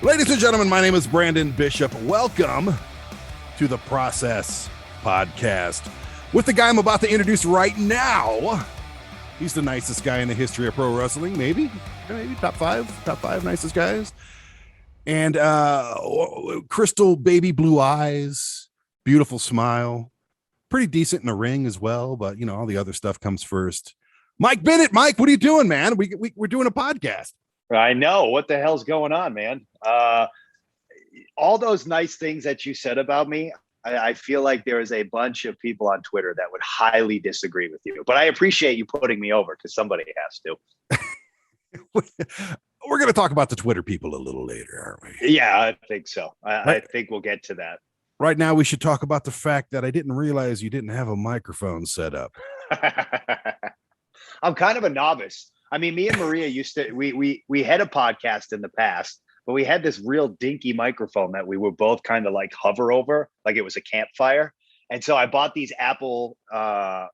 Ladies and gentlemen, my name is Brandon Bishop. Welcome to the Process Podcast with the guy I'm about to introduce right now. He's the nicest guy in the history of pro wrestling, maybe top five nicest guys. And crystal baby blue eyes, beautiful smile, pretty decent in the ring as well. But, you know, all the other stuff comes first. Mike Bennett. Mike, what are you doing, man? We're doing a podcast. I know. What the hell's going on, man? All those nice things that you said about me, I feel like there is a bunch of people on Twitter that would highly disagree with you. But I appreciate you putting me over because somebody has to. We're going to talk about the Twitter people a little later, aren't we? Yeah, I think so. I think we'll get to that. Right now, we should talk about the fact that I didn't realize you didn't have a microphone set up. I'm kind of a novice. I mean, me and Maria used to, we had a podcast in the past, but we had this real dinky microphone that we would both kind of like hover over, like it was a campfire. And so I bought these Apple AirPods,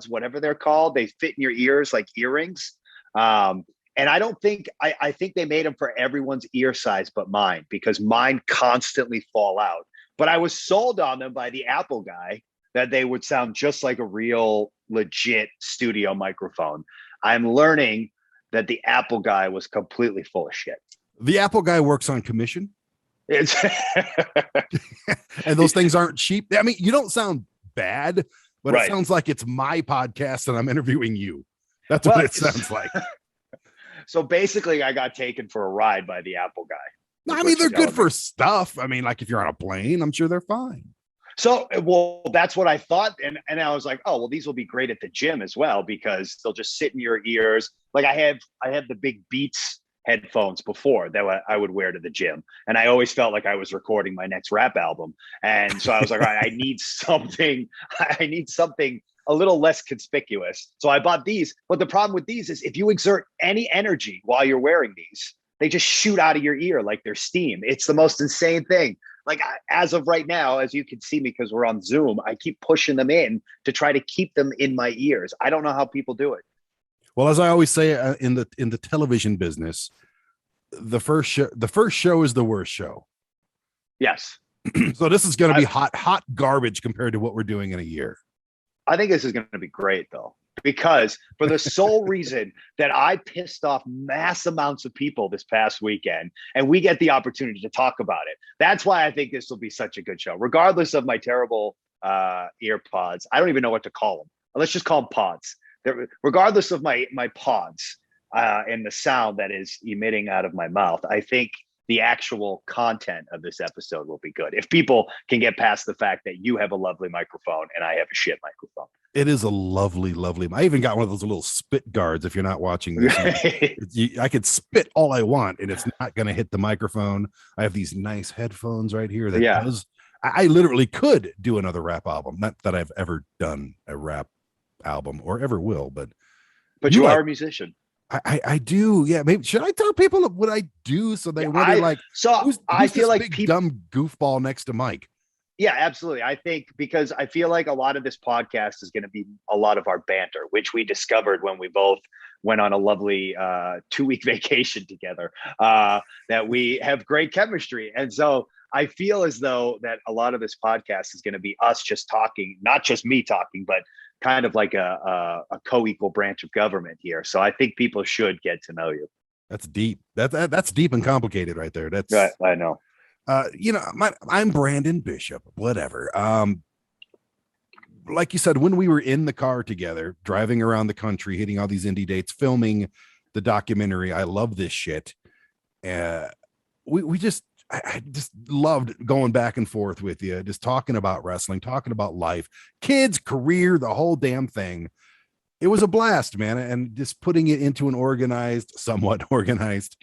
whatever they're called. They fit in your ears like earrings. And I think they made them for everyone's ear size but mine, because mine constantly fall out. But I was sold on them by the Apple guy that they would sound just like a real legit studio microphone. I'm learning that the Apple guy was completely full of shit. The Apple guy works on commission. It's and those things aren't cheap. I mean, you don't sound bad, but right. It sounds like it's my podcast and I'm interviewing you. That's what it sounds like. So basically I got taken for a ride by the Apple guy. No, I mean, they're good for stuff. I mean, like if you're on a plane, I'm sure they're fine. So, well, that's what I thought. And I was like, oh, well, these will be great at the gym as well, because they'll just sit in your ears. Like I have the big Beats headphones before that I would wear to the gym. And I always felt like I was recording my next rap album. And so I was like, all right, I need something a little less conspicuous. So I bought these. But the problem with these is if you exert any energy while you're wearing these, they just shoot out of your ear like they're steam. It's the most insane thing. Like as of right now, as you can see me because we're on Zoom, I keep pushing them in to try to keep them in my ears. I don't know how people do it. Well, as I always say in the television business, the first show is the worst show. Yes. So this is going to be hot garbage compared to what we're doing in a year. I think this is going to be great, though, because for the sole reason that I pissed off mass amounts of people this past weekend, and we get the opportunity to talk about it. That's why I think this will be such a good show, regardless of my terrible earpods. I don't even know what to call them. Let's just call them pods. Regardless of my pods and the sound that is emitting out of my mouth, I think the actual content of this episode will be good. If people can get past the fact that you have a lovely microphone and I have a shit microphone. It is a lovely. I even got one of those little spit guards. If you're not watching this, I could spit all I want and it's not going to hit the microphone. I have these nice headphones right here that does. I literally could do another rap album. Not that I've ever done a rap album or ever will, but you are a musician. I do. Yeah. Maybe should I tell people what I do so they really like? So who's I feel like big dumb goofball next to Mike. Yeah, absolutely. I think because I feel like a lot of this podcast is going to be a lot of our banter, which we discovered when we both went on a lovely 2-week vacation together, that we have great chemistry. And so I feel as though that a lot of this podcast is going to be us just talking, not just me talking, but kind of like a co-equal branch of government here. So I think people should get to know you. That's deep. That's deep and complicated right there. That's right. I know. I'm Brandon Bishop, whatever. Like you said, when we were in the car together, driving around the country, hitting all these indie dates, filming the documentary, I love this shit. I just loved going back and forth with you, just talking about wrestling, talking about life, kids, career, the whole damn thing. It was a blast, man. And just putting it into an somewhat organized,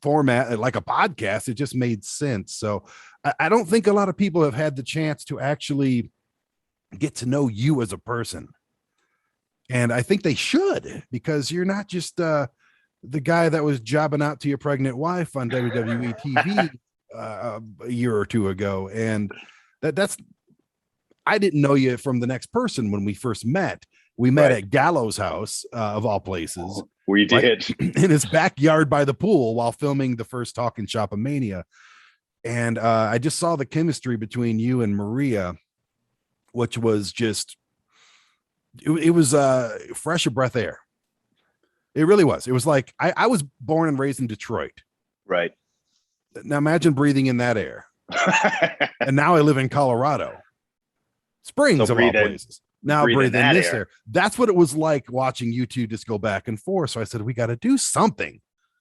format like a podcast, it just made sense. So I don't think a lot of people have had the chance to actually get to know you as a person, and I think they should, because you're not just the guy that was jobbing out to your pregnant wife on WWE TV a year or two ago. And that's I didn't know you from the next person when we first met. We met at Gallows House, of all places. We did. In his backyard by the pool while filming the first Talking Shop of Mania. And I just saw the chemistry between you and Maria, which was just, it was fresh of breath air. It really was. It was like, I was born and raised in Detroit. Right. Now imagine breathing in that air. And now I live in Colorado Springs, So of all places. Now breathe in this air. That's what it was like watching you two just go back and forth. So I said, we got to do something.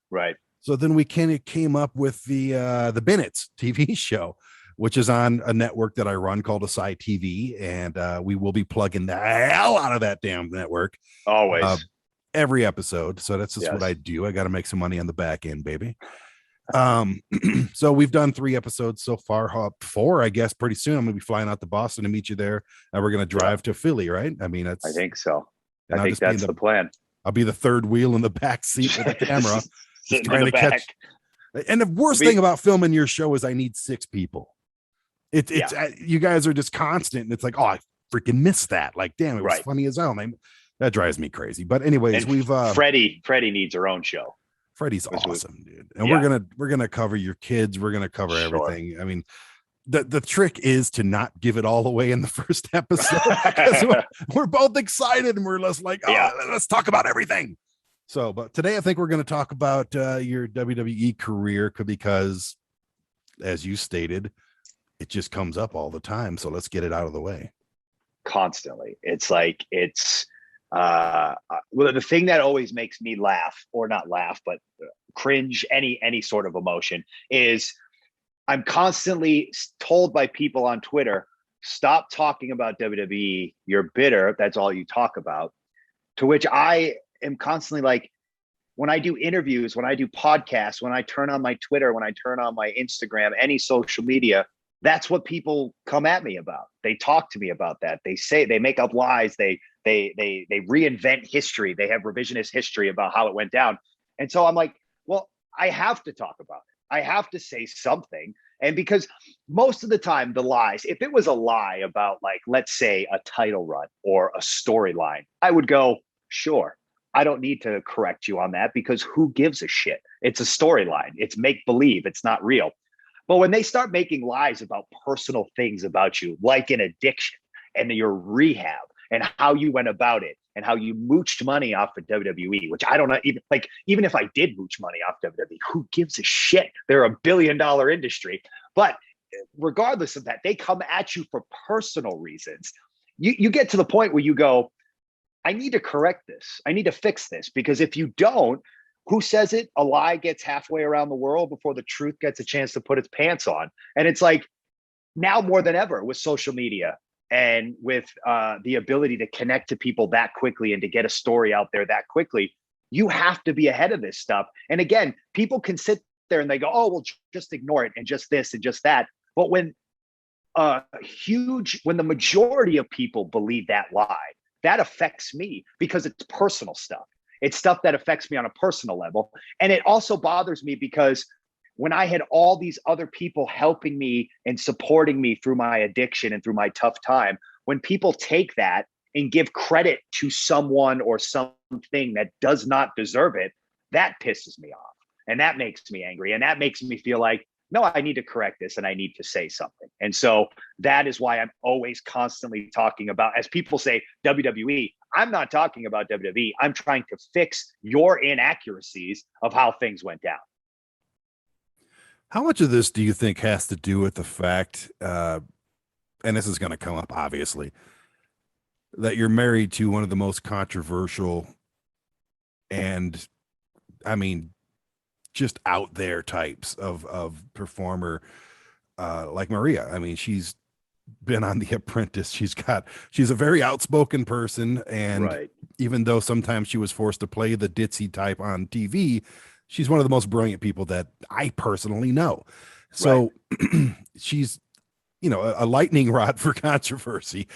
Right. So then we kind of came up with the Bennett's TV show, which is on a network that I run called Aside TV. And we will be plugging the hell out of that damn network. Always. Every episode. So that's just what I do. I got to make some money on the back end, baby. So we've done 3 episodes so far, 4, I guess. Pretty soon I'm gonna be flying out to Boston to meet you there, and we're gonna drive to Philly, right? I mean, I think so. I think that's the plan. I'll be the third wheel in the back seat with the camera, just trying to catch. And the worst thing about filming your show is I need 6 people. It's you guys are just constant, and it's like, oh, I freaking missed that. Like, damn, it was funny as hell. That drives me crazy. But anyways, and Freddie needs her own show. Freddie's awesome, dude. And we're gonna cover your kids. We're gonna cover everything. I mean, the trick is to not give it all away in the first episode, because we're both excited and we're less like, let's talk about everything. So, but today I think we're going to talk about your WWE career, because, as you stated, it just comes up all the time. So let's get it out of the way. Constantly, well, the thing that always makes me laugh, or not laugh, but cringe, any sort of emotion, is I'm constantly told by people on Twitter, stop talking about WWE, you're bitter, that's all you talk about. To which I am constantly like, when I do interviews, when I do podcasts, when I turn on my Twitter, when I turn on my Instagram, any social media, that's what people come at me about. They talk to me about that. They say, they make up lies. They reinvent history. They have revisionist history about how it went down. And so I'm like, well, I have to talk about it. I have to say something. And because most of the time the lies, if it was a lie about, like, let's say a title run or a storyline, I would go, sure, I don't need to correct you on that, because who gives a shit? It's a storyline. It's make believe. It's not real. But when they start making lies about personal things about you, like an addiction and your rehab and how you went about it and how you mooched money off of WWE, which I don't know, even if I did mooch money off WWE, who gives a shit? They're $1 billion industry. But regardless of that, they come at you for personal reasons. You get to the point where you go, I need to correct this. I need to fix this, because if you don't, who says it? A lie gets halfway around the world before the truth gets a chance to put its pants on. And it's like, now more than ever with social media and with the ability to connect to people that quickly and to get a story out there that quickly, you have to be ahead of this stuff. And again, people can sit there and they go, oh, well, just ignore it and just this and just that. But when when the majority of people believe that lie, that affects me, because it's personal stuff. It's stuff that affects me on a personal level. And it also bothers me because when I had all these other people helping me and supporting me through my addiction and through my tough time, when people take that and give credit to someone or something that does not deserve it, that pisses me off. And that makes me angry. And that makes me feel like, no, I need to correct this and I need to say something. And so that is why I'm always constantly talking about, as people say, WWE, I'm not talking about WWE. I'm trying to fix your inaccuracies of how things went down. How much of this do you think has to do with the fact, and this is going to come up, obviously, that you're married to one of the most controversial and, I mean, just out there types of performer, like Maria? I mean, she's been on The Apprentice. She's a very outspoken person. And even though sometimes she was forced to play the ditzy type on TV, she's one of the most brilliant people that I personally know. So she's, a lightning rod for controversy.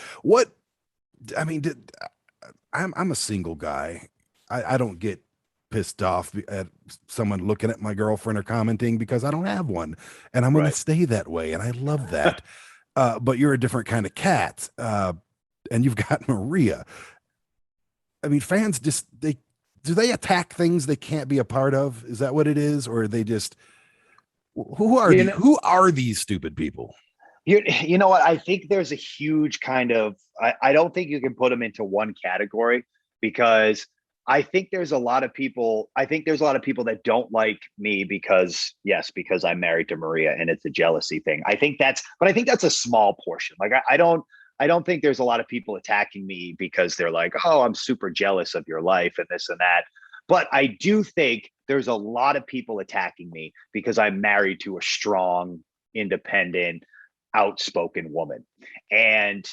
I'm a single guy. I don't get pissed off at someone looking at my girlfriend or commenting, because I don't have one, and I'm going to stay that way. And I love that. But you're a different kind of cat. And you've got Maria. I mean, fans just, do they attack things they can't be a part of? Is that what it is? Or are they just, who are these stupid people? You know what? I think there's a huge kind of, I don't think you can put them into one category, because I think there's a lot of people that don't like me because I'm married to Maria and it's a jealousy thing. But I think that's a small portion. Like I don't think there's a lot of people attacking me because they're like, oh, I'm super jealous of your life and this and that. But I do think there's a lot of people attacking me because I'm married to a strong, independent, outspoken woman. And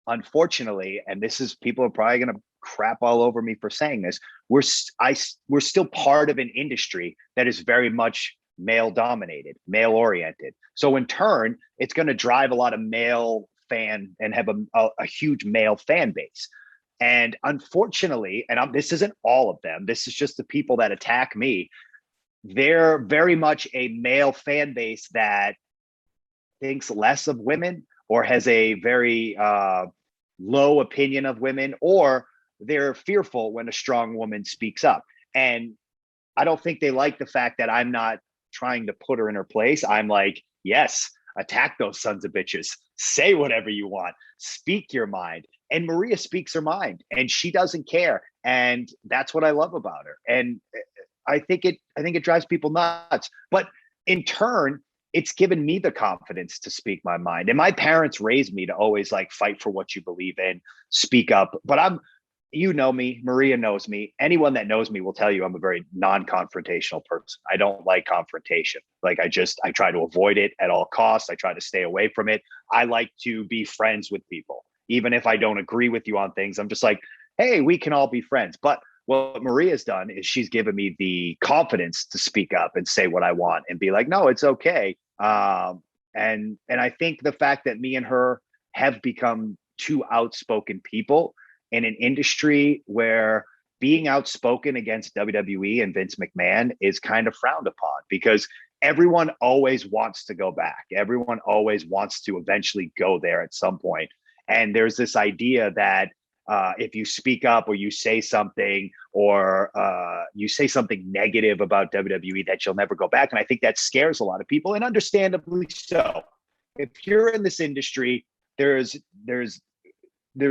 unfortunately, and this is, people are probably going to crap all over me for saying this, we're still part of an industry that is very much male dominated, male oriented. So in turn, it's going to drive a lot of male fan and have a huge male fan base. And unfortunately, and this isn't all of them, this is just the people that attack me. They're very much a male fan base that thinks less of women, or has a very low opinion of women, or they're fearful when a strong woman speaks up. And I don't think they like the fact that I'm not trying to put her in her place. I'm like, yes, attack those sons of bitches. Say whatever you want. Speak your mind. And Maria speaks her mind, and she doesn't care. And that's what I love about her. And I think it drives people nuts. But in turn, it's given me the confidence to speak my mind. And my parents raised me to always like fight for what you believe in, speak up. But you know me, Maria knows me. Anyone that knows me will tell you I'm a very non-confrontational person. I don't like confrontation. Like I try to avoid it at all costs. I try to stay away from it. I like to be friends with people. Even if I don't agree with you on things, I'm just like, hey, we can all be friends. But what Maria's done is she's given me the confidence to speak up and say what I want and be like, no, it's okay. And I think the fact that me and her have become two outspoken people in an industry where being outspoken against WWE and Vince McMahon is kind of frowned upon, because everyone always wants to go back. Everyone always wants to eventually go there at some point. And there's this idea that if you speak up, or you say something, or you say something negative about WWE, that you'll never go back. And I think that scares a lot of people, and understandably so. If you're in this industry, there's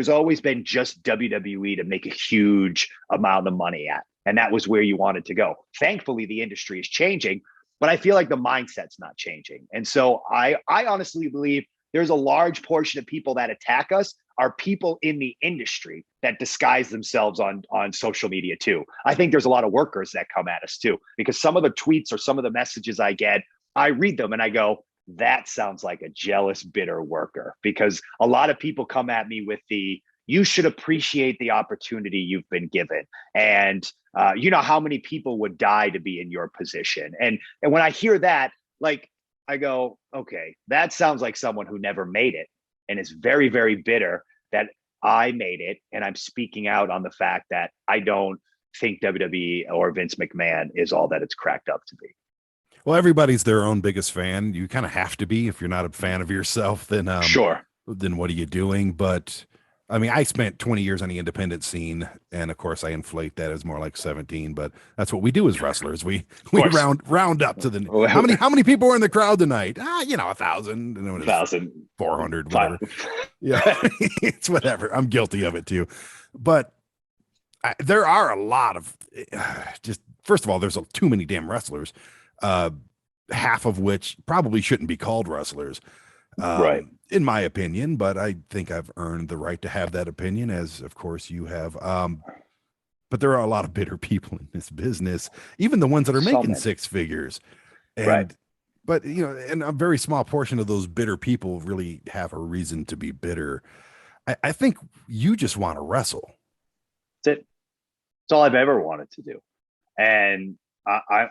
always been just WWE to make a huge amount of money at. And that was where you wanted to go. Thankfully, the industry is changing, but I feel like the mindset's not changing. And so I honestly believe there's a large portion of people that attack us are people in the industry that disguise themselves on social media too. I think there's a lot of workers that come at us too, because some of the tweets or some of the messages I get, I read them and I go, that sounds like a jealous, bitter worker. Because a lot of people come at me with you should appreciate the opportunity you've been given. And you know how many people would die to be in your position. And when I hear that, like, I go, okay, that sounds like someone who never made it and is very, very bitter that I made it. And I'm speaking out on the fact that I don't think WWE or Vince McMahon is all that it's cracked up to be. Well, everybody's their own biggest fan. You kind of have to be. If you're not a fan of yourself, then sure. Then what are you doing? But I mean, I spent 20 years on the independent scene, and of course, I inflate that as more like 17. But that's what we do as wrestlers. We round up to the how many people were in the crowd tonight? 1,000, 400, whatever. Yeah, it's whatever. I'm guilty of it too. But there are a lot of just. First of all, there's too many damn wrestlers. Half of which probably shouldn't be called wrestlers. Right. In my opinion, but I think I've earned the right to have that opinion, as of course you have. But there are a lot of bitter people in this business, even the ones that are making six figures. And, right. But, and a very small portion of those bitter people really have a reason to be bitter. I think you just want to wrestle. That's it. That's all I've ever wanted to do. And I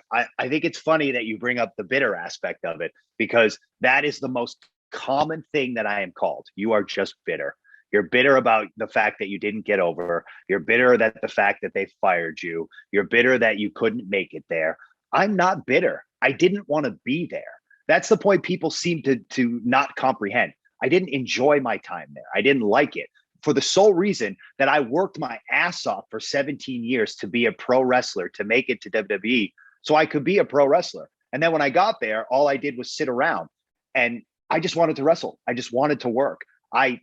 think it's funny that you bring up the bitter aspect of it, because that is the most common thing that I am called. You are just bitter. You're bitter about the fact that you didn't get over. You're bitter that the fact that they fired you. You're bitter that you couldn't make it there. I'm not bitter. I didn't want to be there. That's the point people seem to not comprehend. I didn't enjoy my time there. I didn't like it. for the sole reason that I worked my ass off for 17 years to be a pro wrestler, to make it to WWE, so I could be a pro wrestler. And then when I got there, all I did was sit around, and I just wanted to wrestle. I just wanted to work.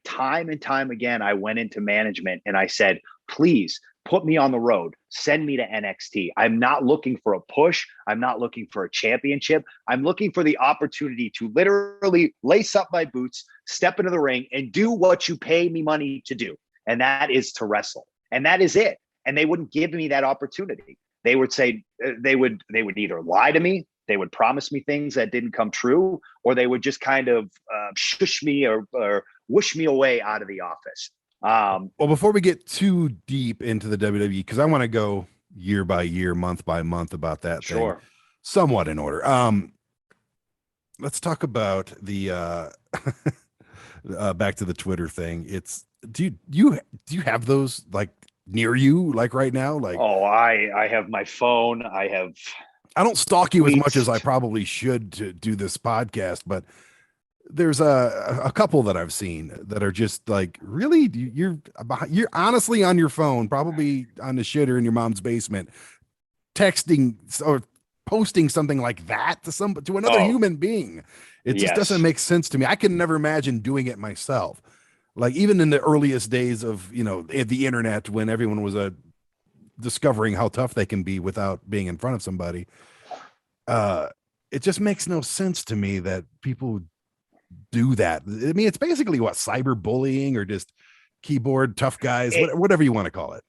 Time and time again, I went into management and I said, please put me on the road. Send me to NXT. I'm not looking for a push. I'm not looking for a championship. I'm looking for the opportunity to literally lace up my boots, step into the ring, and do what you pay me money to do. And that is to wrestle. And that is it. And they wouldn't give me that opportunity. They would say, they would either lie to me, they would promise me things that didn't come true, or they would just kind of shush me or whoosh me away out of the office. Well, before we get too deep into the WWE, because I want to go year by year, month by month about that thing, somewhat in order. Let's talk about the back to the Twitter thing. It's do you have those like near you, like right now? Like, I have my phone. I don't stalk you as much as I probably should to do this podcast, but there's a couple that I've seen that are just like, really, you're honestly on your phone, probably on the shitter in your mom's basement, texting or posting something like that to another human being. It just doesn't make sense to me. I can never imagine doing it myself. Like even in the earliest days of, the internet, when everyone was discovering how tough they can be without being in front of somebody. It just makes no sense to me that people do that. I mean, it's basically what, cyberbullying or just keyboard tough guys, whatever you want to call it.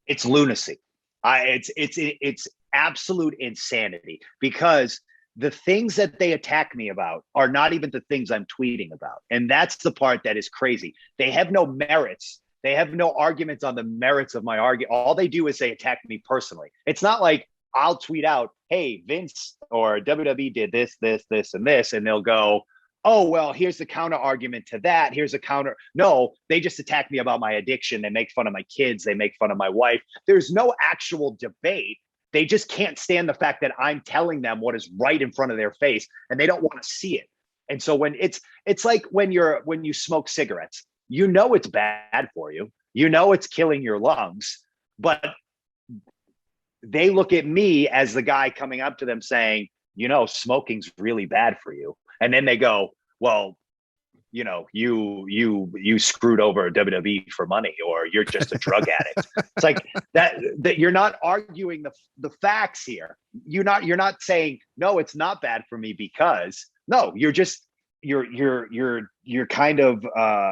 It's lunacy. It's absolute insanity, because the things that they attack me about are not even the things I'm tweeting about. And that's the part that is crazy. They have no merits. They have no arguments on the merits of my argument. All they do is they attack me personally. It's not like I'll tweet out, hey, Vince or WWE did this, this, this, and this. And they'll go, oh, well, here's the counter argument to that. Here's a counter. No, they just attack me about my addiction. They make fun of my kids. They make fun of my wife. There's no actual debate. They just can't stand the fact that I'm telling them what is right in front of their face, and they don't want to see it. And so when it's like when you smoke cigarettes, it's bad for you. It's killing your lungs, but they look at me as the guy coming up to them saying, smoking's really bad for you. And then they go, well, you screwed over WWE for money, or you're just a drug addict. It's like that you're not arguing the facts here. You're not saying, no, it's not bad for me, because no, you're kind of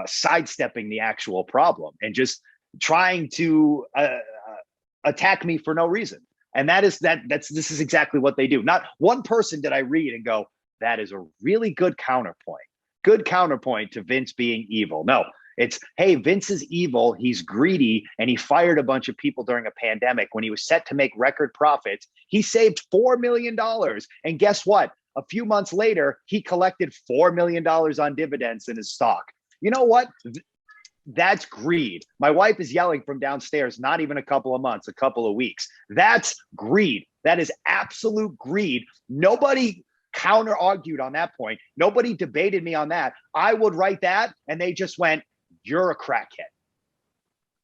sidestepping the actual problem and just trying to attack me for no reason. And this is exactly what they do. Not one person did I read and go, that is a really good counterpoint to Vince being evil. No, it's, hey, Vince is evil. He's greedy, and he fired a bunch of people during a pandemic when he was set to make record profits. He saved $4 million. And guess what? A few months later, he collected $4 million on dividends in his stock. You know what? That's greed. My wife is yelling from downstairs, not even a couple of months, a couple of weeks. That's greed. That is absolute greed. Nobody counter argued on that point. Nobody debated me on that. I would write that, and they just went, you're a crackhead.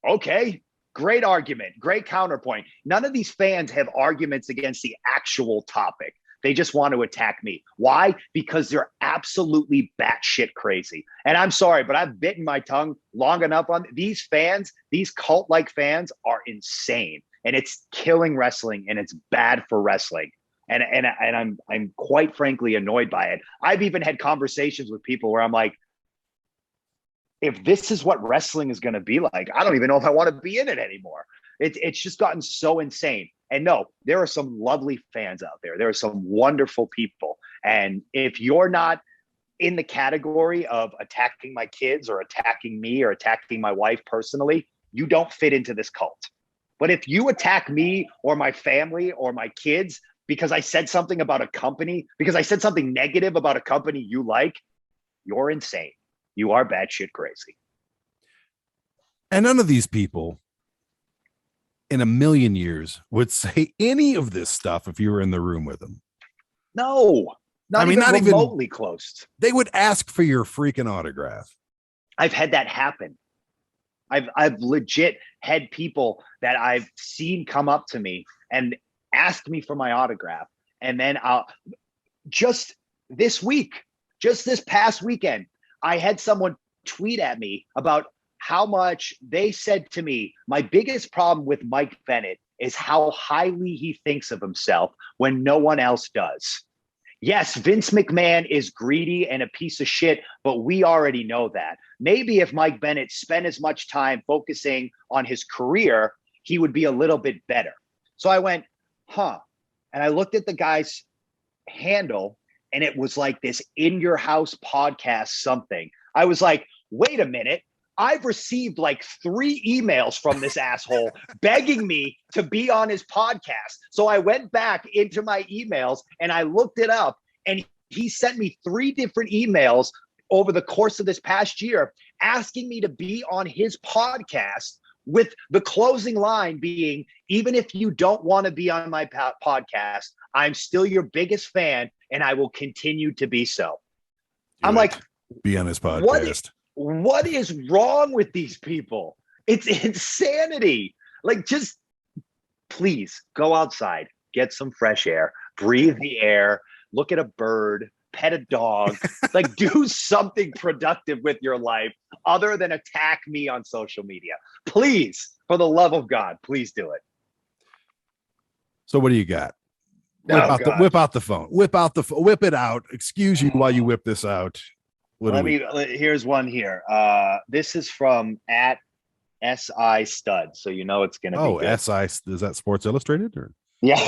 Okay, great argument, great counterpoint. None of these fans have arguments against the actual topic. They just want to attack me. Why? Because they're absolutely batshit crazy. And I'm sorry, but I've bitten my tongue long enough on these fans. These cult-like fans are insane, and it's killing wrestling, and it's bad for wrestling. And I'm quite frankly annoyed by it. I've even had conversations with people where I'm like, if this is what wrestling is going to be like, I don't even know if I want to be in it anymore. It's just gotten so insane. And no, there are some lovely fans out there. There are some wonderful people. And if you're not in the category of attacking my kids or attacking me or attacking my wife personally, you don't fit into this cult. But if you attack me or my family or my kids because I said something about a company, because I said something negative about a company you like, you're insane. You are batshit crazy. And none of these people in a million years would say any of this stuff if you were in the room with them. No, not even remotely close. They would ask for your freaking autograph. I've had that happen. I've legit had people that I've seen come up to me and ask me for my autograph. And then just this past weekend, I had someone tweet at me about how much they said to me, my biggest problem with Mike Bennett is how highly he thinks of himself when no one else does. Yes, Vince McMahon is greedy and a piece of shit, but we already know that. Maybe if Mike Bennett spent as much time focusing on his career, he would be a little bit better. So I went, huh. And I looked at the guy's handle, and it was like this In Your House podcast something. I was like, wait a minute. I've received like 3 emails from this asshole begging me to be on his podcast. So I went back into my emails and I looked it up, and he sent me 3 different emails over the course of this past year asking me to be on his podcast, with the closing line being, even if you don't want to be on my podcast, I'm still your biggest fan and I will continue to be so. I'm like, be on his podcast. What is wrong with these people? It's insanity. Like, just please go outside, get some fresh air, breathe the air, look at a bird, pet a dog, like do something productive with your life other than attack me on social media. Please, for the love of God, please do it. So what do you got? Whip out the phone. Whip it out. Excuse you while you whip this out. Here's one here. This is from at SI Stud, so you know it's gonna be good. SI, is that Sports Illustrated or? Yeah,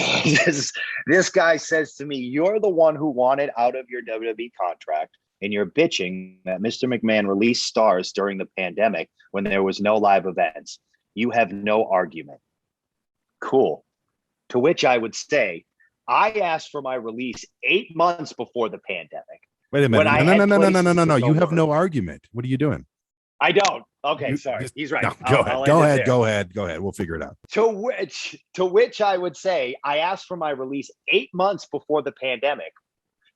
this guy says to me, "You're the one who wanted out of your WWE contract, and you're bitching that Mr. McMahon released stars during the pandemic when there was no live events. You have no argument." Cool. To which I would say, I asked for my release 8 months before the pandemic. Wait a minute. No. You have no argument. What are you doing? I don't. Okay, sorry. He's right. No, go ahead. We'll figure it out. To which I would say, I asked for my release 8 months before the pandemic,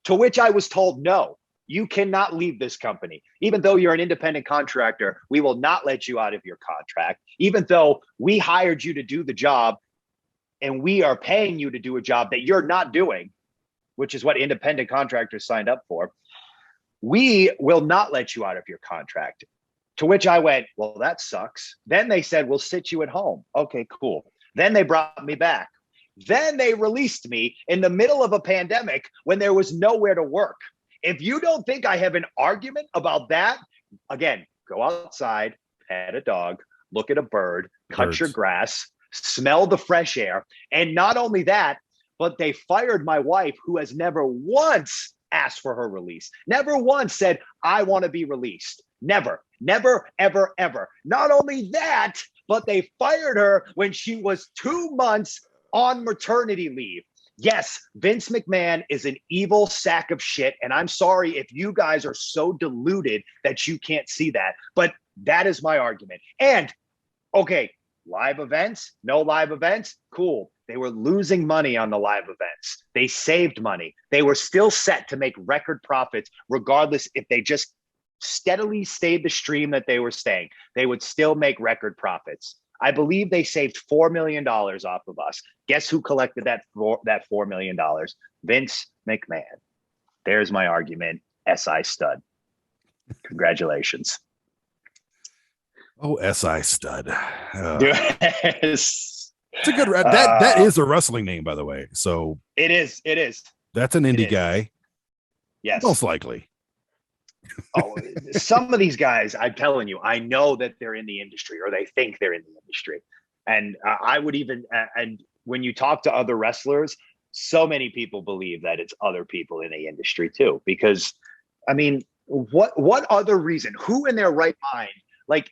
to which I was told, no, you cannot leave this company. Even though you're an independent contractor, we will not let you out of your contract. Even though we hired you to do the job and we are paying you to do a job that you're not doing, which is what independent contractors signed up for, we will not let you out of your contract. To which I went, well, that sucks. Then they said, we'll sit you at home. Okay, cool. Then they brought me back. Then they released me in the middle of a pandemic when there was nowhere to work. If you don't think I have an argument about that, again, go outside, pet a dog, look at a bird, cut your grass, smell the fresh air. And not only that, but they fired my wife, who has never once asked for her release. Never once said, I want to be released. Never, ever, ever. Not only that, but they fired her when she was 2 months on maternity leave. Yes, Vince McMahon is an evil sack of shit. And I'm sorry if you guys are so deluded that you can't see that. But that is my argument. And, okay, live events, no live events, cool. They were losing money on the live events. They saved money. They were still set to make record profits, regardless if they just steadily stayed the stream that they were staying. They would still make record profits. I believe they saved $4 million off of us. Guess who collected that $4 million? Vince McMahon. There's my argument. SI Stud. Congratulations. Oh, SI Stud. Yes. It's a good that is a wrestling name, by the way. So it is. That's an indie guy. Yes. Most likely. Oh, some of these guys, I'm telling you, I know that they're in the industry, or they think they're in the industry. And I would even, and when you talk to other wrestlers, so many people believe that it's other people in the industry too. Because, I mean, what other reason? Who in their right mind? Like,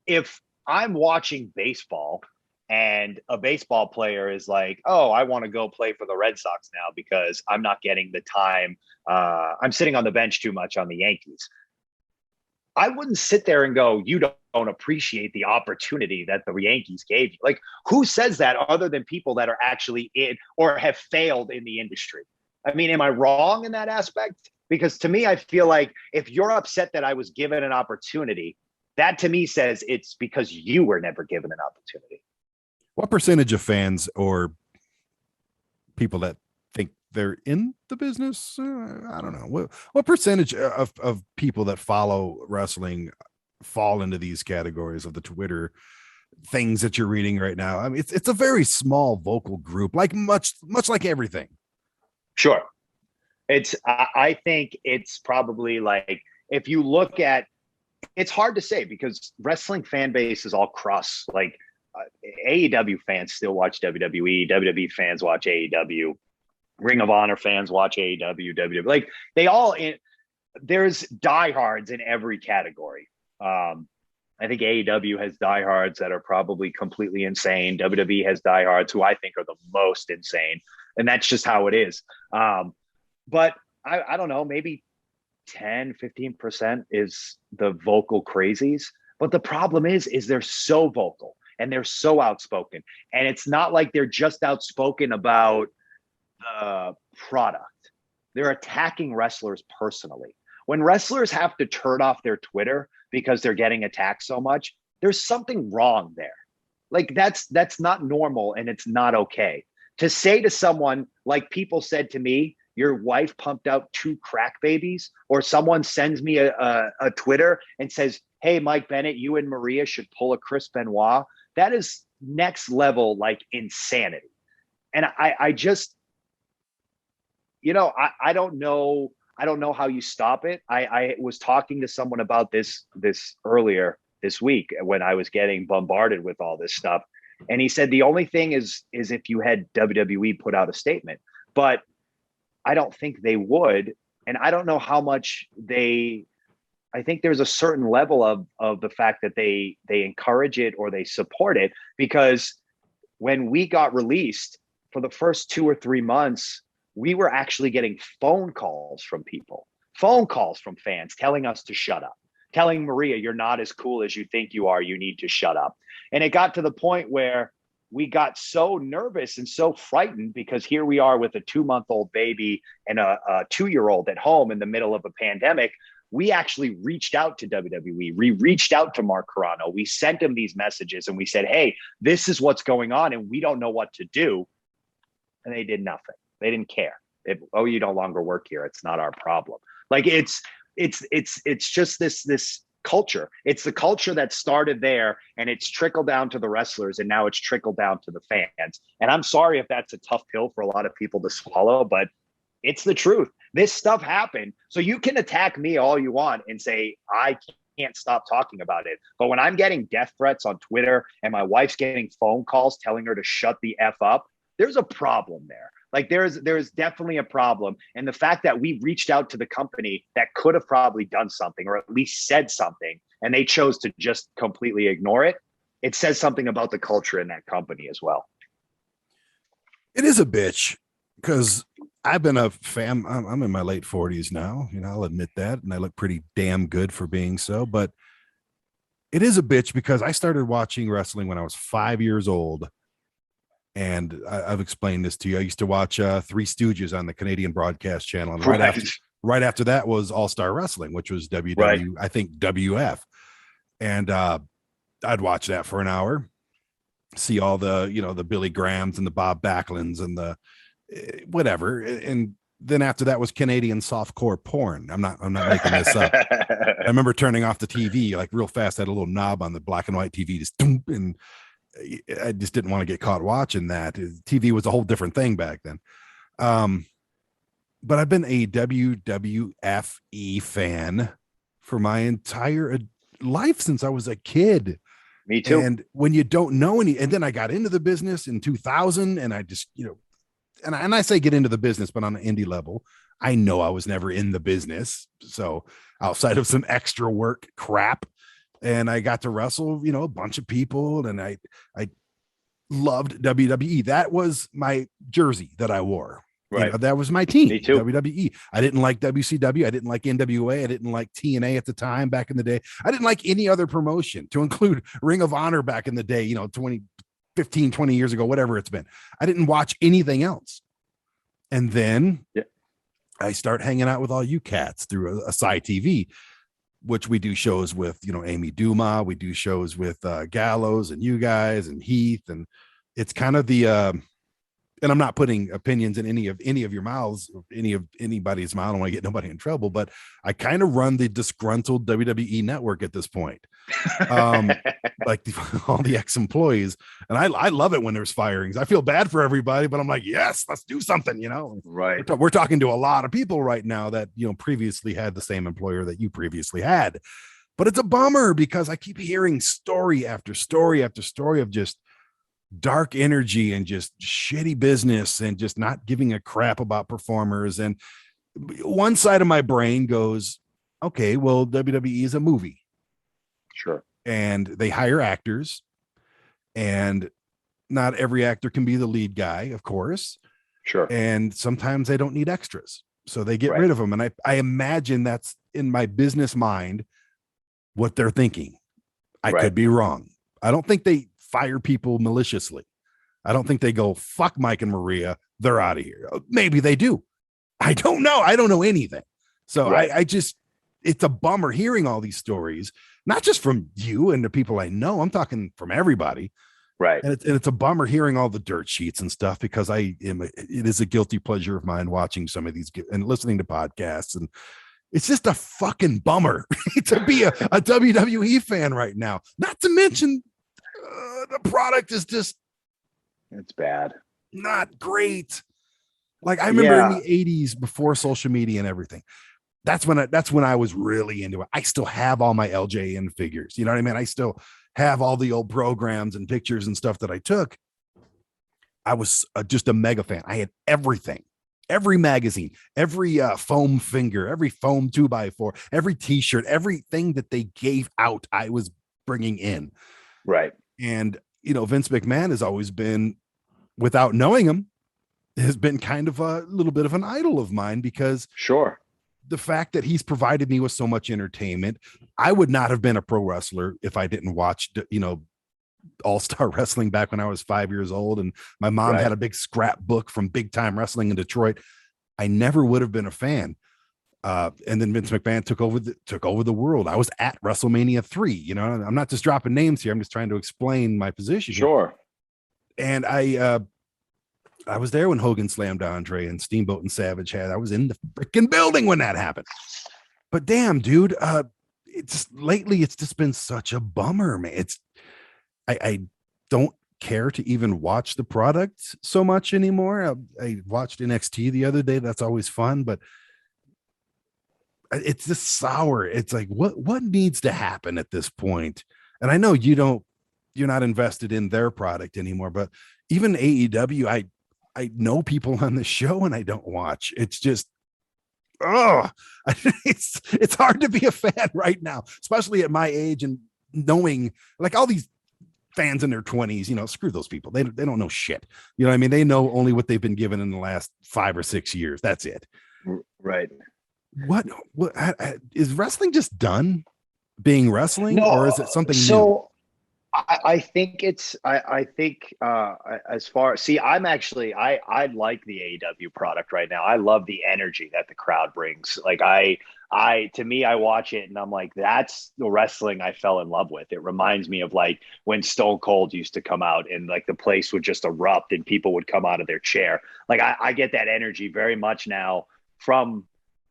if I'm watching baseball and a baseball player is like, oh, I want to go play for the Red Sox now because I'm not getting the time. I'm sitting on the bench too much on the Yankees. I wouldn't sit there and go, you don't appreciate the opportunity that the Yankees gave you. Like, who says that other than people that are actually in or have failed in the industry? I mean, am I wrong in that aspect? Because to me, I feel like if you're upset that I was given an opportunity, That to me says it's because you were never given an opportunity. What percentage of fans or people that think they're in the business? I don't know. What percentage of people that follow wrestling fall into these categories of the Twitter things that you're reading right now? I mean, it's a very small vocal group, like much like everything. Sure. I think it's probably like, if you look at, it's hard to say because wrestling fan base is all cross. Like AEW fans still watch WWE, WWE fans watch AEW, Ring of Honor fans watch AEW, WWE. Like they all, there's diehards in every category. I think AEW has diehards that are probably completely insane. WWE has diehards who I think are the most insane. And that's just how it is. But I don't know, maybe 10, 15% is the vocal crazies. But the problem is they're so vocal and they're so outspoken. And it's not like they're just outspoken about the product. They're attacking wrestlers personally. When wrestlers have to turn off their Twitter because they're getting attacked so much, there's something wrong there. Like that's not normal and it's not okay. To say to someone, like people said to me, your wife pumped out 2 crack babies, or someone sends me a Twitter and says, hey, Mike Bennett, you and Maria should pull a Chris Benoit. That is next level, like insanity. And I just, I don't know. I don't know how you stop it. I was talking to someone about this earlier this week when I was getting bombarded with all this stuff. And he said, the only thing is if you had WWE put out a statement, but I don't think they would. And I don't know how much I think there's a certain level of the fact that they encourage it or they support it, because when we got released for the first 2 or 3 months, we were actually getting phone calls from fans telling us to shut up, telling Maria, you're not as cool as you think you are. You need to shut up. And it got to the point where we got so nervous and so frightened, because here we are with a 2-month-old baby and a 2-year-old at home in the middle of a pandemic. We actually reached out to WWE. We reached out to Mark Carrano. We sent him these messages and we said, hey, this is what's going on and we don't know what to do. And they did nothing. They didn't care. You no longer work here. It's not our problem. Like it's just this culture. It's the culture that started there and it's trickled down to the wrestlers and now it's trickled down to the fans. And I'm sorry if that's a tough pill for a lot of people to swallow, but it's the truth. This stuff happened. So you can attack me all you want and say, I can't stop talking about it. But when I'm getting death threats on Twitter and my wife's getting phone calls telling her to shut the F up, there's a problem there. Like there's definitely a problem. And the fact that we reached out to the company that could have probably done something or at least said something, and they chose to just completely ignore it, it says something about the culture in that company as well. It is a bitch, because I've been a fan. I'm in my late 40s now. I'll admit that. And I look pretty damn good for being so. But it is a bitch because I started watching wrestling when I was 5 years old. And I've explained this to you. I used to watch Three Stooges on the Canadian Broadcast Channel. And right after that was All Star Wrestling, which was right. I think WF. And I'd watch that for an hour, see all the, the Billy Grahams and the Bob Backlunds and the whatever. And then after that was Canadian softcore porn. I'm not making this up. I remember turning off the TV like real fast. I had a little knob on the black and white TV, just and I just didn't want to get caught watching that. TV was a whole different thing back then. But I've been a WWFE fan for my entire life since I was a kid. Me too. And when you don't know and then I got into the business in 2000, and I just, and I say get into the business, but on an indie level, I know I was never in the business. So outside of some extra work crap, and I got to wrestle, a bunch of people, and I loved WWE. That was my jersey that I wore. Right. That was my team. Me too. WWE. I didn't like WCW. I didn't like NWA. I didn't like TNA at the time back in the day. I didn't like any other promotion, to include Ring of Honor back in the day, 20 years ago, whatever it's been. I didn't watch anything else. And then I start hanging out with all you cats through a Sci TV. which we do shows with, Amy Duma. We do shows with Gallows and you guys and Heath. And it's kind of the, and I'm not putting opinions in any of your mouths, anybody's mouth. I don't want to get nobody in trouble, but I kind of run the disgruntled WWE network at this point. Like all the ex-employees. And I love it when there's firings. I feel bad for everybody, but I'm like, yes, let's do something, Right. We're talking to a lot of people right now that, previously had the same employer that you previously had. But it's a bummer because I keep hearing story after story after story of just dark energy and just shitty business and just not giving a crap about performers. And one side of my brain goes, okay, well, WWE is a movie. Sure. And they hire actors, and not every actor can be the lead guy, of course. Sure. And sometimes they don't need extras, so they get Right. rid of them. And I imagine that's in my business mind what they're thinking. I Right. could be wrong. I don't think they fire people maliciously. I don't think they go, fuck Mike and Maria, they're out of here. Maybe they do. I don't know. I don't know anything. So Right. I just, it's a bummer hearing all these stories, not just from you and the people I know. I'm talking from everybody. Right. And it's a bummer hearing all the dirt sheets and stuff, because it is a guilty pleasure of mine watching some of these and listening to podcasts. And it's just a fucking bummer to be a WWE fan right now. Not to mention the product is just, it's bad. Not great. Like I remember in the 80s, before social media and everything, that's when I was really into it. I still have all my LJN figures. You know what I mean? I still have all the old programs and pictures and stuff that I took. I was just a mega fan. I had everything, every magazine, every foam finger, every foam 2x4, every t-shirt, everything that they gave out, I was bringing in. Right. And, Vince McMahon has always been, without knowing him, has been kind of a little bit of an idol of mine, because sure, the fact that he's provided me with so much entertainment. I would not have been a pro wrestler if I didn't watch, all-star wrestling back when I was 5 years old. And my mom Right. had a big scrapbook from big time wrestling in Detroit. I never would have been a fan. And then Vince McMahon took over the world. I was at WrestleMania 3, I'm not just dropping names here. I'm just trying to explain my position. Sure. And I was there when Hogan slammed Andre and Steamboat and Savage I was in the freaking building when that happened. But damn, dude, lately it's just been such a bummer, man. I don't care to even watch the product so much anymore. I watched NXT the other day. That's always fun, but it's just sour. It's like, what needs to happen at this point? And I know you're not invested in their product anymore, but even AEW, I know people on the show and I don't watch. It's just, it's hard to be a fan right now, especially at my age and knowing, like, all these fans in their 20s, screw those people. They don't know shit. You know what I mean? They know only what they've been given in the last 5 or 6 years. That's it. Right. What is wrestling just done being wrestling, or is it something new? I think as far, I'm actually, I like the AEW product right now. I love the energy that the crowd brings. Like to me, I watch it and I'm like, that's the wrestling I fell in love with. It reminds me of like when Stone Cold used to come out and like the place would just erupt and people would come out of their chair. Like I get that energy very much now from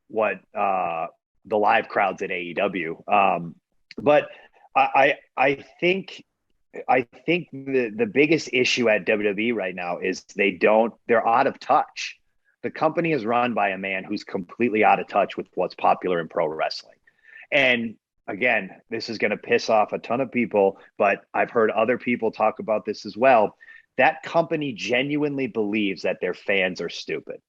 what the live crowds at AEW. But I think the biggest issue at WWE right now is they're out of touch. The company is run by a man who's completely out of touch with what's popular in pro wrestling. And again, this is going to piss off a ton of people, but I've heard other people talk about this as well. That company genuinely believes that their fans are stupid.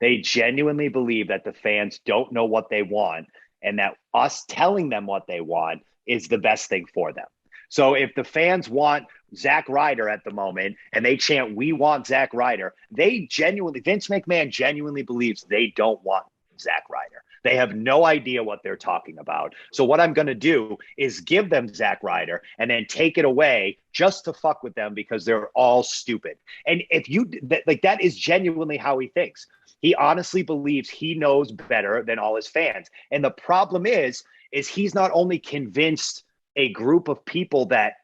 They genuinely believe that the fans don't know what they want and that us telling them what they want is the best thing for them. So if the fans want Zack Ryder at the moment and they chant, "We want Zack Ryder," Vince McMahon genuinely believes they don't want Zack Ryder. They have no idea what they're talking about. So what I'm going to do is give them Zack Ryder and then take it away just to fuck with them because they're all stupid. And that is genuinely how he thinks. He honestly believes he knows better than all his fans. And the problem is is he's not only convinced a group of people that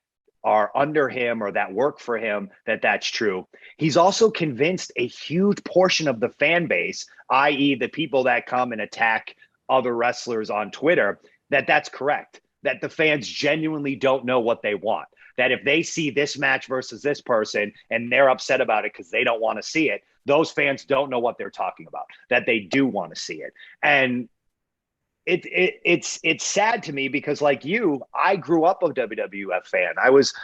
are under him or that work for him that that's true. He's also convinced a huge portion of the fan base, i.e. the people that come and attack other wrestlers on Twitter, that that's correct, that the fans genuinely don't know what they want. That if they see this match versus this person and they're upset about it because they don't want to see it, those fans don't know what they're talking about, that they do want to see it. And it's sad to me because, like you, I grew up a WWF fan. I was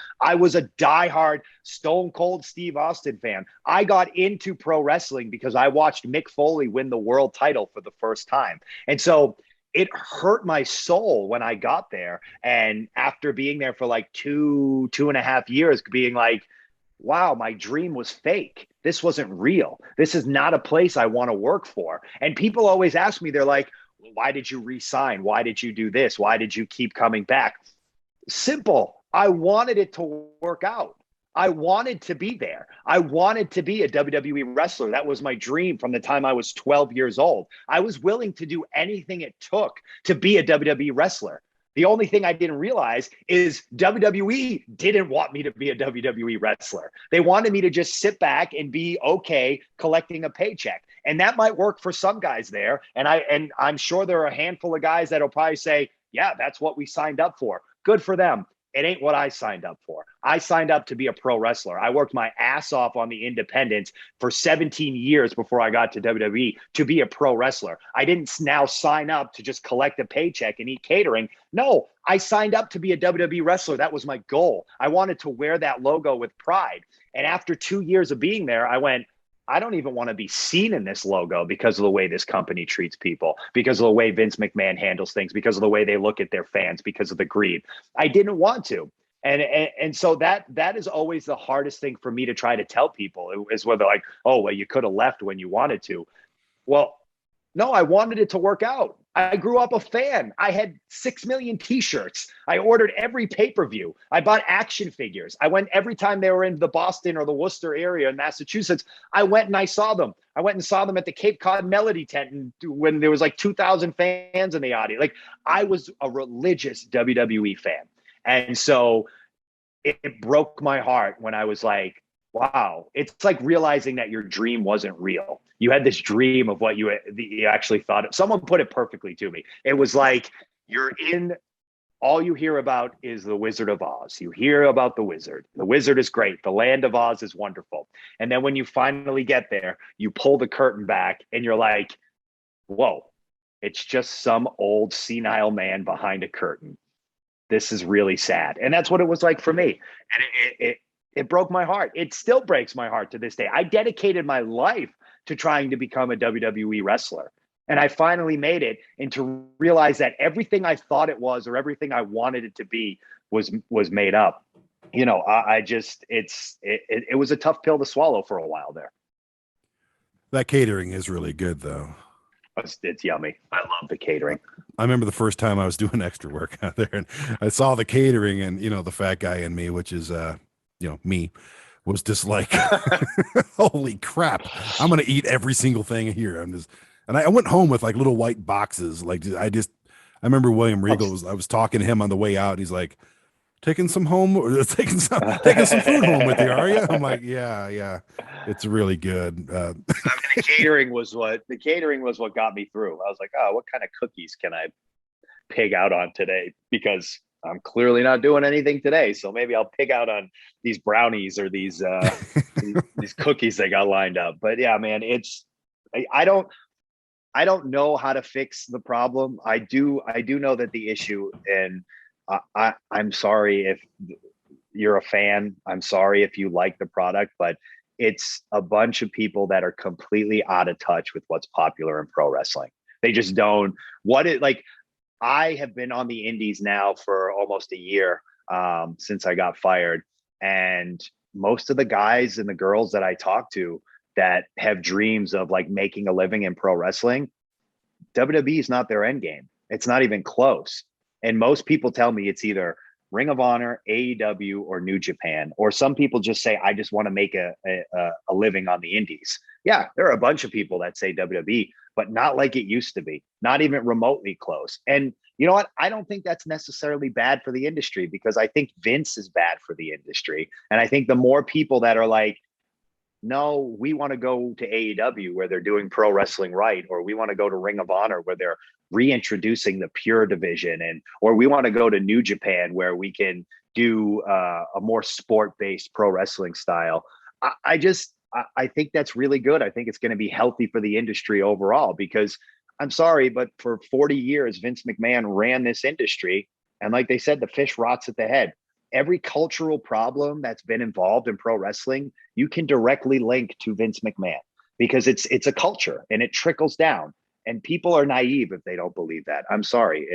a diehard Stone Cold Steve Austin fan. I got into pro wrestling because I watched Mick Foley win the world title for the first time. And so it hurt my soul when I got there. And after being there for like two and a half years, being like, wow, my dream was fake. This wasn't real. This is not a place I want to work for. And people always ask me, they're like, why did you resign? Why did you do this? Why did you keep coming back? Simple. I wanted it to work out. I wanted to be there. I wanted to be a WWE wrestler. That was my dream from the time I was 12 years old. I was willing to do anything it took to be a WWE wrestler. The only thing I didn't realize is WWE didn't want me to be a WWE wrestler. They wanted me to just sit back and be okay collecting a paycheck. And that might work for some guys there. And I'm sure there are a handful of guys that'll probably say, yeah, that's what we signed up for. Good for them. It ain't what I signed up for. I signed up to be a pro wrestler. I worked my ass off on the independents for 17 years before I got to WWE to be a pro wrestler. I didn't now sign up to just collect a paycheck and eat catering. No, I signed up to be a WWE wrestler. That was my goal. I wanted to wear that logo with pride. And after 2 years of being there, I went, I don't even want to be seen in this logo because of the way this company treats people, because of the way Vince McMahon handles things, because of the way they look at their fans, because of the greed. I didn't want to. And so that is always the hardest thing for me to try to tell people, is where they're like, oh, well, you could have left when you wanted to. Well, no, I wanted it to work out. I grew up a fan. I had 6 million t-shirts. I ordered every pay-per-view. I bought action figures. I went every time they were in the Boston or the Worcester area in Massachusetts. I went and I saw them. I went and saw them at the Cape Cod Melody tent when there was like 2,000 fans in the audience. Like, I was a religious WWE fan. And so it broke my heart when I was like, wow, it's like realizing that your dream wasn't real. You had this dream of what you actually thought of. Someone put it perfectly to me. It was like, you're in, all you hear about is the Wizard of Oz. You hear about the wizard. The wizard is great. The land of Oz is wonderful. And then when you finally get there, you pull the curtain back and you're like, whoa, it's just some old senile man behind a curtain. This is really sad. And that's what it was like for me. And it broke my heart. It still breaks my heart to this day. I dedicated my life to trying to become a WWE wrestler. And I finally made it, and to realize that everything I thought it was, or everything I wanted it to be, was made up. You know, it was a tough pill to swallow for a while there. That catering is really good, though. It's yummy. I love the catering. I remember the first time I was doing extra work out there, and I saw the catering, and, you know, the fat guy in me, which is, me, was just like, holy crap, I'm going to eat every single thing here. And I went home with like little white boxes. Like, I remember William Regal I was talking to him on the way out. He's like, taking some home, or taking some food home with you, are you? I'm like, yeah, it's really good. I mean, the catering was what got me through. I was like, oh, what kind of cookies can I pig out on today? Because I'm clearly not doing anything today, so maybe I'll pig out on these brownies or these these cookies they got lined up. But yeah, man, I don't know how to fix the problem. I do know that the issue, and I'm sorry if you're a fan. I'm sorry if you like the product, but it's a bunch of people that are completely out of touch with what's popular in pro wrestling. They just don't. I have been on the indies now for almost a year, since I got fired. And most of the guys and the girls that I talk to that have dreams of like making a living in pro wrestling, WWE is not their end game. It's not even close. And most people tell me it's either Ring of Honor, AEW, or New Japan. Or some people just say, I just want to make a living on the indies. Yeah, there are a bunch of people that say WWE, but not like it used to be, not even remotely close. And you know what? I don't think that's necessarily bad for the industry, because I think Vince is bad for the industry. And I think the more people that are like, no, we want to go to AEW where they're doing pro wrestling right, or we want to go to Ring of Honor where they're reintroducing the pure division, and or we want to go to New Japan where we can do a more sport-based pro wrestling style. I think that's really good. I think it's going to be healthy for the industry overall, because I'm sorry, but for 40 years, Vince McMahon ran this industry. And like they said, the fish rots at the head. Every cultural problem that's been involved in pro wrestling, you can directly link to Vince McMahon, because it's a culture and it trickles down. And people are naive if they don't believe that. I'm sorry.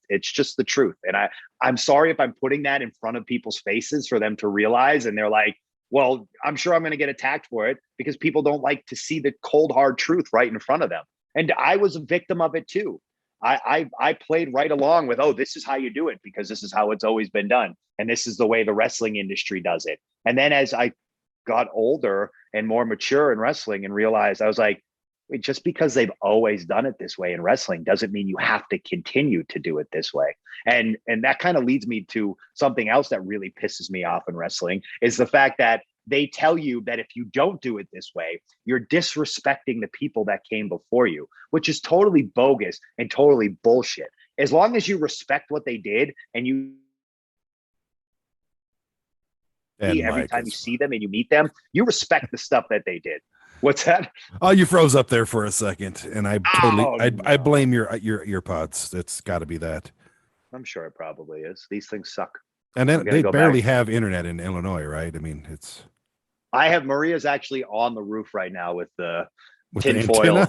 It's just the truth. And I'm sorry if I'm putting that in front of people's faces for them to realize. And they're like, well, I'm sure I'm going to get attacked for it, because people don't like to see the cold, hard truth right in front of them. And I was a victim of it too. I played right along with, oh, this is how you do it, because this is how it's always been done. And this is the way the wrestling industry does it. And then as I got older and more mature in wrestling and realized, I was like, wait, just because they've always done it this way in wrestling doesn't mean you have to continue to do it this way. And that kind of leads me to something else that really pisses me off in wrestling, is the fact that they tell you that if you don't do it this way, you're disrespecting the people that came before you, which is totally bogus and totally bullshit. As long as you respect what they did, and you every time you see them and you meet them, you respect the stuff that they did. What's that? Oh, you froze up there for a second, and I blame your pods. It's got to be that. I'm sure it probably is. These things suck. And then they barely have internet in Illinois, right? I mean, I have Maria's actually on the roof right now with the tinfoil,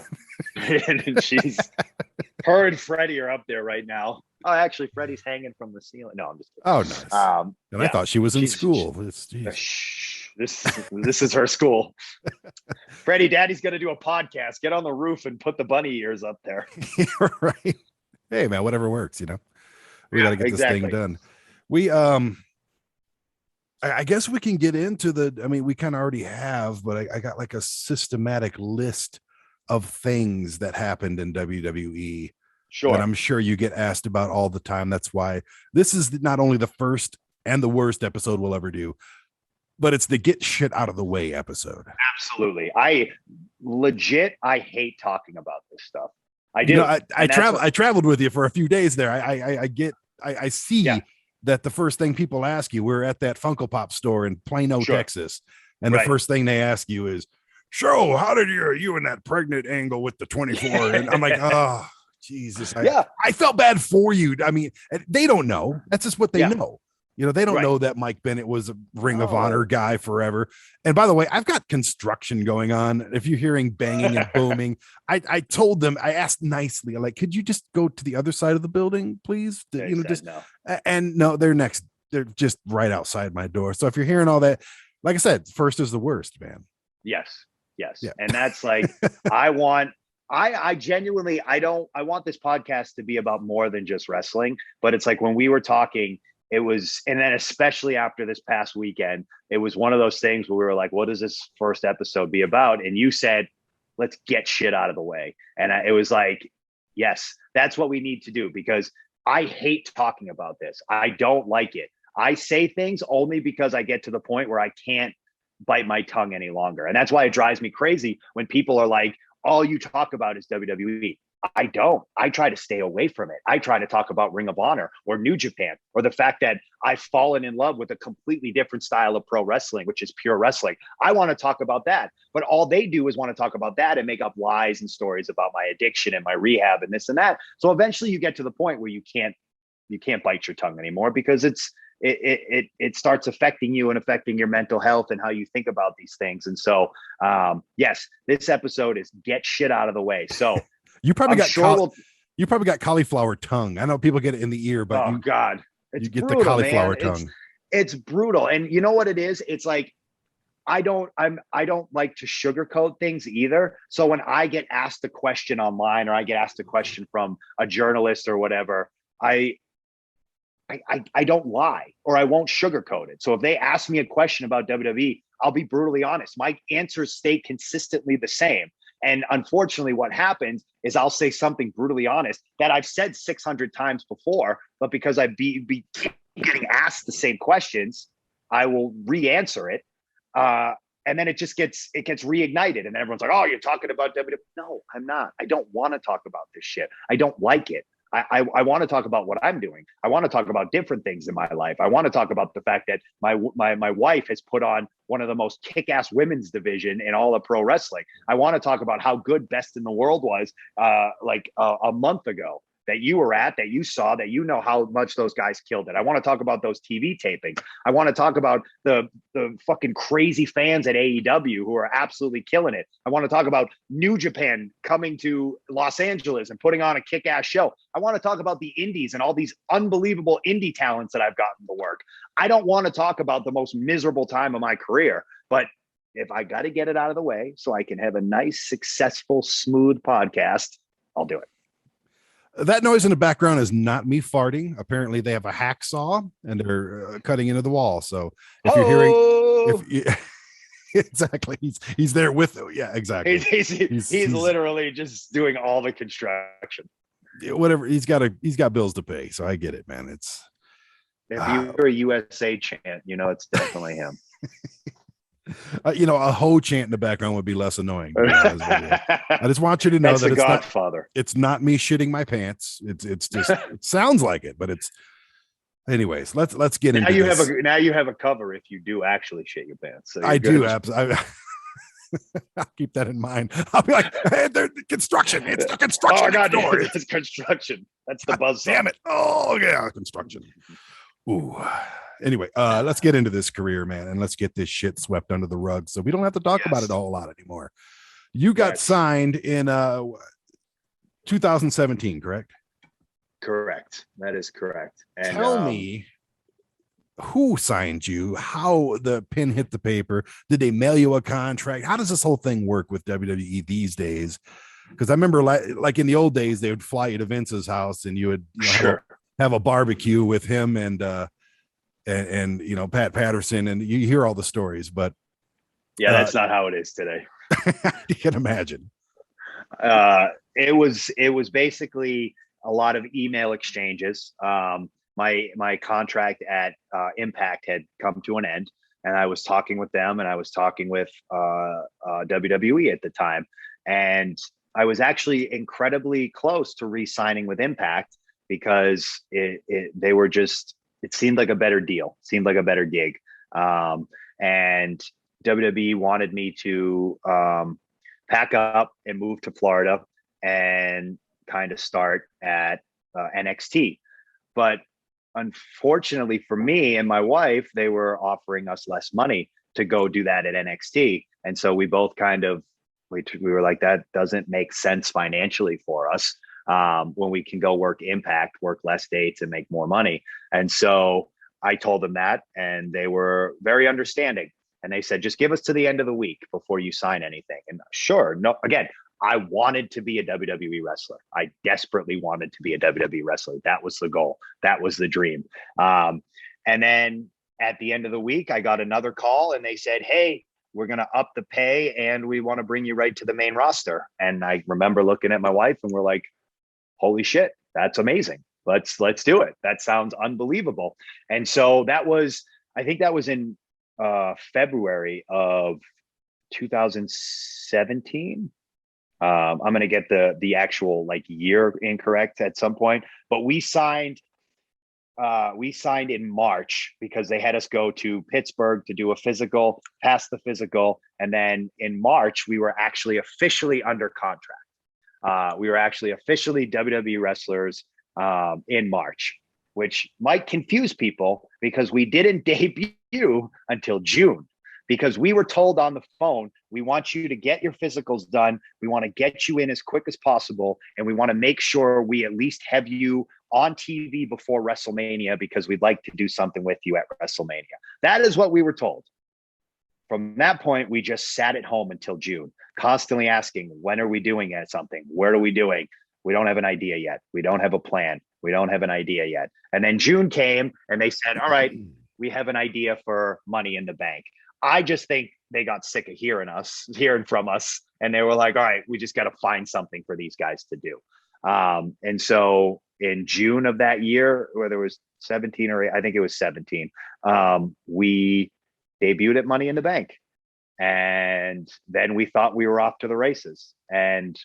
and she's her and Freddie are up there right now. Oh, actually, Freddie's hanging from the ceiling. No, I'm just kidding. Oh, nice. And I thought she was in school. This is her school. Freddie, Daddy's going to do a podcast. Get on the roof and put the bunny ears up there. Right. Hey, man, whatever works. We got to get this thing done. We I guess we can get into we kind of already have, but I got like a systematic list of things that happened in WWE. Sure. That I'm sure you get asked about all the time. That's why this is not only the first and the worst episode we'll ever do, but it's the get shit out of the way episode. Absolutely. I hate talking about this stuff. I do. I traveled with you for a few days there. I see that the first thing people ask you, we're at that Funko Pop store in Plano, Texas. And the first thing they ask you is, so how did you and that pregnant angle with the 24? And I'm like, oh, Jesus. I felt bad for you. I mean, they don't know. That's just what they know. They don't know that Mike Bennett was a Ring of Honor guy forever. And by the way, I've got construction going on. If you're hearing banging and booming, I told them, I asked nicely, like, could you just go to the other side of the building, please? No. And no, they're just right outside my door. So if you're hearing all that, like I said, first is the worst, man. Yes. Yeah. And that's like, I want this podcast to be about more than just wrestling, but it's like when we were talking, it was, and then especially after this past weekend, it was one of those things where we were like, what does this first episode be about? And you said, let's get shit out of the way. And it was like, yes, that's what we need to do, because I hate talking about this. I don't like it. I say things only because I get to the point where I can't bite my tongue any longer. And that's why it drives me crazy when people are like, all you talk about is WWE. I don't. I try to stay away from it. I try to talk about Ring of Honor or New Japan, or the fact that I've fallen in love with a completely different style of pro wrestling, which is pure wrestling. I want to talk about that. But all they do is want to talk about that and make up lies and stories about my addiction and my rehab and this and that. So eventually you get to the point where you can't bite your tongue anymore, because it starts affecting you and affecting your mental health and how you think about these things. And so, yes, this episode is get shit out of the way. So you probably got cauliflower tongue. I know people get it in the ear, but you get brutal, the cauliflower tongue. It's brutal. And you know what it is? It's like, I don't like to sugarcoat things either. So when I get asked a question online, or I get asked a question from a journalist or whatever, I don't lie, or I won't sugarcoat it. So if they ask me a question about WWE, I'll be brutally honest. My answers stay consistently the same. And unfortunately, what happens is I'll say something brutally honest that I've said 600 times before, but because I be getting asked the same questions, I will re-answer it. And then it gets reignited. And then everyone's like, oh, you're talking about WWE. No, I'm not. I don't want to talk about this shit. I don't like it. I want to talk about what I'm doing. I want to talk about different things in my life. I want to talk about the fact that my wife has put on one of the most kick-ass women's division in all of pro wrestling. I want to talk about how good Best in the World was a month ago that you were at, that you saw, that you know how much those guys killed it. I want to talk about those TV tapings. I want to talk about the fucking crazy fans at AEW who are absolutely killing it. I want to talk about New Japan coming to Los Angeles and putting on a kick-ass show. I want to talk about the indies and all these unbelievable indie talents that I've gotten to work. I don't want to talk about the most miserable time of my career, but if I got to get it out of the way so I can have a nice, successful, smooth podcast, I'll do it. That noise in the background is not me farting. Apparently they have a hacksaw and they're cutting into the wall. So if you're hearing, exactly, he's there with, yeah, exactly. He's literally just doing all the construction. Whatever. He's got bills to pay. So I get it, man. It's, if you're a USA chant, it's definitely him. A hoe chant in the background would be less annoying. I just want you to know that it's not me shitting my pants. It's just, it sounds like it, but it's, anyways, let's get into this. Now you have a cover if you do actually shit your pants. So I do. Absolutely. I'll keep that in mind. I'll be like, hey, there's construction. It's the construction. Oh, God, it's construction. That's the buzz. Damn it. Oh, yeah. Construction. Ooh. Anyway, let's get into this career, man, and let's get this shit swept under the rug so we don't have to talk about it a whole lot anymore. You got signed in 2017, correct? Correct. That is correct. And tell me who signed you, how the pen hit the paper. Did they mail you a contract? How does this whole thing work with WWE these days? Because I remember like in the old days, they would fly you to Vince's house and you would have a barbecue with him and Pat Patterson, and you hear all the stories, but that's not how it is today. You can imagine. It was basically a lot of email exchanges. My contract at Impact had come to an end, and I was talking with them, and I was talking with WWE at the time, and I was actually incredibly close to re-signing with Impact because they were just. It seemed like a better deal, seemed like a better gig. And WWE wanted me to pack up and move to Florida and kind of start at NXT. But unfortunately for me and my wife, they were offering us less money to go do that at NXT. And so we both we were like, that doesn't make sense financially for us. When we can go work Impact, work less dates and make more money. And so I told them that, and they were very understanding. And they said, just give us to the end of the week before you sign anything. And sure. No, again, I wanted to be a WWE wrestler. I desperately wanted to be a WWE wrestler. That was the goal. That was the dream. And then at the end of the week, I got another call and they said, hey, we're going to up the pay and we want to bring you right to the main roster. And I remember looking at my wife and we're like, holy shit, that's amazing. Let's do it. That sounds unbelievable. And so I think that was in February of 2017. I'm going to get the actual year incorrect at some point, but we signed in March because they had us go to Pittsburgh to do a physical, pass the physical. And then in March, we were actually officially under contract. We were actually officially WWE wrestlers in March, which might confuse people because we didn't debut until June, because we were told on the phone, we want you to get your physicals done. We want to get you in as quick as possible. And we want to make sure we at least have you on TV before WrestleMania because we'd like to do something with you at WrestleMania. That is what we were told. From that point, we just sat at home until June, constantly asking, when are we doing something? Where are we doing? We don't have an idea yet. We don't have a plan. We don't have an idea yet. And then June came and they said, all right, we have an idea for Money in the Bank. I just think they got sick of hearing from us, and they were like, all right, we just got to find something for these guys to do. And so in June of that year, whether it was 17 or I think it was 17, we debuted at Money in the Bank. And then we thought we were off to the races. And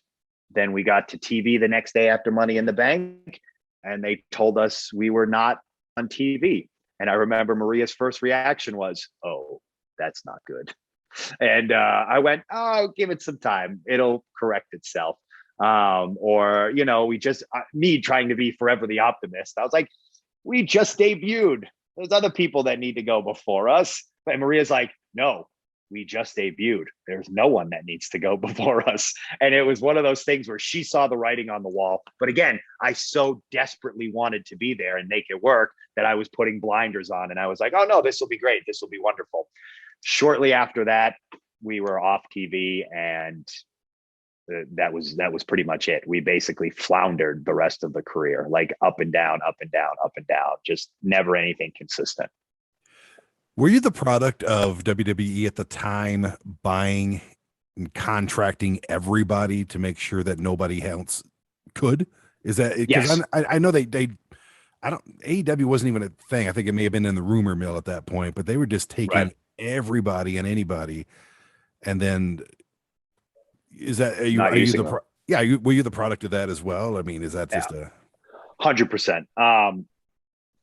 then we got to TV the next day after Money in the Bank, and they told us we were not on TV. And I remember Maria's first reaction was, oh, that's not good. And I went, oh, give it some time. It'll correct itself. Or, you know, me trying to be forever the optimist. I was like, we just debuted. There's other people that need to go before us. And Maria's like, no, we just debuted. There's no one that needs to go before us. And it was one of those things where she saw the writing on the wall. But again, I so desperately wanted to be there and make it work that I was putting blinders on. And I was like, oh no, this will be great. This will be wonderful. Shortly after that, we were off TV, and that was pretty much it. We basically floundered the rest of the career, like up and down, up and down, up and down, just never anything consistent. Were you the product of WWE at the time buying and contracting everybody to make sure that nobody else could? Is that because yes. I know they AEW wasn't even a thing. I think it may have been in the rumor mill at that point, but they were just taking everybody and anybody. And then were you the product of that as well? I mean, is that just 100%.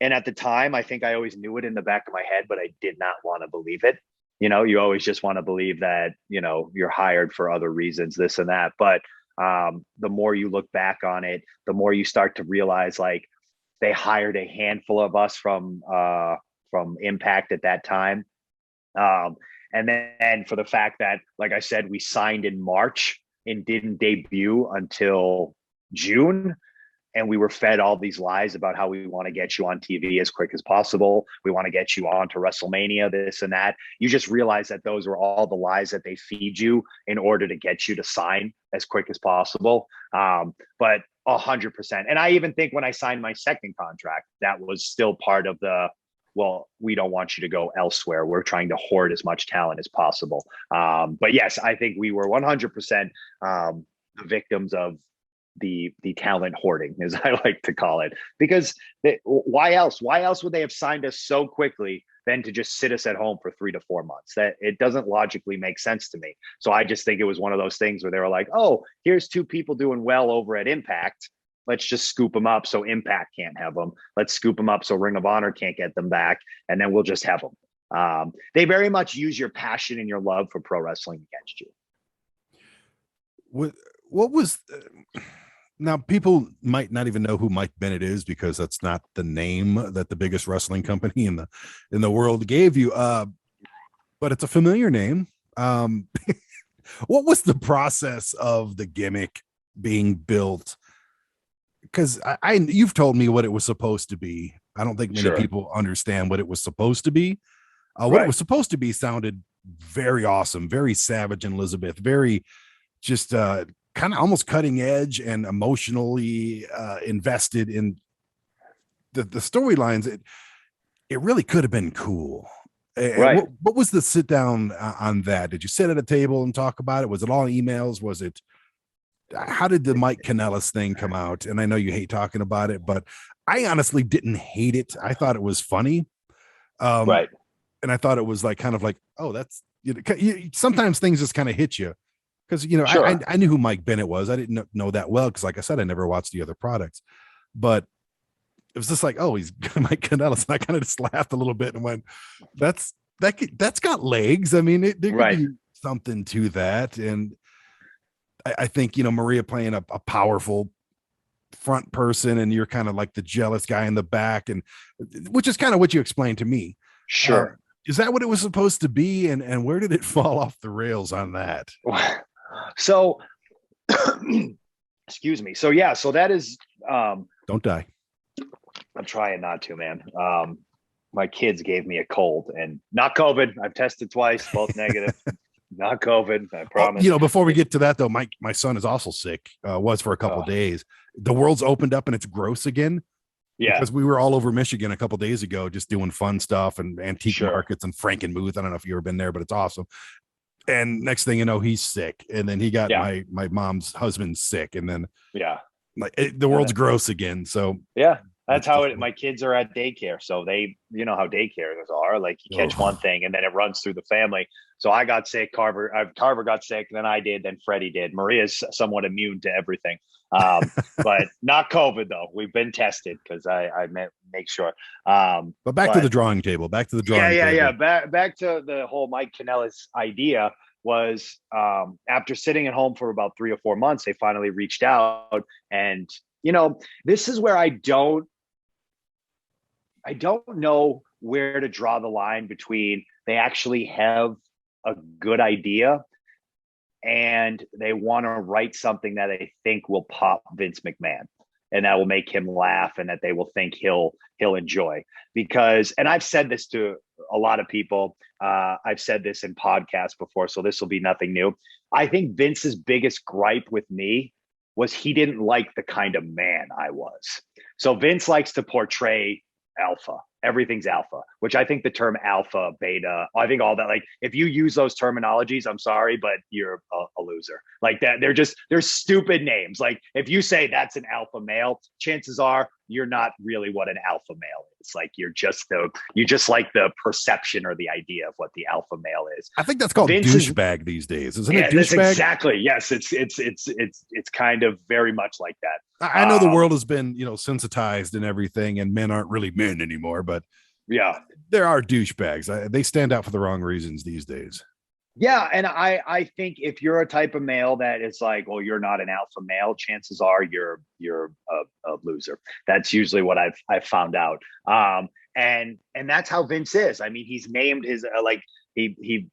And at the time, I think I always knew it in the back of my head, but I did not want to believe it. You know, you always just want to believe that, you know, you're hired for other reasons, this and that. But the more you look back on it, the more you start to realize, like, they hired a handful of us from Impact at that time. And then for the fact that, like I said, we signed in March and didn't debut until June. And we were fed all these lies about how we want to get you on TV as quick as possible. We want to get you on to WrestleMania, this and that. You just realize that those were all the lies that they feed you in order to get you to sign as quick as possible. But 100%. And I even think when I signed my second contract, that was still part of well, we don't want you to go elsewhere. We're trying to hoard as much talent as possible. But yes, I think we were 100% the victims of the talent hoarding, as I like to call it, because why else would they have signed us so quickly than to just sit us at home for 3 to 4 months? That it doesn't logically make sense to me. So I just think it was one of those things where they were like, oh, here's 2 people doing well over at Impact. Let's just scoop them up so Impact can't have them. Let's scoop them up so Ring of Honor can't get them back. And then we'll just have them. They very much use your passion and your love for pro wrestling against you. What was now, people might not even know who Mike Bennett is because that's not the name that the biggest wrestling company in the world gave you. But it's a familiar name. What was the process of the gimmick being built? Because you've told me what it was supposed to be. I don't think many people understand what it was supposed to be. What it was supposed to be sounded very awesome, very Savage and Elizabeth, very just kind of almost cutting edge and emotionally invested in the storylines. It really could have been cool. Right. What was the sit down on that? Did you sit at a table and talk about it? Was it all emails? Was it, how did the Mike Kanellis thing come out? And I know you hate talking about it, but I honestly didn't hate it. I thought it was funny. Right. And I thought it was like, kind of like, oh, that's, sometimes things just kind of hit you. Because, I knew who Mike Bennett was. I didn't know that well because, like I said, I never watched the other products. But it was just like, oh, he's Mike Kanellis. And I kind of just laughed a little bit and went, that's got legs. I mean, there could be something to that. And I think, Maria playing a powerful front person, and you're kind of like the jealous guy in the back, and which is kind of what you explained to me. Sure. Is that what it was supposed to be? And where did it fall off the rails on that? So, excuse me. So, yeah, so that is, don't die. I'm trying not to, man. My kids gave me a cold, and not COVID. I've tested twice, both negative. Not COVID, I promise. Before we get to that though, my son is also sick, was for a couple of days. The world's opened up and it's gross again. Yeah. because we were all over Michigan a couple days ago, just doing fun stuff and antique Sure. markets and Frankenmuth. I don't know if you've ever been there, but it's awesome. And next thing you know, he's sick. And then he got Yeah. my mom's husband sick. And then Yeah. like the world's gross again. So Yeah. That's it's how just, my kids are at daycare. So you know how daycares are, like you catch one thing and then it runs through the family. So I got sick. Carver got sick. Then I did. Then Freddie did. Maria's somewhat immune to everything. But not COVID though. We've been tested because I make sure. but back to the drawing table, back to the drawing table. Yeah. Back to the whole Mike Kanellis idea was, after sitting at home for about 3 or 4 months, they finally reached out. And, you know, this is where I don't know where to draw the line between they actually have a good idea and they want to write something that they think will pop Vince McMahon and that will make him laugh and that they will think he'll enjoy. Because, and I've said this to a lot of people, I've said this in podcasts before, so this will be nothing new. I think Vince's biggest gripe with me was he didn't like the kind of man I was. So Vince likes to portray alpha. Everything's alpha, which I think the term alpha, beta, I think all that, like if you use those terminologies, I'm sorry, but you're a loser. Like that, they're stupid names. Like if you say that's an alpha male, chances are you're not really what an alpha male is. Like you just like the perception or the idea of what the alpha male is. I think that's called douchebag these days, isn't it? That's Douchebag. exactly. Yes, it's kind of very much like that. I know the world has been, sensitized and everything, and men aren't really men anymore, but yeah, there are douchebags. They stand out for the wrong reasons these days. Yeah, and I think if you're a type of male that is like, well, you're not an alpha male, chances are you're a loser. That's usually what I've found out. And that's how Vince is. I mean, he's named his he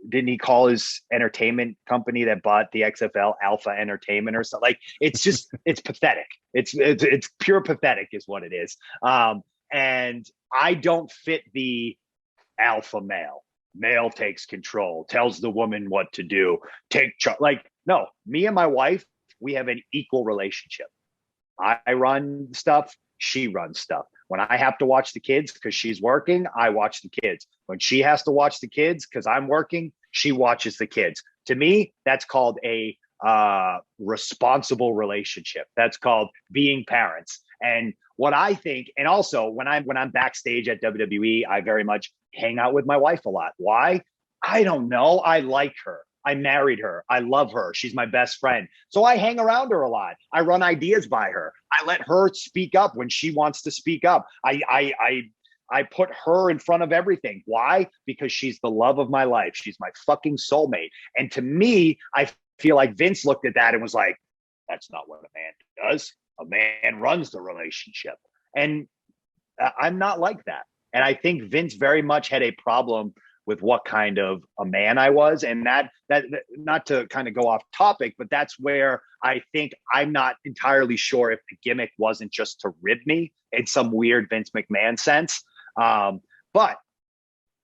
didn't he call his entertainment company that bought the XFL Alpha Entertainment or something. Like it's just it's pathetic. It's pure pathetic is what it is. And I don't fit the alpha male. Male takes control, tells the woman what to do, take charge. Like, no, me and my wife, we have an equal relationship. I run stuff, she runs stuff. When I have to watch the kids because she's working, I watch the kids. When she has to watch the kids because I'm working, she watches the kids. To me, that's called a responsible relationship. That's called being parents. And what I think, and also when I'm backstage at WWE, I very much hang out with my wife a lot. Why? I don't know. I like her. I married her. I love her. She's my best friend. So I hang around her a lot. I run ideas by her. I let her speak up when she wants to speak up. I put her in front of everything. Why? Because she's the love of my life. She's my fucking soulmate. And to me, I feel like Vince looked at that and was like, that's not what a man does. A man runs the relationship. And I'm not like that. And I think Vince very much had a problem with what kind of a man I was. And that not to kind of go off topic, but that's where I think I'm not entirely sure if the gimmick wasn't just to rib me in some weird Vince McMahon sense. But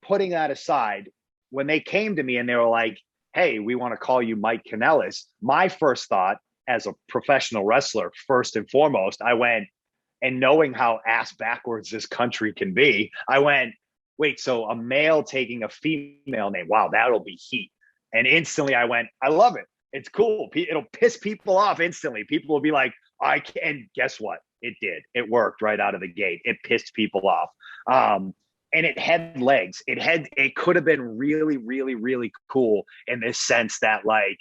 putting that aside, when they came to me and they were like, hey, we want to call you Mike Kanellis, my first thought as a professional wrestler, first and foremost, I went, and knowing how ass backwards this country can be, I went, wait, so a male taking a female name, wow, that'll be heat. And instantly I went, I love it. It's cool. It'll piss people off instantly. People will be like, I can't. And guess what? It did. It worked right out of the gate. It pissed people off. And it had legs. It could have been really, really, really cool in this sense that, like,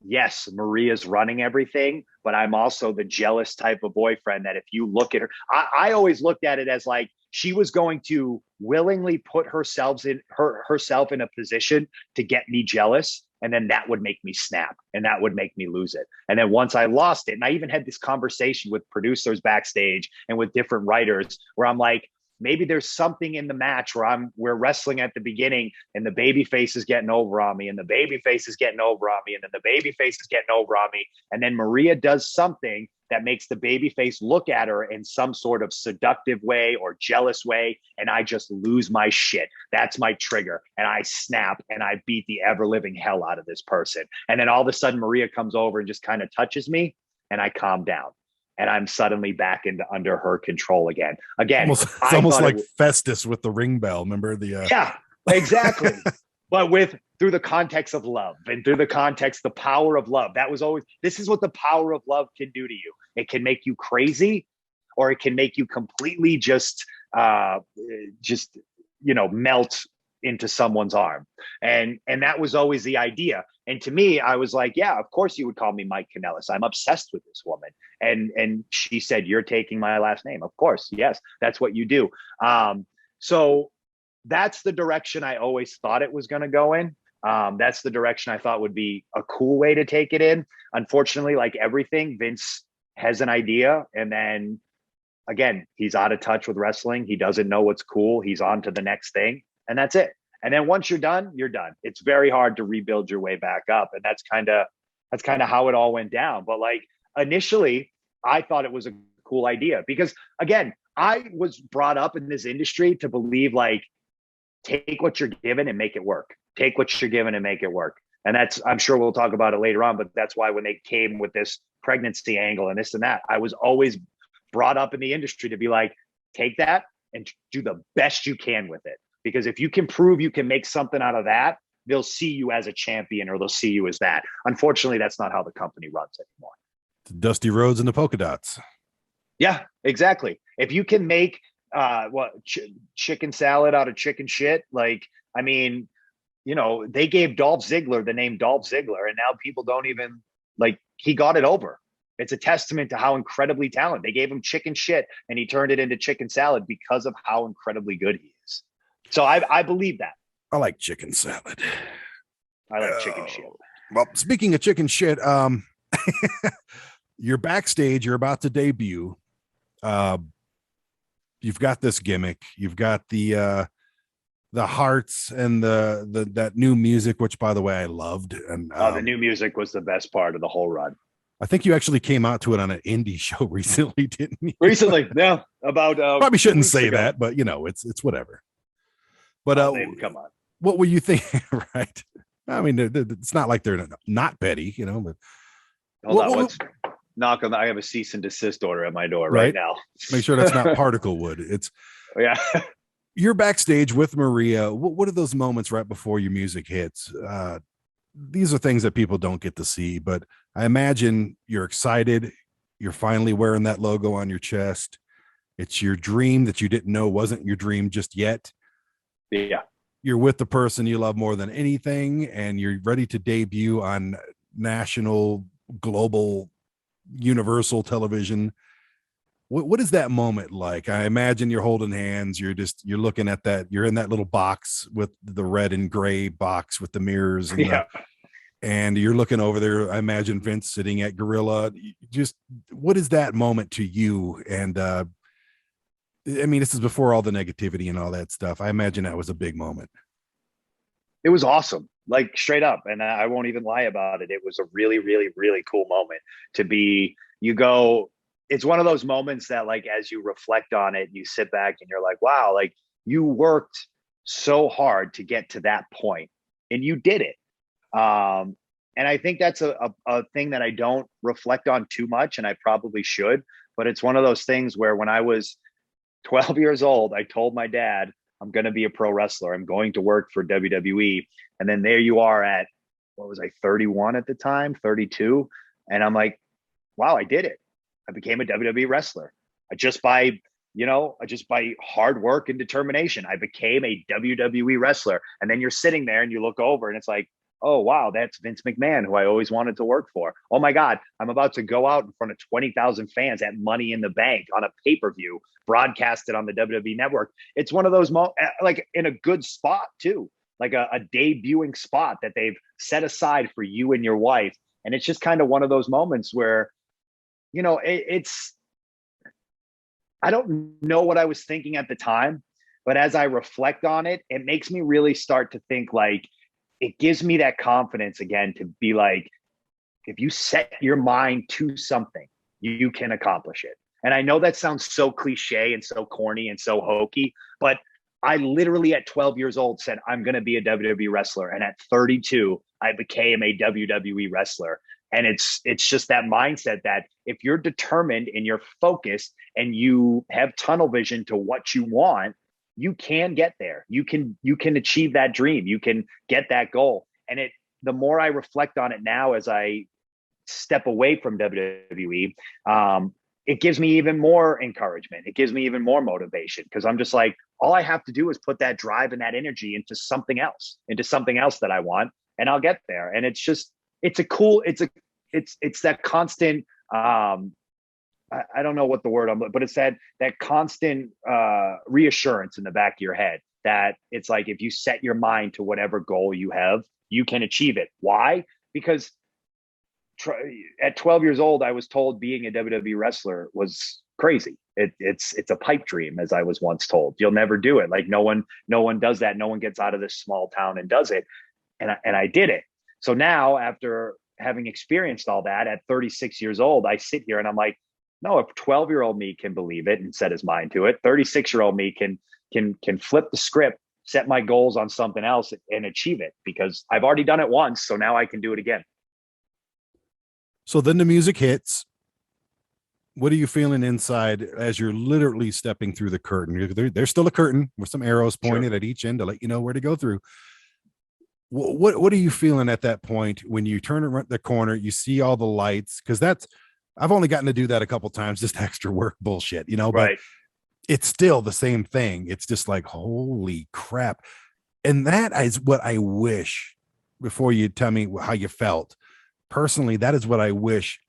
yes, Maria's running everything, but I'm also the jealous type of boyfriend that if you look at her, I always looked at it as like she was going to willingly put herself in a position to get me jealous. And then that would make me snap and that would make me lose it. And then once I lost it, and I even had this conversation with producers backstage and with different writers where I'm like, maybe there's something in the match where we're wrestling at the beginning and the baby face is getting over on me and the baby face is getting over on me and then the baby face is getting over on me. And then Maria does something that makes the baby face look at her in some sort of seductive way or jealous way. And I just lose my shit. That's my trigger. And I snap and I beat the ever living hell out of this person. And then all of a sudden Maria comes over and just kind of touches me and I calm down. and I'm suddenly back under her control again. It's almost like Festus with the ring bell. Remember the yeah, exactly. But through the context of love and through the context, the power of love. This is what the power of love can do to you. It can make you crazy, or it can make you completely just melt into someone's arm. And that was always the idea. And to me, I was like, yeah, of course you would call me Mike Kanellis. I'm obsessed with this woman. And she said, you're taking my last name. Of course. Yes, that's what you do. So that's the direction I always thought it was going to go in. That's the direction I thought would be a cool way to take it in. Unfortunately, like everything, Vince has an idea, and then again, he's out of touch with wrestling. He doesn't know what's cool. He's on to the next thing, and that's it. And then once you're done, you're done. It's very hard to rebuild your way back up. And that's kind of how it all went down. But like initially, I thought it was a cool idea because again, I was brought up in this industry to believe like, take what you're given and make it work. Take what you're given and make it work. And I'm sure we'll talk about it later on, but that's why when they came with this pregnancy angle and this and that, I was always brought up in the industry to be like, take that and do the best you can with it. Because if you can prove you can make something out of that, they'll see you as a champion or they'll see you as that. Unfortunately, that's not how the company runs anymore. The Dusty Rhodes and the polka dots. Yeah, exactly. If you can make chicken salad out of chicken shit, like, I mean, they gave Dolph Ziggler the name Dolph Ziggler, and now people don't even like, he got it over. It's a testament to how incredibly talented. They gave him chicken shit and he turned it into chicken salad because of how incredibly good he is. So I believe that. I like chicken salad. I like chicken shit. Well, speaking of chicken shit, you're backstage, you're about to debut. You've got this gimmick. You've got the hearts and that new music, which by the way, I loved. And the new music was the best part of the whole run. I think you actually came out to it on an indie show recently, didn't you? Recently, yeah. About probably shouldn't say ago. That, but it's whatever. But come on, what were you thinking? Right? I mean, it's not like they're not petty, But hold on, let's knock on. I have a cease and desist order at my door right now. Make sure that's not particle wood. It's yeah. You're backstage with Maria. What are those moments right before your music hits? These are things that people don't get to see, but I imagine you're excited. You're finally wearing that logo on your chest. It's your dream that you didn't know wasn't your dream just yet. Yeah. You're with the person you love more than anything, and you're ready to debut on national, global, universal television. What is that moment like? I imagine you're holding hands. You're looking at that. You're in that little box with the red and gray box with the mirrors. And, and you're looking over there. I imagine Vince sitting at Gorilla. Just what is that moment to you? And I mean, this is before all the negativity and all that stuff. I imagine that was a big moment. It was awesome, like straight up. And I won't even lie about it. It was a really, really, really cool moment to be. It's one of those moments that, like, as you reflect on it, you sit back and you're like, wow, like you worked so hard to get to that point and you did it. And I think that's a thing that I don't reflect on too much, and I probably should, but it's one of those things where when I was 12 years old, I told my dad, I'm going to be a pro wrestler. I'm going to work for WWE. And then there you are at, 31 at the time, 32. And I'm like, wow, I did it. I became a WWE wrestler. Just by hard work and determination, I became a WWE wrestler. And then you're sitting there and you look over and it's like, oh, wow, that's Vince McMahon, who I always wanted to work for. Oh my God, I'm about to go out in front of 20,000 fans at Money in the Bank on a pay-per-view, broadcasted on the WWE network. It's one of those, like in a good spot too, like a debuting spot that they've set aside for you and your wife. And it's just kind of one of those moments where, I don't know what I was thinking at the time, but as I reflect on it, it makes me really start to think, like, it gives me that confidence again to be like, if you set your mind to something, you can accomplish it. And I know that sounds so cliche and so corny and so hokey, but I literally at 12 years old said, I'm going to be a WWE wrestler. And at 32, I became a WWE wrestler. And it's just that mindset that if you're determined and you're focused and you have tunnel vision to what you want, you can get there. You can achieve that dream. You can get that goal. And the more I reflect on it now as I step away from WWE, it gives me even more encouragement. It gives me even more motivation, because I'm just like, all I have to do is put that drive and that energy into something else that I want, and I'll get there. And it's that constant, I don't know what the word but it's that constant reassurance in the back of your head that it's like, if you set your mind to whatever goal you have, you can achieve it. Why? Because at 12 years old, I was told being a WWE wrestler was crazy. It's a pipe dream, as I was once told. You'll never do it. Like no one does that. No one gets out of this small town and does it. And I did it. So now, after having experienced all that at 36 years old, I sit here and I'm like, no, if 12-year-old me can believe it and set his mind to it, 36-year-old me can flip the script, set my goals on something else and achieve it, because I've already done it once. So now I can do it again. So then the music hits. What are you feeling inside as you're literally stepping through the curtain? There's still a curtain with some arrows pointed at each end to let you know where to go through. What are you feeling at that point when you turn around the corner, you see all the lights? Because I've only gotten to do that a couple times, just extra work bullshit, but right. It's still the same thing. It's just like, holy crap. And that is what I wish, before you tell me how you felt personally, that is what I wish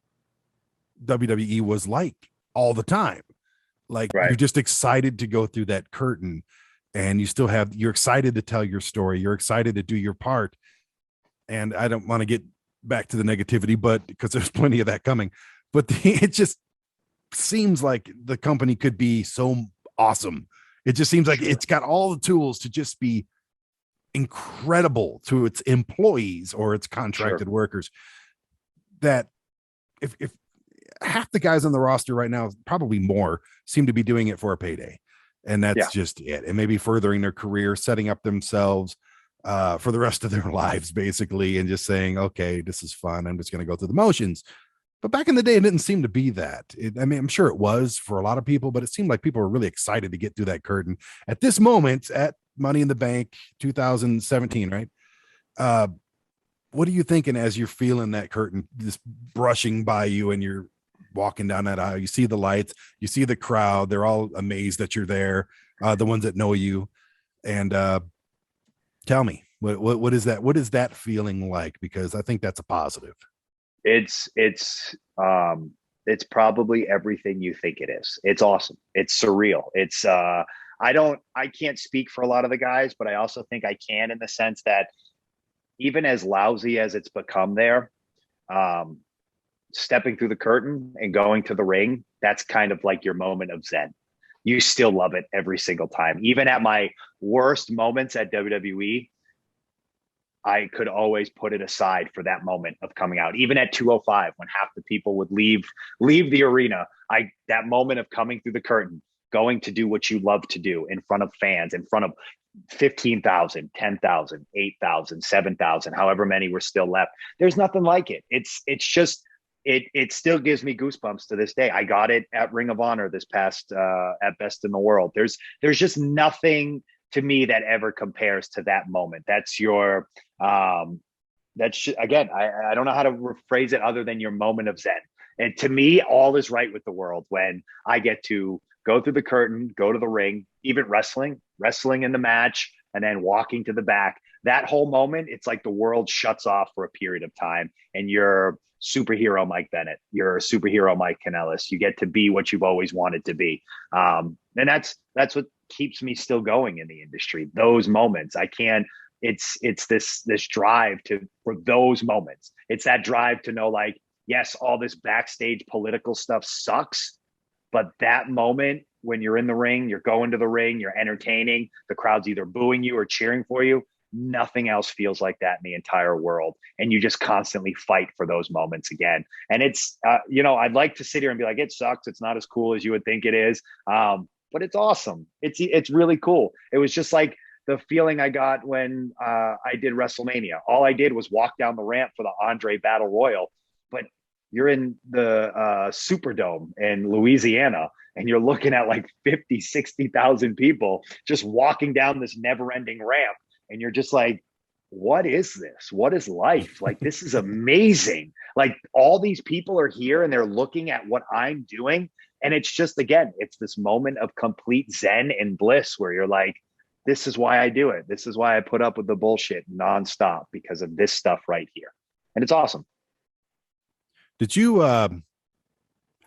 WWE was like all the time. Like, right. You're just excited to go through that curtain, and you're excited to tell your story. You're excited to do your part. And I don't want to get back to the negativity, but because there's plenty of that coming, but it just seems like the company could be so awesome. It just seems like it's got all the tools to just be incredible to its employees or its contracted workers, that if half the guys on the roster right now, probably more, seem to be doing it for a payday. And that's just it. And maybe furthering their career, setting up themselves for the rest of their lives, basically, and just saying, okay, this is fun. I'm just going to go through the motions. But back in the day, it didn't seem to be that. I'm sure it was for a lot of people, but it seemed like people were really excited to get through that curtain. At this moment, at Money in the Bank 2017, right? What are you thinking as you're feeling that curtain just brushing by you and you're walking down that aisle? You see the lights, you see the crowd. They're all amazed that you're there, the ones that know you. And tell me, what is that? What is that feeling like? Because I think that's a positive. It's probably everything you think it is. It's awesome. It's surreal. It's I can't speak for a lot of the guys, but I also think I can, in the sense that even as lousy as it's become there, stepping through the curtain and going to the ring, that's kind of like your moment of zen. You still love it every single time. Even at my worst moments at WWE, I could always put it aside for that moment of coming out. Even at 205, when half the people would leave the arena, that moment of coming through the curtain, going to do what you love to do in front of fans, in front of 15,000, 10,000, 8,000, 7,000, however many were still left. There's nothing like it. It's just, it still gives me goosebumps to this day. I got it at Ring of Honor this past, at Best in the World. There's just nothing to me that ever compares to that moment. That's your, again, I don't know how to rephrase it other than your moment of zen. And to me, all is right with the world when I get to go through the curtain, go to the ring, even wrestling in the match, and then walking to the back. That whole moment, it's like the world shuts off for a period of time, and you're superhero Mike Bennett, you're superhero Mike Kanellis. You get to be what you've always wanted to be. And that's what keeps me still going in the industry. Those moments, it's this drive for those moments. It's that drive to know, like, yes, all this backstage political stuff sucks, but that moment when you're in the ring, you're going to the ring, you're entertaining, the crowd's either booing you or cheering for you. Nothing else feels like that in the entire world. And you just constantly fight for those moments again. And it's, I'd like to sit here and be like, it sucks. It's not as cool as you would think it is. But it's awesome. It's really cool. It was just like the feeling I got when I did WrestleMania. All I did was walk down the ramp for the Andre Battle Royal. but you're in the Superdome in Louisiana and you're looking at like 50, 60,000 people just walking down this never ending ramp. And you're just like, what is this? What is life? Like, this is amazing. Like, all these people are here and they're looking at what I'm doing. And it's just, again, it's this moment of complete zen and bliss where you're like, this is why I do it. This is why I put up with the bullshit nonstop, because of this stuff right here. And it's awesome. Did you have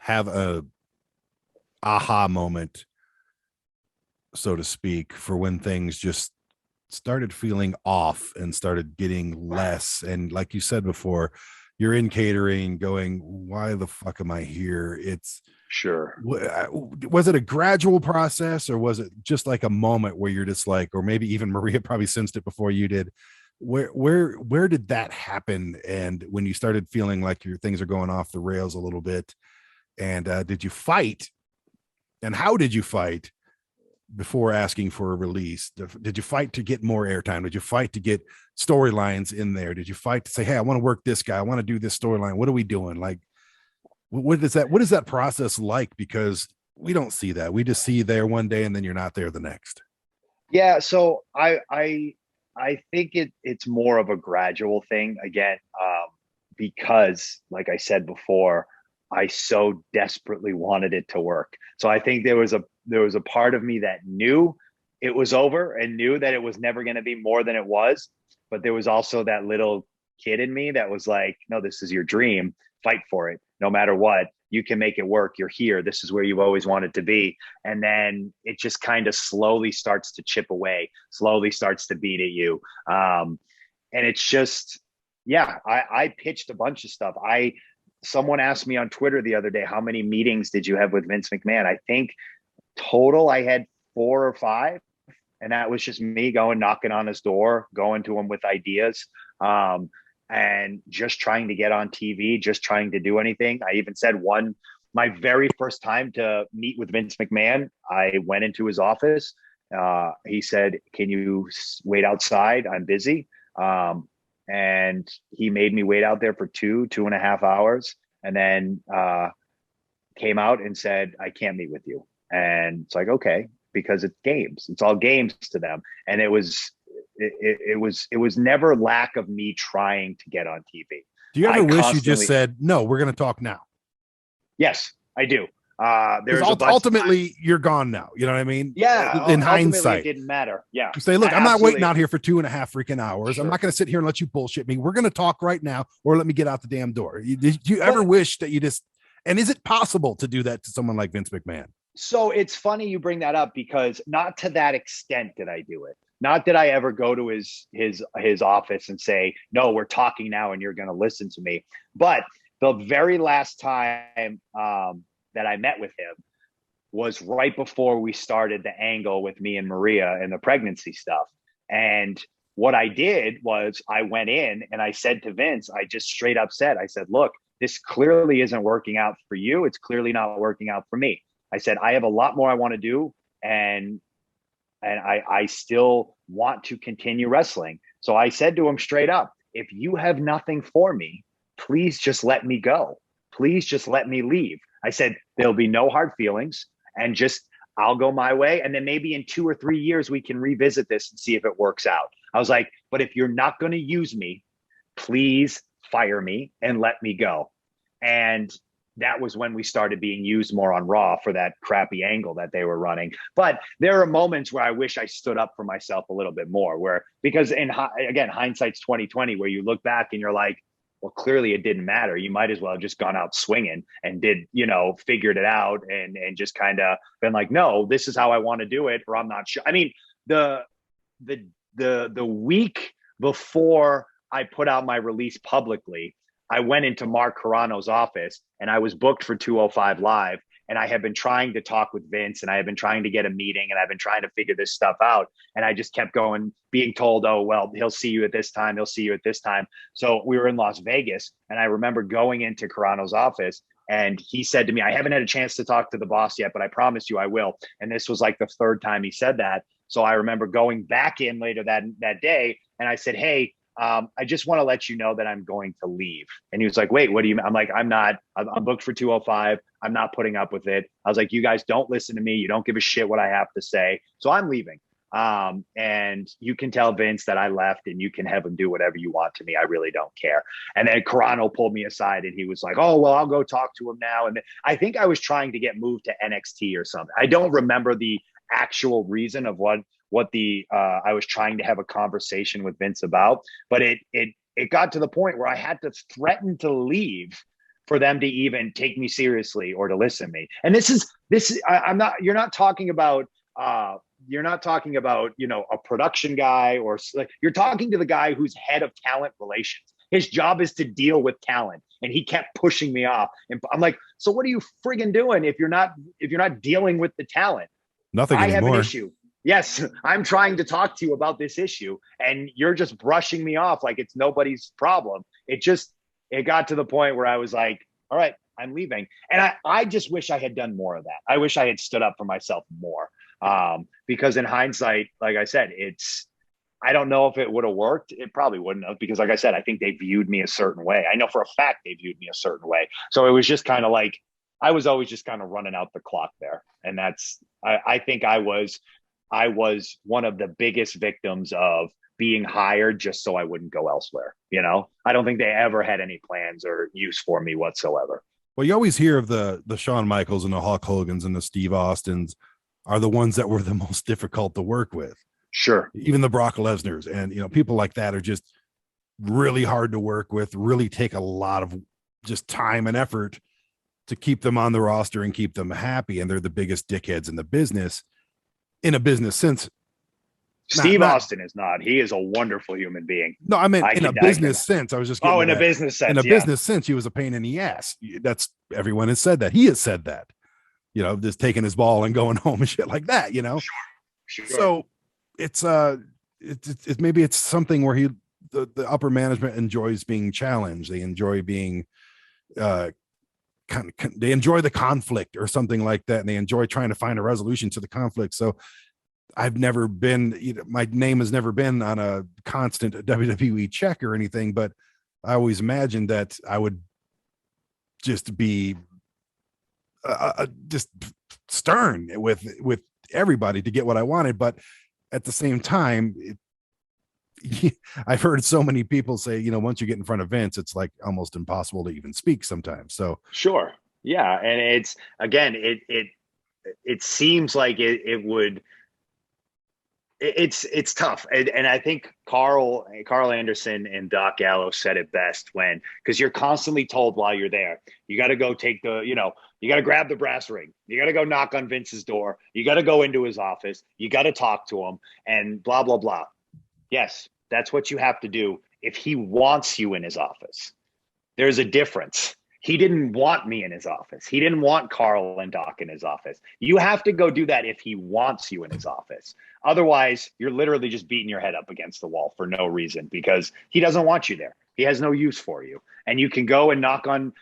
a aha moment, so to speak, for when things just started feeling off and started getting less? And like you said before, you're in catering going, why the fuck am I here? It's sure. Was it a gradual process, or was it just like a moment where you're just like, or maybe even Maria probably sensed it before you did? Where did that happen? And when you started feeling like your things are going off the rails a little bit, and did you fight, and how did you fight before asking for a release? Did you fight to get more airtime? Did you fight to get storylines in there? Did you fight to say, hey, I want to work this guy, I want to do this storyline, what are we doing? Like, what is that process like? Because we don't see that. We just see you there one day and then you're not there the next. Yeah, so I think it's more of a gradual thing, again, because, like I said before, I so desperately wanted it to work. So I think there was a part of me that knew it was over and knew that it was never going to be more than it was. But there was also that little kid in me that was like, no, this is your dream. Fight for it. No matter what, you can make it work. You're here. This is where you've always wanted to be. And then it just kind of slowly starts to chip away, slowly starts to beat at you. And it's just, yeah, I pitched a bunch of stuff. Someone asked me on Twitter the other day, how many meetings did you have with Vince McMahon? I think total I had 4 or 5. And that was just me going, knocking on his door, going to him with ideas. And just trying to get on TV, just trying to do anything. I even said my very first time to meet with Vince McMahon, I went into his office. He said, can you wait outside? I'm busy. And he made me wait out there for 2.5 hours, and then came out and said, I can't meet with you. And it's like, okay, because it's games. It's all games to them. And it was never lack of me trying to get on TV. Do you ever wish you just said, no, we're going to talk now? Yes, I do. Ultimately you're gone now. You know what I mean? Yeah. In hindsight, it didn't matter. Yeah. You say, look, I'm not waiting out here for 2.5 freaking hours. Sure. I'm not going to sit here and let you bullshit me. We're going to talk right now, or let me get out the damn door. Did you ever wish that you just, and is it possible to do that to someone like Vince McMahon? So it's funny you bring that up, because not to that extent did I do it. Not that I ever go to his office and say, no, we're talking now and you're going to listen to me. But the very last time that I met with him was right before we started the angle with me and Maria and the pregnancy stuff. And what I did was I went in and I said to Vince, I just straight up said, I said, look, this clearly isn't working out for you. It's clearly not working out for me. I said, I have a lot more I want to do. And I still want to continue wrestling. So I said to him straight up, if you have nothing for me, please just let me go. Please just let me leave. I said, there'll be no hard feelings, and just, I'll go my way. And then maybe in 2 or 3 years, we can revisit this and see if it works out. I was like, but if you're not going to use me, please fire me and let me go. And that was when we started being used more on Raw for that crappy angle that they were running. But there are moments where I wish I stood up for myself a little bit more, because again, hindsight's 2020, where you look back and you're like, well, clearly it didn't matter. You might as well have just gone out swinging and figured it out and just kind of been like, no, this is how I want to do it, or I'm not sure. I mean, the week before I put out my release publicly, I went into Mark Carano's office and I was booked for 205 Live. And I have been trying to talk with Vince, and I have been trying to get a meeting, and I've been trying to figure this stuff out. And I just kept being told, oh, well, he'll see you at this time. He'll see you at this time. So we were in Las Vegas, and I remember going into Carano's office, and he said to me, I haven't had a chance to talk to the boss yet, but I promise you I will. And this was like the 3rd time he said that. So I remember going back in later that day, and I said, hey, I just want to let you know that I'm going to leave. And he was like, wait, what do you mean? I'm like, I'm booked for 205. I'm not putting up with it. I was like, you guys don't listen to me. You don't give a shit what I have to say. So I'm leaving. And you can tell Vince that I left, and you can have him do whatever you want to me. I really don't care. And then Carano pulled me aside and he was like, oh, well, I'll go talk to him now. And I think I was trying to get moved to NXT or something. I don't remember the actual reason of what I was trying to have a conversation with Vince about, but it got to the point where I had to threaten to leave for them to even take me seriously or to listen to me. And you're not talking about, a production guy, or like, you're talking to the guy who's head of talent relations. His job is to deal with talent, and he kept pushing me off. And I'm like, so what are you friggin' doing if you're not dealing with the talent? Nothing anymore. I have an issue. Yes, I'm trying to talk to you about this issue, and you're just brushing me off like it's nobody's problem. It got to the point where I was like, all right, I'm leaving. And I just wish I had done more of that. I wish I had stood up for myself more. Because in hindsight, like I said, I don't know if it would have worked. It probably wouldn't have, because like I said, I think they viewed me a certain way. I know for a fact they viewed me a certain way. So it was just kind of like, I was always just kind of running out the clock there. And I think I was one of the biggest victims of being hired just so I wouldn't go elsewhere. I don't think they ever had any plans or use for me whatsoever. Well, you always hear of the Shawn Michaels and the Hulk Hogans and the Steve Austins are the ones that were the most difficult to work with. Sure. Even the Brock Lesnar's, and people like that are just really hard to work with, really take a lot of just time and effort to keep them on the roster and keep them happy. And they're the biggest dickheads in the business, in a business sense. Steve Austin is not. He is a wonderful human being. No, I meant in a business sense. I was just in a business sense. In a business sense, he was a pain in the ass. That's, everyone has said that. He has said that. Just taking his ball and going home and shit like that. Sure. So it's maybe it's something where the upper management enjoys being challenged. They enjoy being they enjoy the conflict or something like that, and they enjoy trying to find a resolution to the conflict. So I've never been, my name has never been on a constant WWE check or anything, but I always imagined that I would just be just stern with everybody to get what I wanted. But at the same time, I've heard so many people say, once you get in front of Vince, it's like almost impossible to even speak sometimes. So sure. Yeah. And it's, again, it seems like it would, it's tough. And I think Carl Anderson and Doc Gallows said it best because you're constantly told while you're there, you got to go take you got to grab the brass ring. You got to go knock on Vince's door. You got to go into his office. You got to talk to him and blah, blah, blah. Yes, that's what you have to do if he wants you in his office. There's a difference. He didn't want me in his office. He didn't want Carl and Doc in his office. You have to go do that if he wants you in his office. Otherwise, you're literally just beating your head up against the wall for no reason, because he doesn't want you there. He has no use for you. And you can go and knock on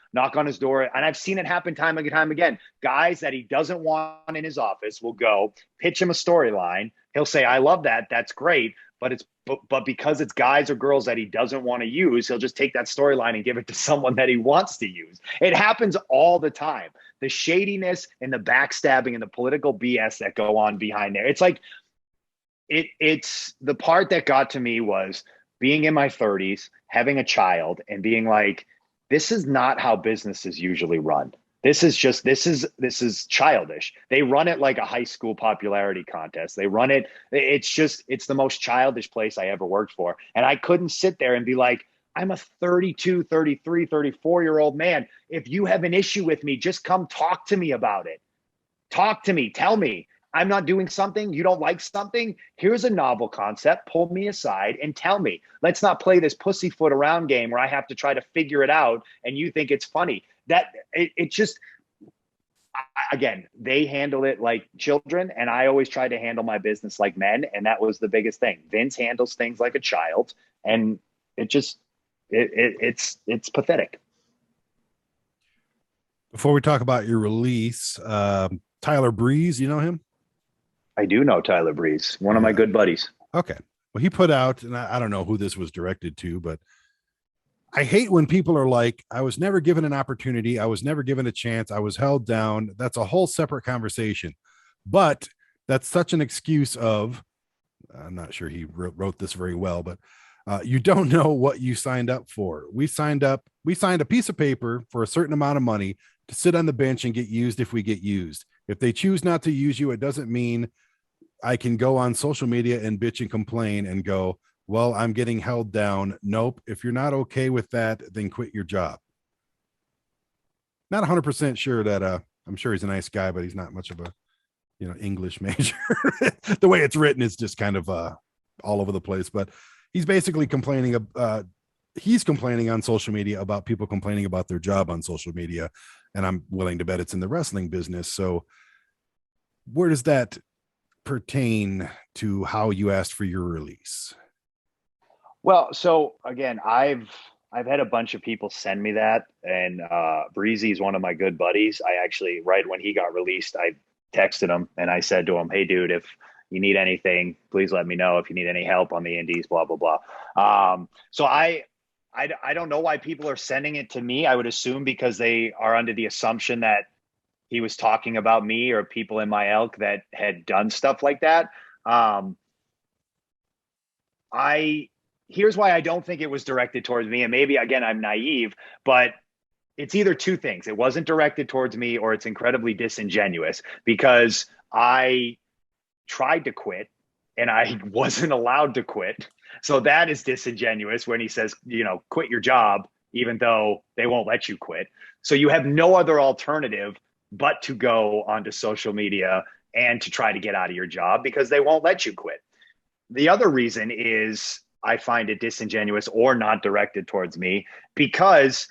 his door. And I've seen it happen time and time again. Guys that he doesn't want in his office will go pitch him a storyline. He'll say, I love that. That's great. But because it's guys or girls that he doesn't want to use, he'll just take that storyline and give it to someone that he wants to use. It happens all the time. The shadiness and the backstabbing and the political BS that go on behind there. It's like, it's the part that got to me was being in my 30s, having a child, and being like, this is not how businesses usually run. This is childish. They run it like a high school popularity contest. They run it. It's the most childish place I ever worked for. And I couldn't sit there and be like, I'm a 32, 33, 34-year-old man. If you have an issue with me, just come talk to me about it. Talk to me. Tell me I'm not doing something. You don't like something. Here's a novel concept. Pull me aside and tell me. Let's not play this pussyfoot around game where I have to try to figure it out and you think it's funny. Again, they handle it like children, and I always try to handle my business like men, and that was the biggest thing. Vince handles things like a child, and it's pathetic. Before we talk about your release, Tyler Breeze, you know him? I do know Tyler Breeze, one of my good buddies. Okay. Well, he put out, and I don't know who this was directed to, but I hate when people are like, I was never given an opportunity. I was never given a chance. I was held down. That's a whole separate conversation. But that's such an excuse of, I'm not sure he wrote this very well, but you don't know what you signed up for. We signed a piece of paper for a certain amount of money to sit on the bench and get used if we get used. If they choose not to use you, it doesn't mean I can go on social media and bitch and complain and go, well, I'm getting held down. Nope. If you're not okay with that, then quit your job. Not 100% sure that I'm sure he's a nice guy, but he's not much of a English major. The way it's written is just kind of all over the place, but he's basically complaining he's complaining on social media about people complaining about their job on social media, and I'm willing to bet it's in the wrestling business. So where does that pertain to how you asked for your release? Well, so again, I've had a bunch of people send me that, and Breezy is one of my good buddies. I actually, right when he got released, I texted him and I said to him, "Hey, dude, if you need anything, please let me know. If you need any help on the indies, blah blah blah." So I don't know why people are sending it to me. I would assume because they are under the assumption that he was talking about me or people in my ilk that had done stuff like that. Here's why I don't think it was directed towards me. And maybe, again, I'm naive, but it's either two things. It wasn't directed towards me, or it's incredibly disingenuous, because I tried to quit and I wasn't allowed to quit. So that is disingenuous when he says, quit your job, even though they won't let you quit. So you have no other alternative but to go onto social media and to try to get out of your job because they won't let you quit. The other reason is I find it disingenuous or not directed towards me because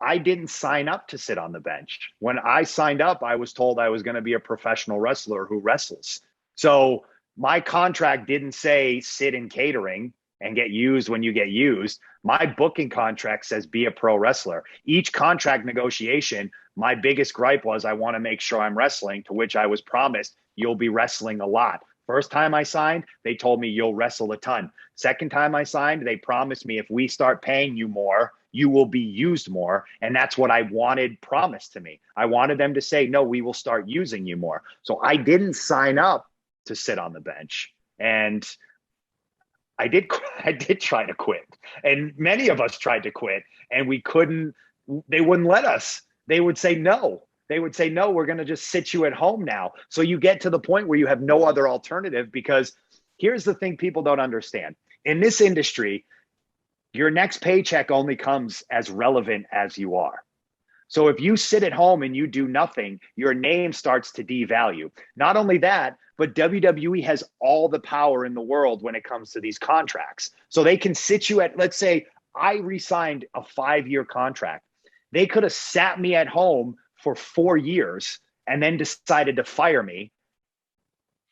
I didn't sign up to sit on the bench. When I signed up, I was told I was going to be a professional wrestler who wrestles. So my contract didn't say sit in catering and get used when you get used. My booking contract says be a pro wrestler. Each contract negotiation, my biggest gripe was I want to make sure I'm wrestling, to which I was promised you'll be wrestling a lot. First time I signed, they told me you'll wrestle a ton. Second time I signed, they promised me if we start paying you more, you will be used more. And that's what I wanted promised to me. I wanted them to say, no, we will start using you more. So I didn't sign up to sit on the bench. And I did try to quit. And many of us tried to quit, and we couldn't, they wouldn't let us. They would say no. They would say, no, we're going to just sit you at home now. So you get to the point where you have no other alternative, because here's the thing people don't understand. In this industry, your next paycheck only comes as relevant as you are. So if you sit at home and you do nothing, your name starts to devalue. Not only that, but WWE has all the power in the world when it comes to these contracts. So they can sit you at, let's say I re-signed a 5-year contract. They could have sat me at home for 4 years and then decided to fire me.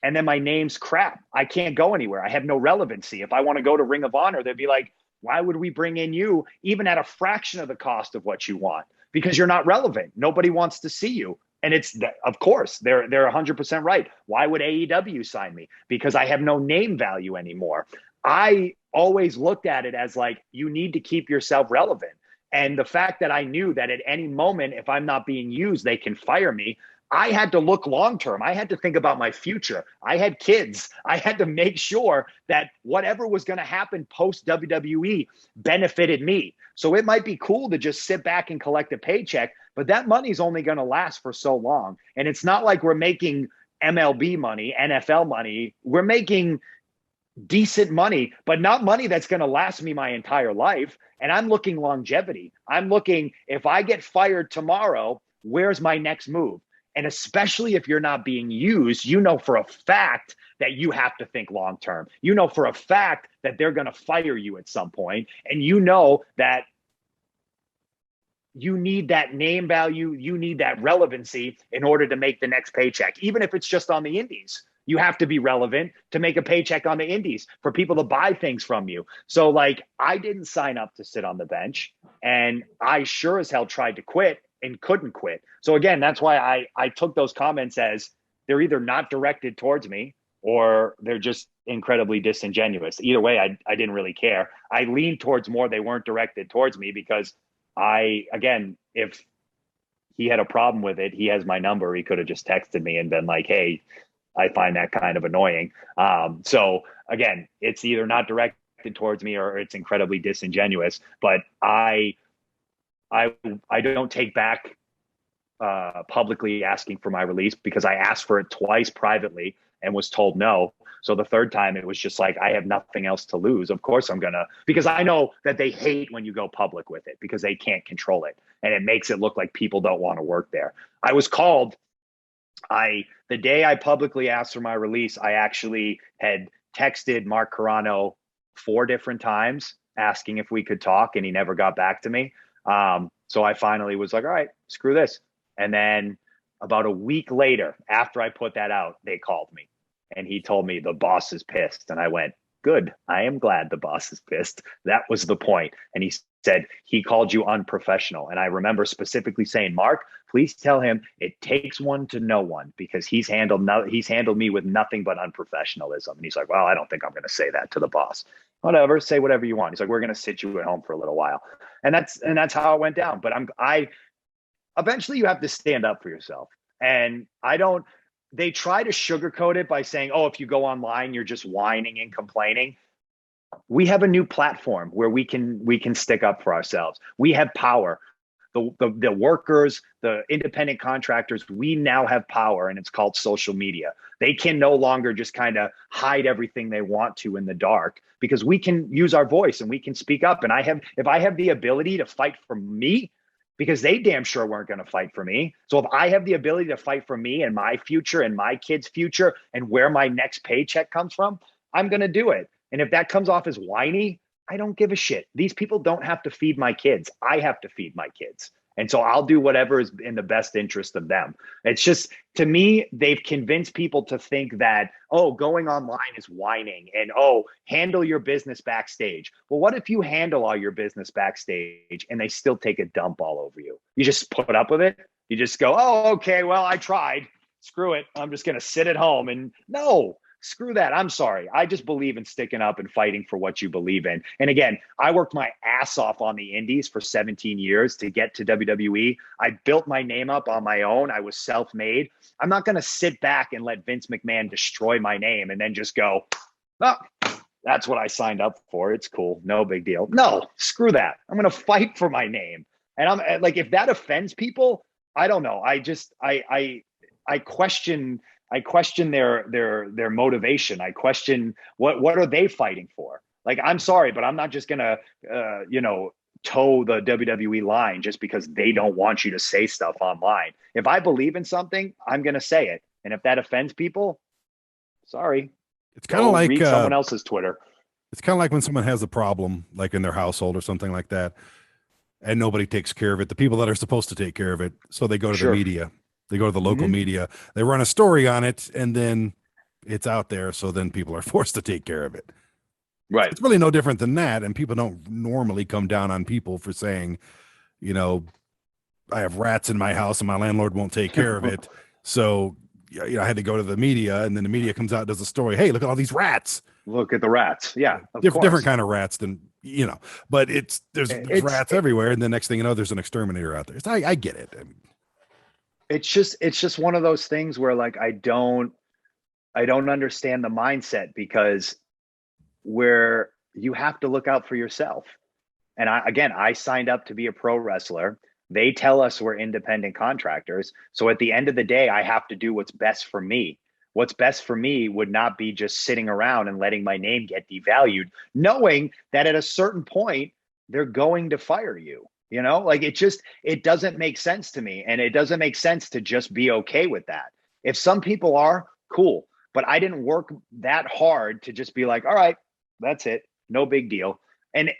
And then my name's crap. I can't go anywhere. I have no relevancy. If I want to go to Ring of Honor, they'd be like, why would we bring in you even at a fraction of the cost of what you want? Because you're not relevant. Nobody wants to see you. And it's, of course, they're 100% right. Why would AEW sign me? Because I have no name value anymore. I always looked at it as like, you need to keep yourself relevant. And the fact that I knew that at any moment, if I'm not being used, they can fire me. I had to look long-term. I had to think about my future. I had kids. I had to make sure that whatever was going to happen post WWE benefited me. So it might be cool to just sit back and collect a paycheck, but that money's only going to last for so long. And it's not like we're making MLB money, NFL money. We're making decent money, but not money that's going to last me my entire life. And I'm looking longevity. I'm looking, if I get fired tomorrow, where's my next move? And especially if you're not being used, you know for a fact that you have to think long term. You know for a fact that they're going to fire you at some point. And you know that you need that name value, you need that relevancy in order to make the next paycheck, even if it's just on the indies. You have to be relevant to make a paycheck on the indies for people to buy things from you. So like, I didn't sign up to sit on the bench, and I sure as hell tried to quit and couldn't quit. So again, that's why I took those comments as they're either not directed towards me or they're just incredibly disingenuous. Either way, I didn't really care. I leaned towards more they weren't directed towards me because if he had a problem with it, he has my number. He could have just texted me and been like, hey, I find that kind of annoying. So again, it's either not directed towards me or it's incredibly disingenuous. But I don't take back publicly asking for my release because I asked for it twice privately and was told no. So the third time it was just like, I have nothing else to lose. Of course I'm gonna, because I know that they hate when you go public with it because they can't control it. And it makes it look like people don't want to work there. I was called, the day I publicly asked for my release, I actually had texted Mark Carano 4 different times asking if we could talk, and he never got back to me. So I finally was like, all right, screw this. And then about a week later, after I put that out, they called me and he told me the boss is pissed. And I went, good. I am glad the boss is pissed. That was the point. And he said, he called you unprofessional. And I remember specifically saying, Mark, please tell him it takes one to know one, because he's handled me with nothing but unprofessionalism. And he's like, well, I don't think I'm going to say that to the boss. Whatever, say whatever you want. He's like, we're going to sit you at home for a little while. And that's how it went down. But eventually you have to stand up for yourself. And they try to sugarcoat it by saying, oh, if you go online, you're just whining and complaining. We have a new platform where we can stick up for ourselves. We have power. The workers, the independent contractors, we now have power, and it's called social media. They can no longer just kind of hide everything they want to in the dark, because we can use our voice and we can speak up. And if I have the ability to fight for me, because they damn sure weren't going to fight for me. So if I have the ability to fight for me and my future and my kids' future and where my next paycheck comes from, I'm going to do it. And if that comes off as whiny, I don't give a shit. These people don't have to feed my kids. I have to feed my kids. And so I'll do whatever is in the best interest of them. It's just, to me, they've convinced people to think that, oh, going online is whining, and, oh, handle your business backstage. Well, what if you handle all your business backstage and they still take a dump all over you? You just put up with it? You just go, oh, okay, well, I tried. Screw it. I'm just going to sit at home. And no. Screw that. I'm sorry. I just believe in sticking up and fighting for what you believe in. And again, I worked my ass off on the indies for 17 years to get to WWE. I built my name up on my own. I was self-made. I'm not going to sit back and let Vince McMahon destroy my name and then just go, oh, that's what I signed up for. It's cool. No big deal. No, screw that. I'm going to fight for my name. And I'm like, if that offends people, I don't know. I question their motivation. I question what are they fighting for? Like, I'm sorry, but I'm not just gonna toe the WWE line just because they don't want you to say stuff online. If I believe in something, I'm gonna say it. And if that offends people, sorry. It's kind of like read someone else's Twitter. It's kind of like when someone has a problem, like in their household or something like that, and nobody takes care of it. The people that are supposed to take care of it, so they go to the media. They go to the local media, they run a story on it, and then it's out there. So then people are forced to take care of it. Right. It's really no different than that. And people don't normally come down on people for saying, I have rats in my house and my landlord won't take care of it. So, I had to go to the media, and then the media comes out and does a story. Hey, look at all these rats. Look at the rats. Yeah. Different kind of rats than, but there's rats everywhere. And the next thing you know, there's an exterminator out there. I get it. I mean, it's just one of those things where, like, I don't understand the mindset, because where you have to look out for yourself. And I signed up to be a pro wrestler. They tell us we're independent contractors. So at the end of the day, I have to do what's best for me. What's best for me would not be just sitting around and letting my name get devalued, knowing that at a certain point, they're going to fire you. It doesn't make sense to me. And it doesn't make sense to just be okay with that. If some people are, cool. But I didn't work that hard to just be like, all right, that's it. No big deal. And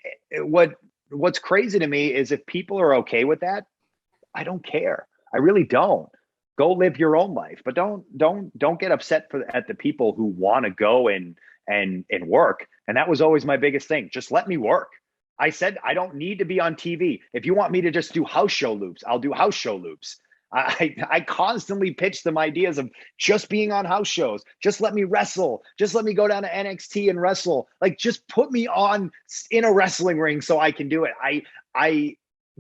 what's crazy to me is if people are okay with that, I don't care. I really don't. Go live your own life. But don't get upset at the people who want to go and work. And that was always my biggest thing. Just let me work. I said, I don't need to be on TV. If you want me to just do house show loops, I'll do house show loops. I constantly pitch them ideas of just being on house shows. Just let me wrestle. Just let me go down to NXT and wrestle. Like, just put me on in a wrestling ring so I can do it. I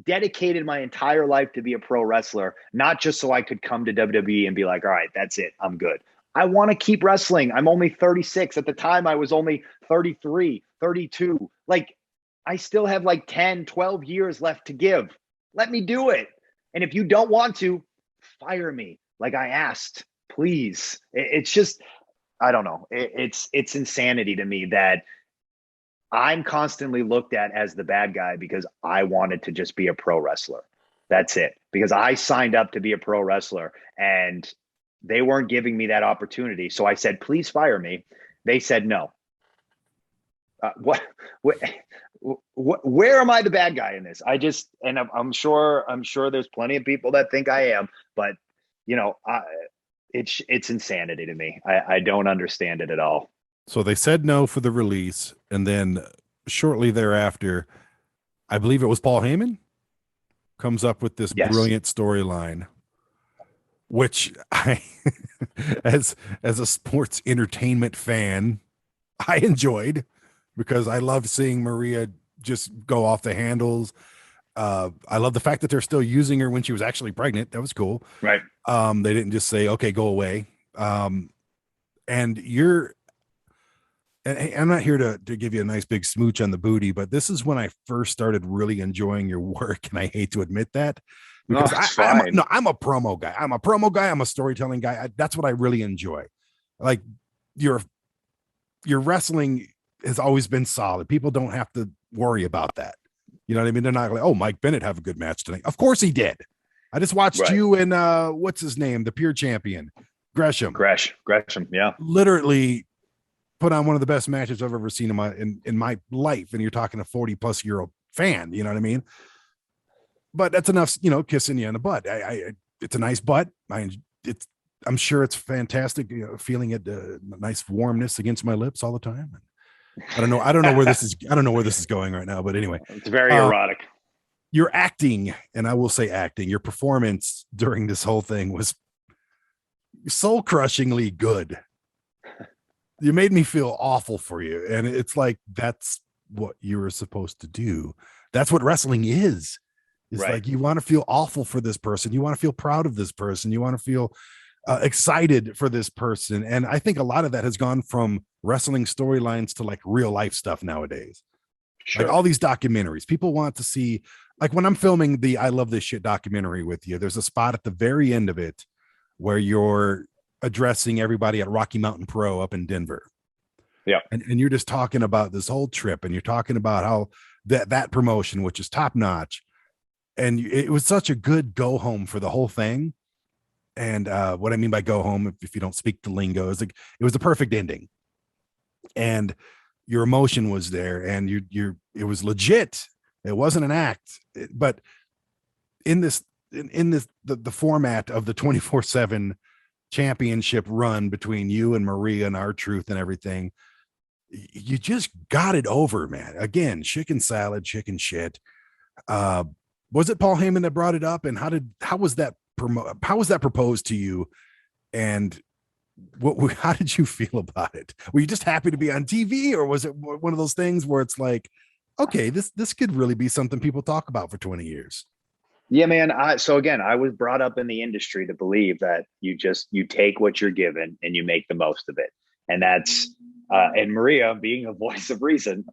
dedicated my entire life to be a pro wrestler, not just so I could come to WWE and be like, all right, that's it, I'm good. I want to keep wrestling. I'm only 36. At the time, I was only 33, 32. Like, I still have like 10, 12 years left to give. Let me do it. And if you don't want to, fire me like I asked, please. It's just, I don't know. It's insanity to me that I'm constantly looked at as the bad guy because I wanted to just be a pro wrestler. That's it. Because I signed up to be a pro wrestler and they weren't giving me that opportunity. So I said, please fire me. They said no. Where am I the bad guy in this? I'm sure there's plenty of people that think I am, but it's insanity to me. I don't understand it at all. So they said no for the release, and then shortly thereafter, I believe it was Paul Heyman comes up with this brilliant storyline, which I, as a sports entertainment fan, I enjoyed because I loved seeing Maria just go off the handles. I love the fact that they're still using her when she was actually pregnant. That was cool. Right. They didn't just say, okay, go away. And I'm not here to give you a nice big smooch on the booty, but this is when I first started really enjoying your work. And I hate to admit that because I'm a promo guy. I'm a storytelling guy. That's what I really enjoy. Like your wrestling has always been solid. People don't have to worry about that. You know what I mean? They're not like, oh, Mike Bennett have a good match tonight. Of course he did. I just watched you and what's his name? The pure champion, Gresham. Yeah. Literally put on one of the best matches I've ever seen in my life. And you're talking a 40+ year old fan, you know what I mean? But that's enough, kissing you on the butt. It's a nice butt. I'm sure it's fantastic, feeling it, nice warmness against my lips all the time. I don't know where this is going right now, but anyway, it's very erotic. Your acting, and I will say acting, your performance during this whole thing was soul crushingly good. You made me feel awful for you. And it's like, that's what you were supposed to do. That's what wrestling is. It's like, you want to feel awful for this person. You want to feel proud of this person. You want to feel excited for this person. And I think a lot of that has gone from wrestling storylines to like real life stuff nowadays. Sure. Like all these documentaries, people want to see, like when I'm filming the I Love This Shit documentary with you, there's a spot at the very end of it where you're addressing everybody at Rocky Mountain Pro up in Denver. Yeah. And you're just talking about this whole trip, and you're talking about how that promotion, which is top notch. And it was such a good go home for the whole thing. And what I mean by go home, if you don't speak the lingo, is like, it was the perfect ending. And your emotion was there, and it was legit. It wasn't an act, but in the format of the 24/7 championship run between you and Maria and R-Truth and everything, you just got it over, man. Again, chicken salad, chicken shit. Was it Paul Heyman that brought it up? And how was that proposed to you? And how did you feel about it? Were you just happy to be on TV, or was it one of those things where it's like, okay, this could really be something people talk about for 20 years? Yeah, man. So again, I was brought up in the industry to believe that you take what you're given and you make the most of it. And that's, and Maria being a voice of reason,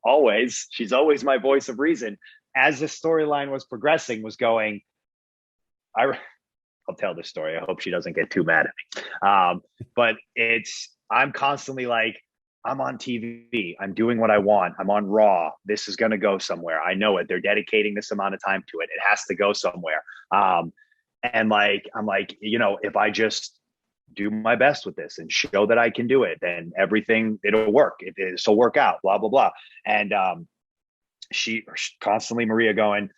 she's always my voice of reason. As the storyline was progressing, was going, I'll tell this story. I hope she doesn't get too mad at me. But I'm constantly like, I'm on TV. I'm doing what I want. I'm on Raw. This is going to go somewhere. I know it. They're dedicating this amount of time to it. It has to go somewhere. And like, I'm like, if I just do my best with this and show that I can do it, then everything, it'll work. It'll work out, blah, blah, blah. And she constantly, Maria going,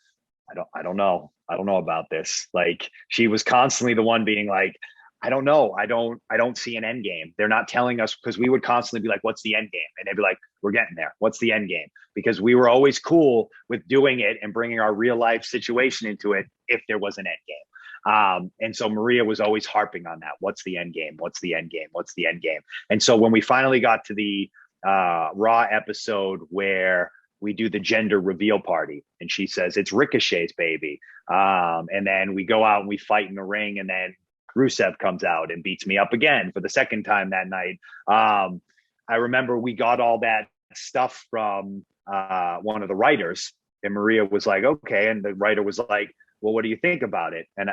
I don't know about this. Like, she was constantly the one being like, I don't know. I don't see an end game. They're not telling us, because we would constantly be like, what's the end game? And they'd be like, we're getting there. What's the end game? Because we were always cool with doing it and bringing our real life situation into it if there was an end game. And so Maria was always harping on that. What's the end game? What's the end game? What's the end game? And so when we finally got to the Raw episode where we do the gender reveal party and she says, it's Ricochet's baby. And then we go out and we fight in the ring, and then Rusev comes out and beats me up again for the second time that night. I remember we got all that stuff from one of the writers, and Maria was like, okay. And the writer was like, well, what do you think about it? And,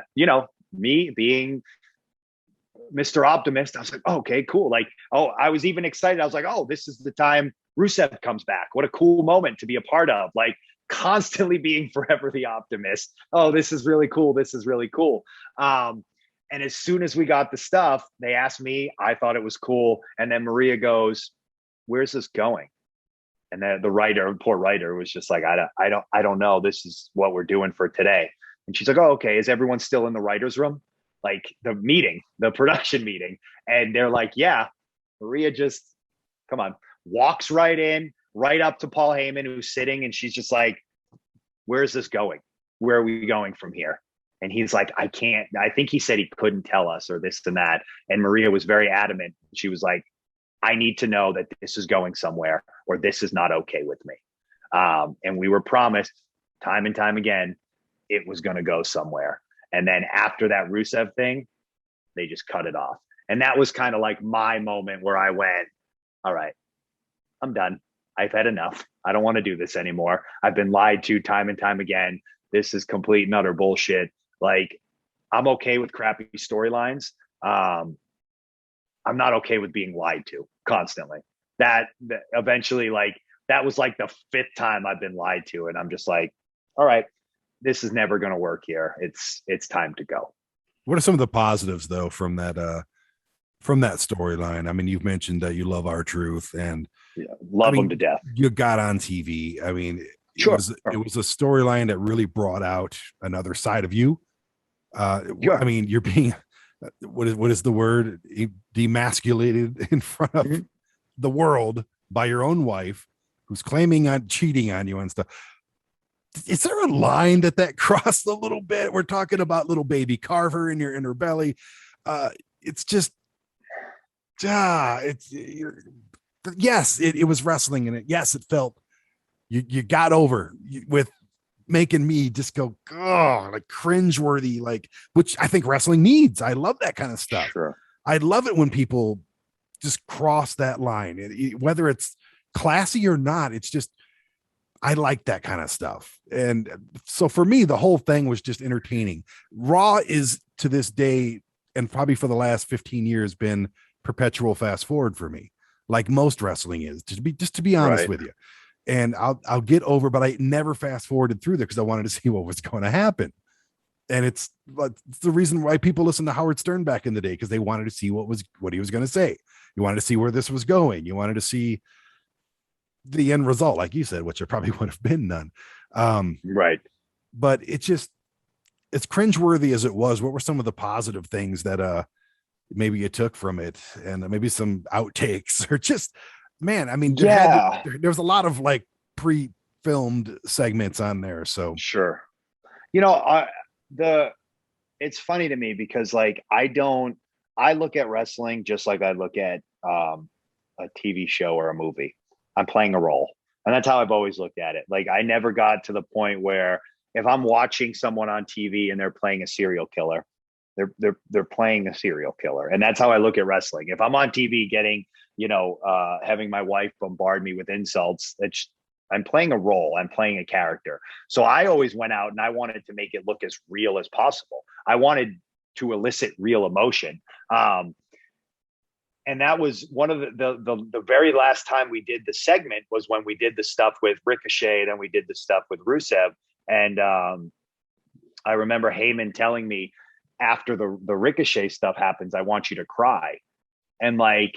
me being Mr. Optimist, I was like, oh, okay, cool. Like, I was even excited. I was like, oh, this is the time Rusev comes back. What a cool moment to be a part of. Like, constantly being forever the optimist. Oh, this is really cool. This is really cool. And as soon as we got the stuff, they asked me, I thought it was cool. And then Maria goes, where's this going? And then the writer, poor writer, was just like, I don't know. This is what we're doing for today. And she's like, oh, okay. Is everyone still in the writer's room? Like the production meeting. And they're like, yeah. Maria just, come on, walks right in, right up to Paul Heyman, who's sitting. And she's just like, where's this going? Where are we going from here? And he's like, I think he said he couldn't tell us, or this and that. And Maria was very adamant. She was like, I need to know that this is going somewhere, or this is not okay with me. And we were promised time and time again, it was going to go somewhere. And then after that Rusev thing, they just cut it off. And that was kind of like my moment where I went, all right, I'm done. I've had enough. I don't want to do this anymore. I've been lied to time and time again. This is complete and utter bullshit. Like, I'm okay with crappy storylines. I'm not okay with being lied to constantly. That eventually, like, that was like the 5th time I've been lied to. And I'm just like, all right, this is never going to work here. It's time to go. What are some of the positives though from that storyline? I mean, you've mentioned that you love R-Truth, and love him to death. You got on TV. I mean, sure. It was a storyline that really brought out another side of you. Sure. I mean, you're being, what is the word? Demasculated in front of the world by your own wife, who's claiming on cheating on you and stuff. Is there a line that crossed a little bit? We're talking about little baby Carver in her belly. It's just, yes, it was wrestling, and yes, it felt you got over with making me just go, oh, like cringeworthy, like, which I think wrestling needs. I love that kind of stuff. Sure. I love it when people just cross that line, whether it's classy or not. It's just, I like that kind of stuff. And so for me, the whole thing was just entertaining. Raw is, to this day, and probably for the last 15 years, been perpetual fast forward for me, like most wrestling is, just to be honest right. with you. And I'll get over, but I never fast forwarded through there because I wanted to see what was going to happen. And it's the reason why people listened to Howard Stern back in the day, because they wanted to see what he was going to say. You wanted to see where this was going. You wanted to see the end result, like you said, which there probably would have been none. Right. But it's cringeworthy as it was. What were some of the positive things that maybe you took from it, and maybe some outtakes, or just, man, I mean, there was a lot of like pre-filmed segments on there. So sure. It's funny to me because, like, I look at wrestling just like I look at a TV show or a movie. I'm playing a role. And that's how I've always looked at it. Like, I never got to the point where if I'm watching someone on TV and they're playing a serial killer, they're playing a serial killer. And that's how I look at wrestling. If I'm on TV getting, having my wife bombard me with insults, I'm playing a role. I'm playing a character. So I always went out and I wanted to make it look as real as possible. I wanted to elicit real emotion. And that was one of the very last time we did the segment was when we did the stuff with Ricochet, and we did the stuff with Rusev. And I remember Heyman telling me, after the Ricochet stuff happens, I want you to cry. And, like,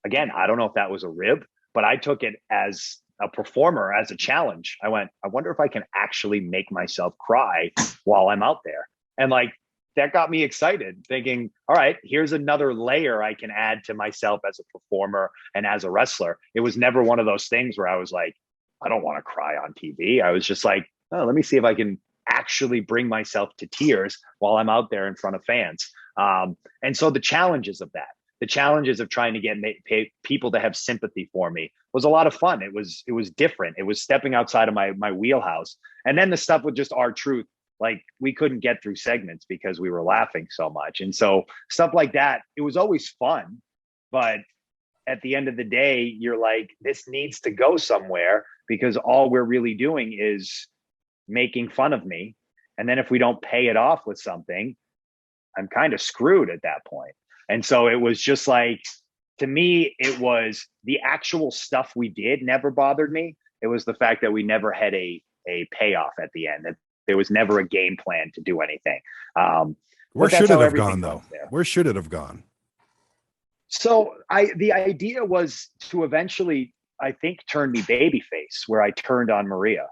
again, I don't know if that was a rib, but I took it as a performer, as a challenge. I went, I wonder if I can actually make myself cry while I'm out there. And, like, that got me excited, thinking, all right, here's another layer I can add to myself as a performer and as a wrestler. It was never one of those things where I was like, I don't want to cry on TV. I was just like, oh, let me see if I can actually bring myself to tears while I'm out there in front of fans. And so the challenges of that, the challenges of trying to get people to have sympathy for me was a lot of fun. It was different. It was stepping outside of my wheelhouse. And then the stuff with just R-Truth, like we couldn't get through segments because we were laughing so much. And so stuff like that, it was always fun. But at the end of the day, you're like, this needs to go somewhere because all we're really doing is making fun of me. And then if we don't pay it off with something, I'm kind of screwed at that point. And so it was just like, to me, it was the actual stuff we did never bothered me. It was the fact that we never had a payoff at the end, that there was never a game plan to do anything. Where should it have gone, though? Where should it have gone? So the idea was to eventually, I think, turn me babyface, where I turned on Maria.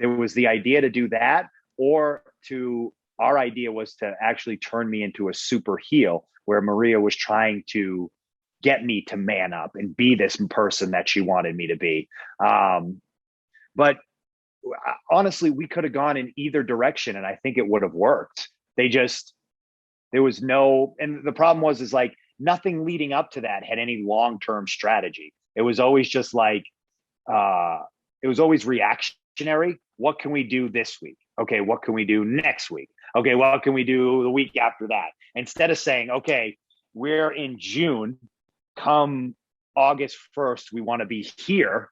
It was the idea to do that, or our idea was to actually turn me into a super heel, where Maria was trying to get me to man up and be this person that she wanted me to be. But honestly, we could have gone in either direction, and I think it would have worked. There was no, and the problem was like, nothing leading up to that had any long-term strategy. It was always just like, it was always reactionary. What can we do this week? Okay, what can we do next week? Okay, what can we do the week after that? Instead of saying, okay, we're in June, come August 1st, we want to be here.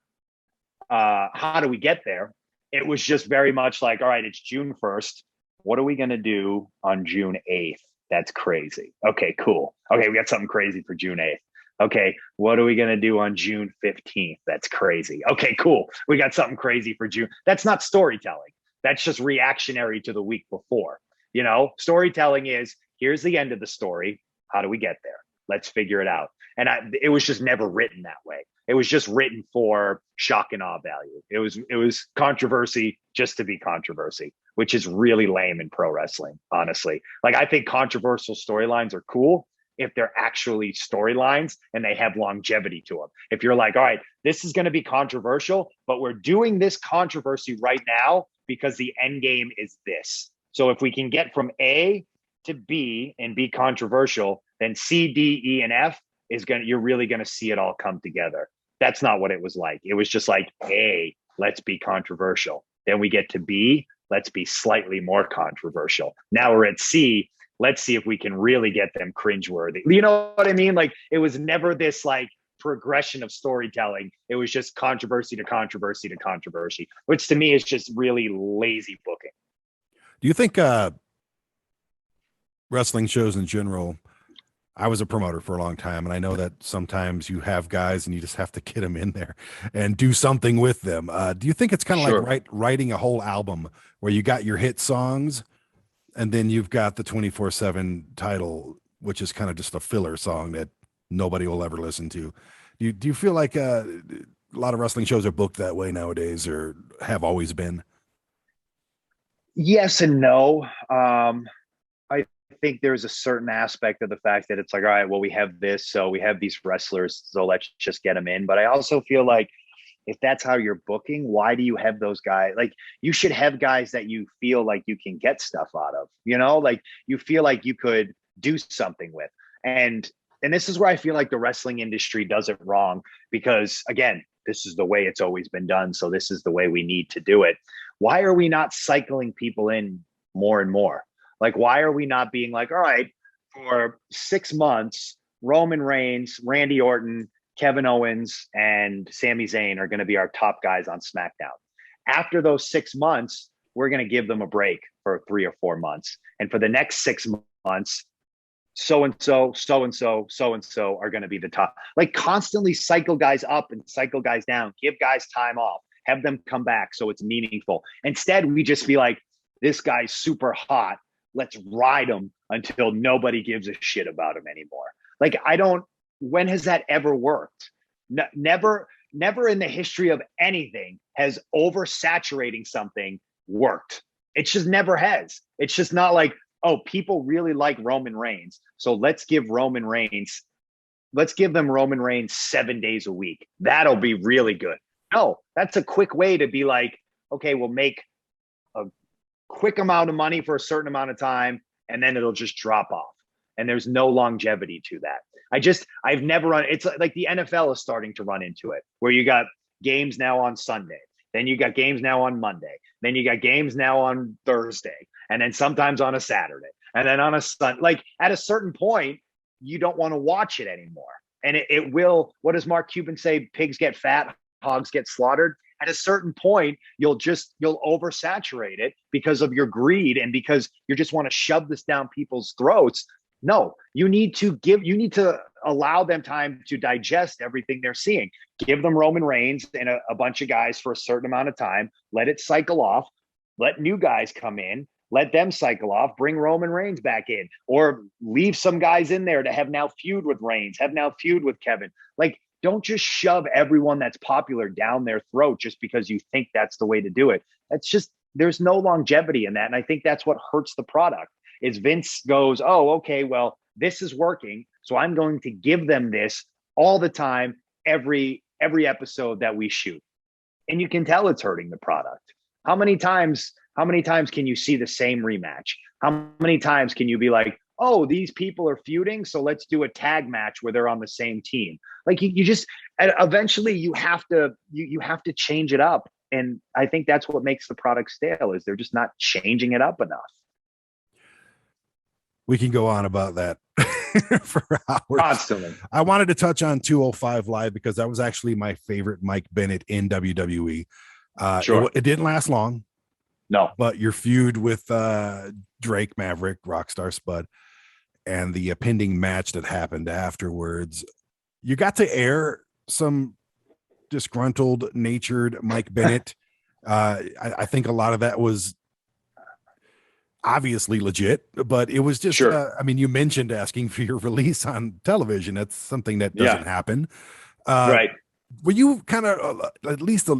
How do we get there? It was just very much like, all right, it's June 1st. What are we going to do on June 8th? That's crazy. Okay, cool. Okay, we got something crazy for June 8th. Okay, what are we going to do on June 15th? That's crazy. Okay, cool. We got something crazy for June. That's not storytelling. That's just reactionary to the week before. You know, storytelling is, here's the end of the story. How do we get there? Let's figure it out. And it was just never written that way. It was just written for shock and awe value. It was controversy just to be controversy, which is really lame in pro wrestling, honestly. Like, I think controversial storylines are cool if they're actually storylines and they have longevity to them. If you're like, all right, this is going to be controversial, but we're doing this controversy right now because the end game is this. So if we can get from A to B and be controversial, then C, D, E, and F you're really going to see it all come together. That's not what it was like. It was just like, A, let's be controversial. Then we get to B, let's be slightly more controversial. Now we're at C, let's see if we can really get them cringeworthy. You know what I mean? Like, it was never this like progression of storytelling. It was just controversy to controversy to controversy, which to me is just really lazy booking. Do you think wrestling shows in general, I was a promoter for a long time, and I know that sometimes you have guys and you just have to get them in there and do something with them. Do you think it's kind of like writing a whole album where you got your hit songs and then you've got the 24/7 title, which is kind of just a filler song that nobody will ever listen to? Do you feel like a lot of wrestling shows are booked that way nowadays, or have always been? Yes and no. I think there's a certain aspect of the fact that it's like, all right, well, we have this, so we have these wrestlers, so let's just get them in. But I also feel like, if that's how you're booking, why do you have those guys? Like, you should have guys that you feel like you can get stuff out of, you know, like you feel like you could do something with. And this is where I feel like the wrestling industry does it wrong, because again, this is the way it's always been done. So this is the way we need to do it. Why are we not cycling people in more and more? Like, why are we not being like, all right, for 6 months, Roman Reigns, Randy Orton, Kevin Owens, and Sami Zayn are going to be our top guys on SmackDown. After those 6 months, we're going to give them a break for 3 or 4 months. And for the next 6 months, so-and-so, so-and-so, so-and-so are going to be the top. Like, constantly cycle guys up and cycle guys down, give guys time off, have them come back so it's meaningful. Instead, we just be like, this guy's super hot. Let's ride him until nobody gives a shit about him anymore. Like, when has that ever worked? Never in the history of anything has oversaturating something worked. It just never has. It's just not like, oh, people really like Roman Reigns, so let's give them Roman Reigns 7 days a week. That'll be really good. No, that's a quick way to be like, okay, we'll make quick amount of money for a certain amount of time, and then it'll just drop off. And there's no longevity to that. I've never run. It's like the NFL is starting to run into it, where you got games now on Sunday, then you got games now on Monday, then you got games now on Thursday, and then sometimes on a Saturday, and then on a Sunday. Like at a certain point, you don't want to watch it anymore. And it will, what does Mark Cuban say? Pigs get fat, hogs get slaughtered. At a certain point, you'll oversaturate it because of your greed and because you just want to shove this down people's throats. No, you need to allow them time to digest everything they're seeing. Give them Roman Reigns and a bunch of guys for a certain amount of time. Let it cycle off. Let new guys come in. Let them cycle off. Bring Roman Reigns back in, or leave some guys in there to have now feud with Reigns, have now feud with Kevin. Like, don't just shove everyone that's popular down their throat just because you think that's the way to do it. There's no longevity in that. And I think that's what hurts the product. Is Vince goes, oh, okay, well, this is working, so I'm going to give them this all the time, every episode that we shoot. And you can tell it's hurting the product. How many times can you see the same rematch? How many times can you be like, oh, these people are feuding, so let's do a tag match where they're on the same team? Like you just eventually you have to change it up. And I think that's what makes the product stale, is they're just not changing it up enough. We can go on about that for hours. Constantly. I wanted to touch on 205 Live because that was actually my favorite Mike Bennett in WWE. Sure. It didn't last long. No. But your feud with Drake Maverick, Rockstar Spud, and the pending match that happened afterwards, you got to air some disgruntled natured Mike Bennett. I think a lot of that was obviously legit, but it was just, sure. I mean, you mentioned asking for your release on television. That's something that doesn't happen. Right. Were you kind of, at least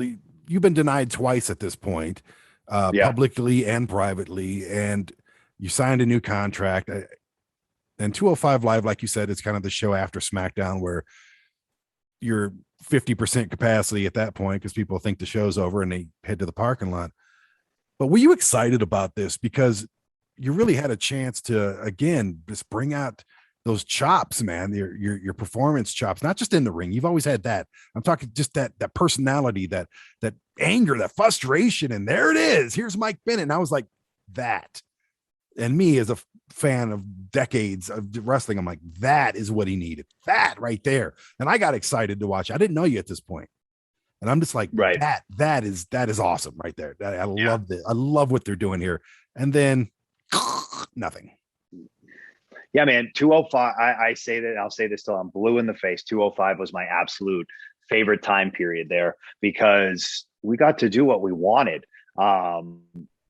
you've been denied twice at this point, publicly and privately, and you signed a new contract. And 205 Live, like you said, it's kind of the show after SmackDown where you're 50% capacity at that point because people think the show's over and they head to the parking lot. But were you excited about this? Because you really had a chance to, again, just bring out those chops, man, your performance chops, not just in the ring. You've always had that. I'm talking just that personality, that anger, that frustration. And there it is. Here's Mike Bennett. And I was like, that. And me as a fan of decades of wrestling, I'm like, that is what he needed. That right there. And I got excited to watch. I didn't know you at this point. And I'm just like, right. That is awesome right there. I love it. I love what they're doing here. And then nothing. Yeah, man. 205. I say that, I'll say this till I'm blue in the face. 205 was my absolute favorite time period there because we got to do what we wanted.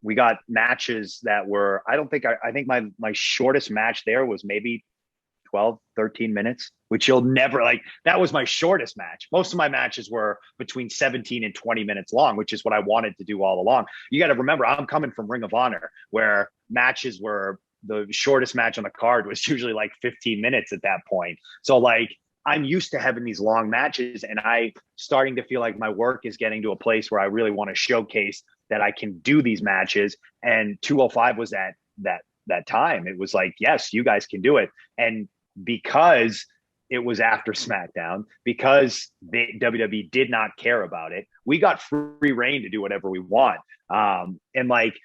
We got matches that were, I think my shortest match there was maybe 12, 13 minutes, which you'll never like. That was my shortest match. Most of my matches were between 17 and 20 minutes long, which is what I wanted to do all along. You got to remember, I'm coming from Ring of Honor, where matches were, the shortest match on the card was usually like 15 minutes at that point. So like, I'm used to having these long matches, and I starting to feel like my work is getting to a place where I really want to showcase that I can do these matches. And 205 was that time. It was like, yes, you guys can do it. And because it was after SmackDown, because the WWE did not care about it, we got free reign to do whatever we want. And like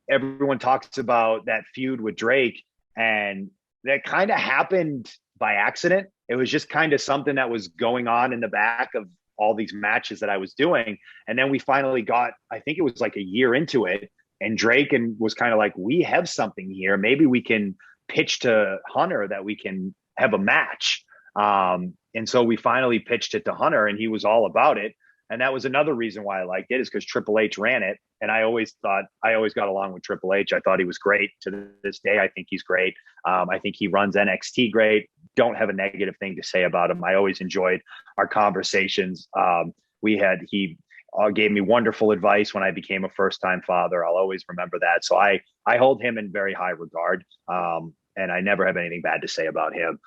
everyone talks about that feud with Drake, and that kind of happened by accident. It was just kind of something that was going on in the back of all these matches that I was doing. And then we finally got, I think it was like a year into it, and Drake was kind of like, we have something here. Maybe we can pitch to Hunter that we can have a match. And so we finally pitched it to Hunter, and he was all about it. And that was another reason why I liked it, is because Triple H ran it. And I always got along with Triple H. I thought he was great. To this day, I think he's great. I think he runs NXT great. Don't have a negative thing to say about him. I always enjoyed our conversations. He gave me wonderful advice when I became a first-time father. I'll always remember that. So I hold him in very high regard. And I never have anything bad to say about him.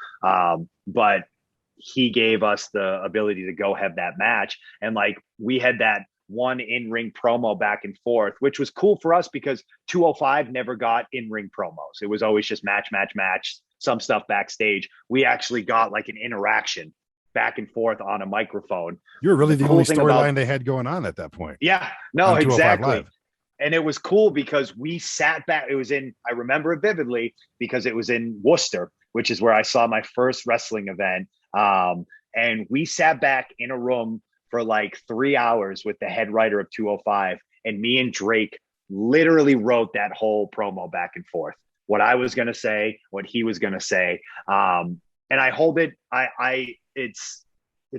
But he gave us the ability to go have that match. And like, we had that one in-ring promo back and forth, which was cool for us because 205 never got in-ring promos. It was always just match, some stuff backstage. We actually got like an interaction back and forth on a microphone. You're really the only storyline they had going on at that point. Yeah, no, exactly. And it was cool because we sat back. I remember it vividly because it was in Worcester, which is where I saw my first wrestling event. And we sat back in a room for like 3 hours with the head writer of 205. And me and Drake literally wrote that whole promo back and forth. What I was going to say, what he was going to say. And I hold it. It's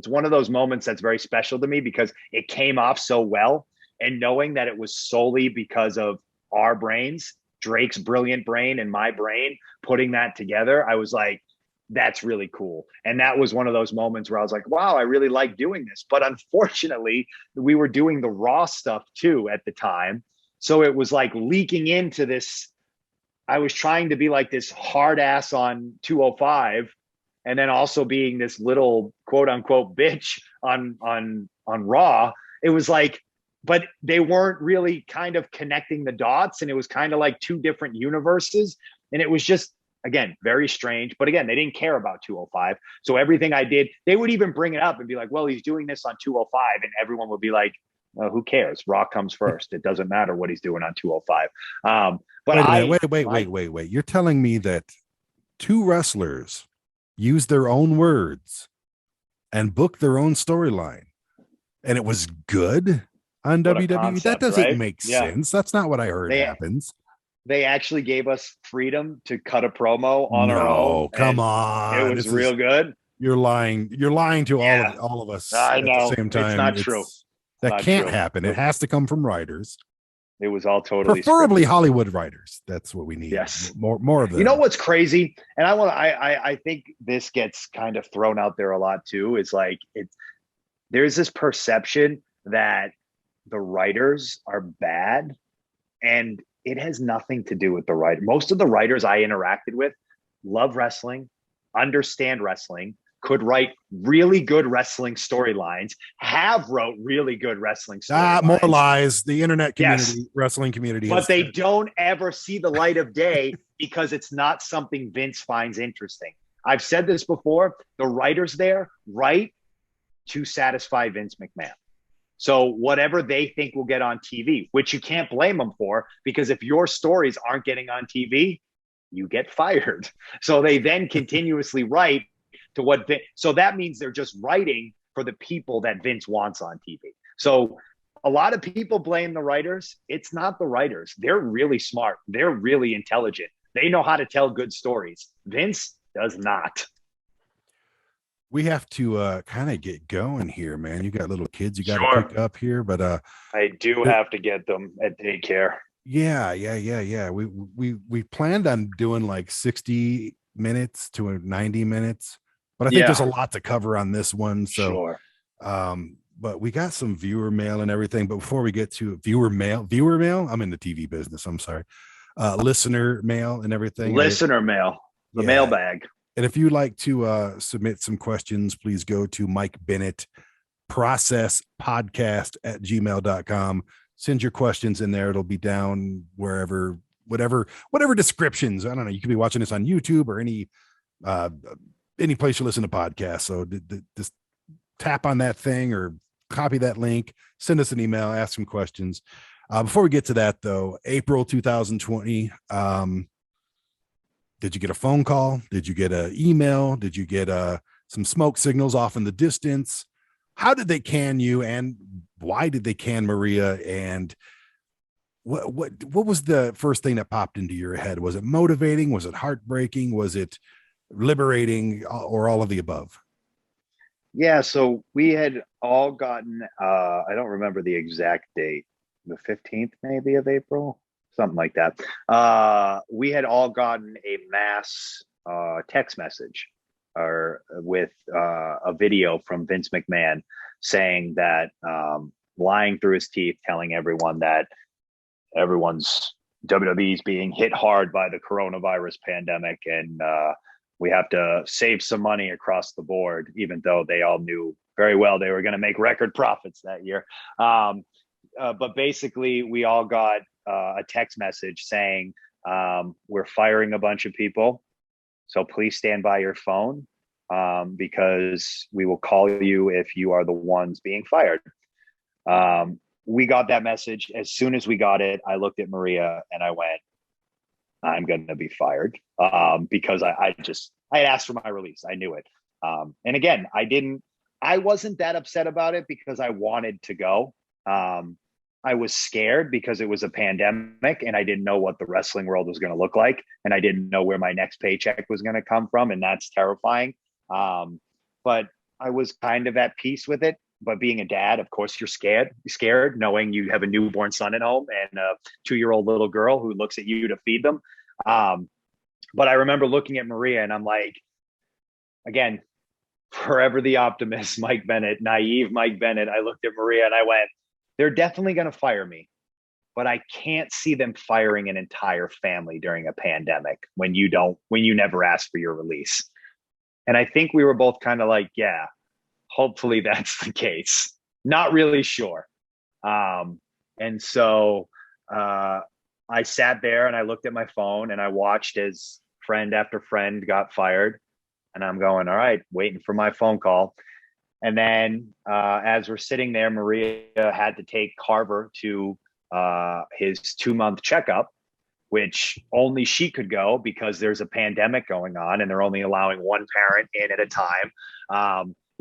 one of those moments that's very special to me because it came off so well. And knowing that it was solely because of our brains, Drake's brilliant brain and my brain, putting that together, I was like, that's really cool. And that was one of those moments where I was like, wow, I really like doing this. But unfortunately, we were doing the Raw stuff too at the time. So it was like leaking into this. I was trying to be like this hard ass on 205 and then also being this little quote unquote bitch on Raw. It was like, but they weren't really kind of connecting the dots. And it was kind of like two different universes. And it was just, again, very strange. But again, they didn't care about 205. So everything I did, they would even bring it up and be like, well, he's doing this on 205. And everyone would be like, who cares? Raw comes first. It doesn't matter what he's doing on 205. Wait. You're telling me that two wrestlers use their own words and book their own storyline and it was good on WWE? Concept, that doesn't make sense. That's not what I heard happens. They actually gave us freedom to cut a promo on our own. Come on. It was real good. You're lying. You're lying to all of us I know. At the same time. It's not true. That can't happen. It has to come from writers. It was all totally preferably scripted. Hollywood writers. That's what we need. Yes. More of them. You know what's crazy? And I think this gets kind of thrown out there a lot too. Is like there's this perception that the writers are bad, and it has nothing to do with the writer. Most of the writers I interacted with love wrestling, understand wrestling, could write really good wrestling storylines, have wrote really good wrestling storylines. More lies. The internet community, wrestling community. But they don't ever see the light of day because it's not something Vince finds interesting. I've said this before. The writers there write to satisfy Vince McMahon. So whatever they think will get on TV, which you can't blame them for, because if your stories aren't getting on TV, you get fired. So they then continuously write to what so that means they're just writing for the people that Vince wants on TV. So a lot of people blame the writers. It's not the writers. They're really smart. They're really intelligent. They know how to tell good stories. Vince does not. We have to kind of get going here, man. You got little kids you got to pick up here, but I do have to get them at daycare. Yeah. We planned on doing like 60 minutes to 90 minutes, but I think there's a lot to cover on this one. So, but we got some viewer mail and everything. But before we get to viewer mail, I'm in the TV business. I'm sorry. Listener mail and everything. The mailbag. And if you'd like to submit some questions, please go to Mike Bennett processpodcast@gmail.com. Send your questions in there. It'll be down wherever, whatever descriptions. I don't know. You could be watching this on YouTube or any place you listen to podcasts. So just tap on that thing or copy that link, send us an email, ask some questions. Before we get to that though, April 2020, did you get a phone call? Did you get an email? Did you get some smoke signals off in the distance? How did they can you, and why did they can Maria? And what was the first thing that popped into your head? Was it motivating? Was it heartbreaking? Was it liberating, or all of the above? Yeah, so we had all gotten, I don't remember the exact date, the 15th maybe of April, something like that. We had all gotten a mass text message with a video from Vince McMahon saying that, lying through his teeth, telling everyone that everyone's WWE's being hit hard by the coronavirus pandemic, and we have to save some money across the board, even though they all knew very well they were going to make record profits that year. but basically we all got a text message saying, we're firing a bunch of people. So please stand by your phone because we will call you if you are the ones being fired. We got that message. As soon as we got it, I looked at Maria and I went, I'm going to be fired because I had asked for my release. I knew it. And again, I wasn't that upset about it because I wanted to go. I was scared because it was a pandemic and I didn't know what the wrestling world was going to look like. And I didn't know where my next paycheck was going to come from. And that's terrifying. But I was kind of at peace with it. But being a dad, of course, you're scared knowing you have a newborn son at home and a 2-year-old little girl who looks at you to feed them. But I remember looking at Maria and I'm like, again, forever the optimist, Mike Bennett, naive Mike Bennett. I looked at Maria and I went, they're definitely going to fire me, but I can't see them firing an entire family during a pandemic when you never ask for your release. And I think we were both kind of like, yeah, hopefully that's the case. Not really sure. And so I sat there and I looked at my phone and I watched as friend after friend got fired. And I'm going, all right, waiting for my phone call. And then as we're sitting there, Maria had to take Carver to his 2-month checkup, which only she could go because there's a pandemic going on and they're only allowing one parent in at a time.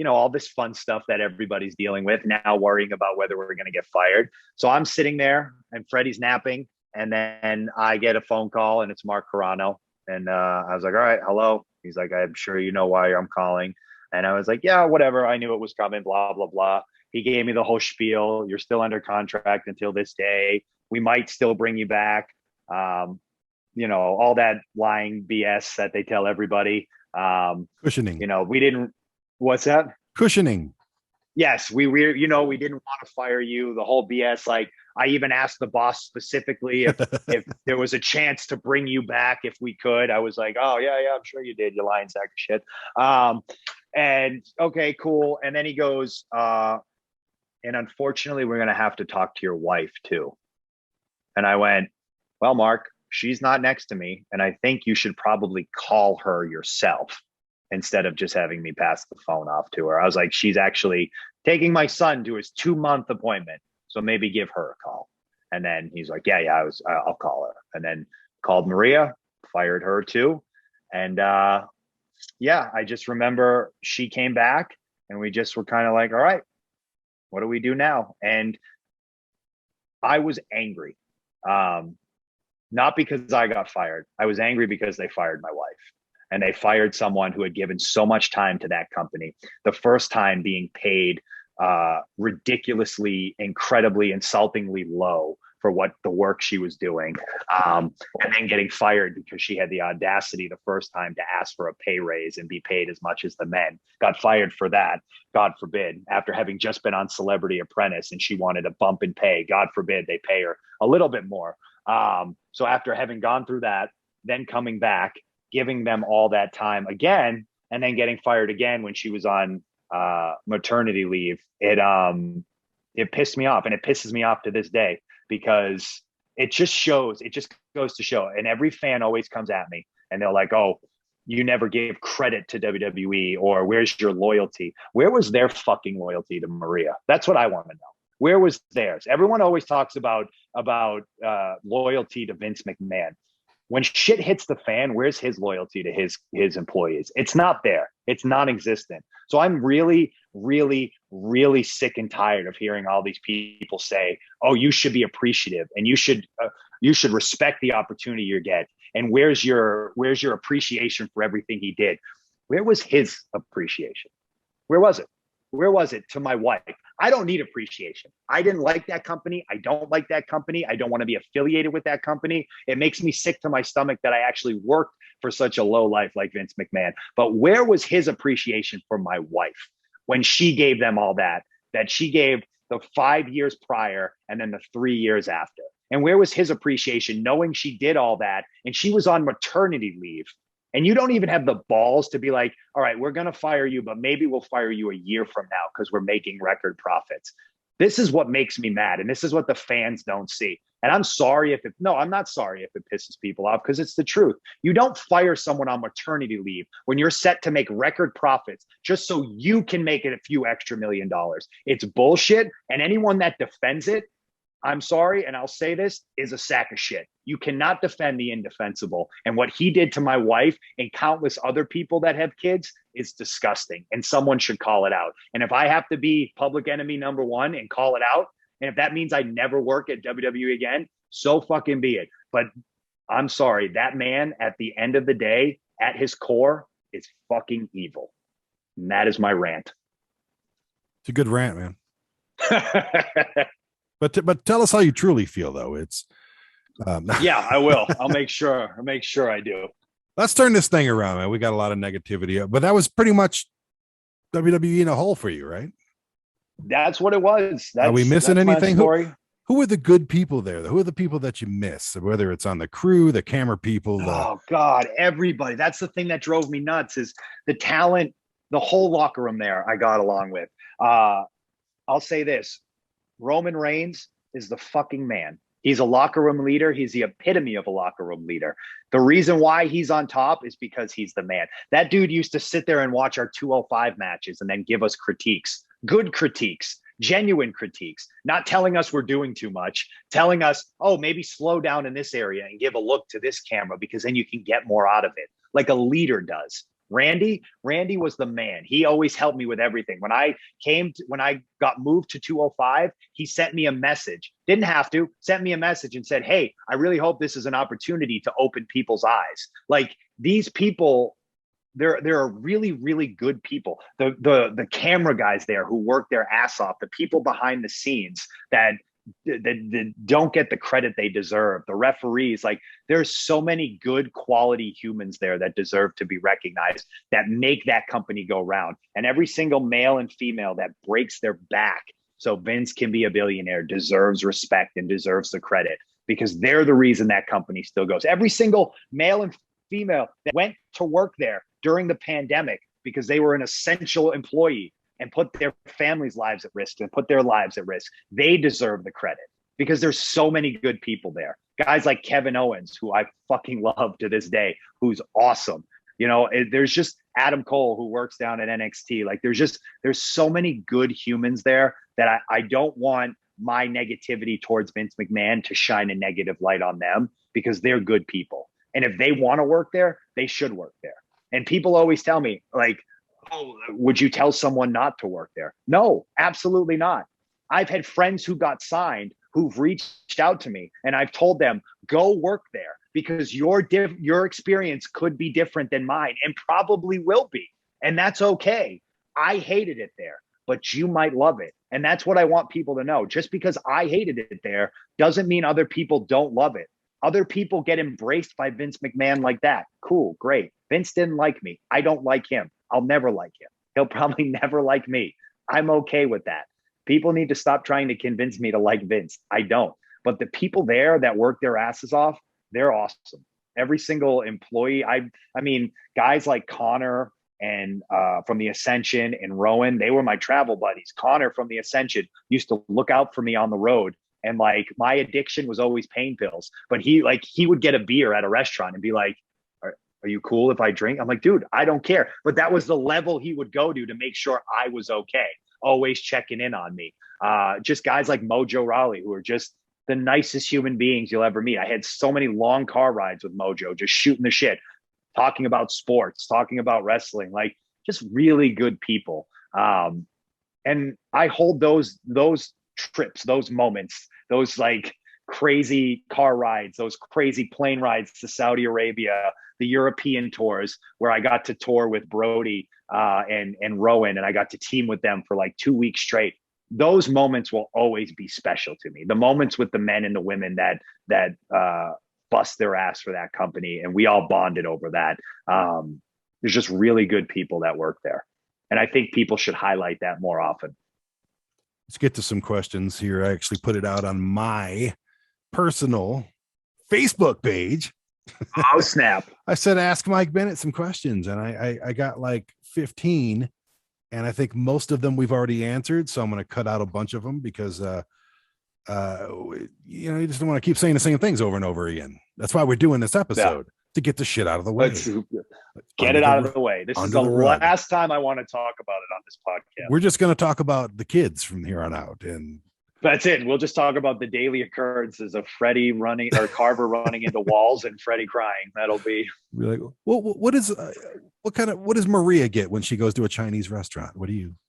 All this fun stuff that everybody's dealing with now, worrying about whether we're going to get fired. So I'm sitting there and Freddie's napping. And then I get a phone call and it's Mark Carano. And I was like, all right, hello. He's like, I'm sure you know why I'm calling. And I was like, yeah, whatever. I knew it was coming, blah, blah, blah. He gave me the whole spiel. You're still under contract until this day. We might still bring you back. All that lying BS that they tell everybody. Cushioning. We didn't. What's that? Cushioning. Yes, we didn't want to fire you. The whole BS. Like I even asked the boss specifically if there was a chance to bring you back if we could. I was like, oh yeah, I'm sure you did. You lying sack of shit. And okay, cool. And then he goes, and unfortunately, we're gonna have to talk to your wife too. And I went, well, Mark, she's not next to me, and I think you should probably call her yourself instead of just having me pass the phone off to her. I was like, she's actually taking my son to his 2-month appointment. So maybe give her a call. And then he's like, yeah, I'll call her. And then called Maria, fired her too. And I just remember she came back and we just were kind of like, all right, what do we do now? And I was angry. Not because I got fired. I was angry because they fired my wife. And they fired someone who had given so much time to that company. The first time being paid ridiculously, incredibly, insultingly low for what the work she was doing. And then getting fired because she had the audacity the first time to ask for a pay raise and be paid as much as the men. Got fired for that, God forbid, after having just been on Celebrity Apprentice and she wanted a bump in pay. God forbid they pay her a little bit more. So after having gone through that, then coming back, giving them all that time again, and then getting fired again when she was on maternity leave, it pissed me off, and it pisses me off to this day because it just goes to show. And every fan always comes at me and they're like, oh, you never gave credit to WWE, or where's your loyalty? Where was their fucking loyalty to Maria? That's what I want to know. Where was theirs? Everyone always talks about loyalty to Vince McMahon. When shit hits the fan, where's his loyalty to his employees? It's not there. It's non-existent. So I'm really, really, really sick and tired of hearing all these people say, "Oh, you should be appreciative and you should respect the opportunity you get." And where's your appreciation for everything he did? Where was his appreciation? Where was it? Where was it to my wife? I don't need appreciation. I didn't like that company. I don't like that company. I don't want to be affiliated with that company. It makes me sick to my stomach that I actually worked for such a low life like Vince McMahon. But where was his appreciation for my wife when she gave them all that she gave the 5 years prior and then the 3 years after? And where was his appreciation knowing she did all that and she was on maternity leave? And you don't even have the balls to be like, all right, we're going to fire you, but maybe we'll fire you a year from now because we're making record profits. This is what makes me mad. And this is what the fans don't see. And I'm sorry if I'm not sorry if it pisses people off, because it's the truth. You don't fire someone on maternity leave when you're set to make record profits just so you can make it a few extra $1 million. It's bullshit. And anyone that defends it, I'm sorry, and I'll say this, is a sack of shit. You cannot defend the indefensible. And what he did to my wife and countless other people that have kids is disgusting. And someone should call it out. And if I have to be public enemy number one and call it out, and if that means I never work at WWE again, so fucking be it. But I'm sorry, that man at the end of the day, at his core, is fucking evil. And that is my rant. It's a good rant, man. But tell us how you truly feel, though. It's yeah, I will. I'll make sure I do. Let's turn this thing around, man. We got a lot of negativity, but that was pretty much WWE in a hole for you, right? That's what it was. Are we missing anything? Who are the good people there? Who are the people that you miss? Whether it's on the crew, the camera people. Oh God, everybody. That's the thing that drove me nuts, is the talent, the whole locker room there I got along with. I'll say this. Roman Reigns is the fucking man. He's a locker room leader. He's the epitome of a locker room leader. The reason why he's on top is because he's the man. That dude used to sit there and watch our 205 matches and then give us critiques, good critiques, genuine critiques, not telling us we're doing too much, telling us, oh, maybe slow down in this area and give a look to this camera because then you can get more out of it, like a leader does. Randy was the man. He always helped me with everything. When I got moved to 205, he sent me a message. Didn't have to, sent me a message and said, hey, I really hope this is an opportunity to open people's eyes. Like, these people, they're really, really good people. The camera guys there who work their ass off, the people behind the scenes that don't get the credit they deserve, the referees, like, there's so many good quality humans there that deserve to be recognized, that make that company go round. And every single male and female that breaks their back so Vince can be a billionaire deserves respect and deserves the credit, because they're the reason that company still goes. Every single male and female that went to work there during the pandemic because they were an essential employee and put their families' lives at risk and put their lives at risk, they deserve the credit, because there's so many good people there. Guys like Kevin Owens, who I fucking love to this day, who's awesome. You know, there's just Adam Cole, who works down at NXT. Like, there's so many good humans there that I don't want my negativity towards Vince McMahon to shine a negative light on them, because they're good people. And if they want to work there, they should work there. And people always tell me, like, oh, would you tell someone not to work there? No, absolutely not. I've had friends who got signed who've reached out to me, and I've told them, go work there, because your experience could be different than mine, and probably will be. And that's okay. I hated it there, but you might love it. And that's what I want people to know. Just because I hated it there doesn't mean other people don't love it. Other people get embraced by Vince McMahon like that. Cool, great. Vince didn't like me. I don't like him. I'll never like him. He'll probably never like me. I'm okay with that. People need to stop trying to convince me to like Vince. I don't. But the people there that work their asses off, they're awesome. Every single employee. I mean, guys like Connor and from the Ascension and Rowan, they were my travel buddies. Connor from the Ascension used to look out for me on the road. And like, my addiction was always pain pills. But he would get a beer at a restaurant and be like, are you cool if I drink? I'm like, dude, I don't care. But that was the level he would go to make sure I was okay. Always checking in on me. Just guys like Mojo Rawley, who are just the nicest human beings you'll ever meet. I had so many long car rides with Mojo, just shooting the shit, talking about sports, talking about wrestling, like, just really good people. And I hold those trips, those moments, those like crazy car rides, those crazy plane rides to Saudi Arabia, the European tours where I got to tour with Brody and Rowan, and I got to team with them for like 2 weeks straight. Those moments will always be special to me. The moments with the men and the women that bust their ass for that company, and we all bonded over that. There's just really good people that work there, and I think people should highlight that more often. Let's get to some questions here. I actually put it out on my personal Facebook page. Oh, snap. I said, ask Mike Bennett some questions. And I got like 15 And I think most of them we've already answered. So I'm going to cut out a bunch of them because, you just don't want to keep saying the same things over and over again. That's why we're doing this episode, to get the shit out of the way. Let's get it out of the way. This is the last time I want to talk about it on this podcast. We're just going to talk about the kids from here on out. And that's it. We'll just talk about the daily occurrences of Freddie running or Carver running into walls and Freddie crying. That'll be like, well, what does Maria get when she goes to a Chinese restaurant?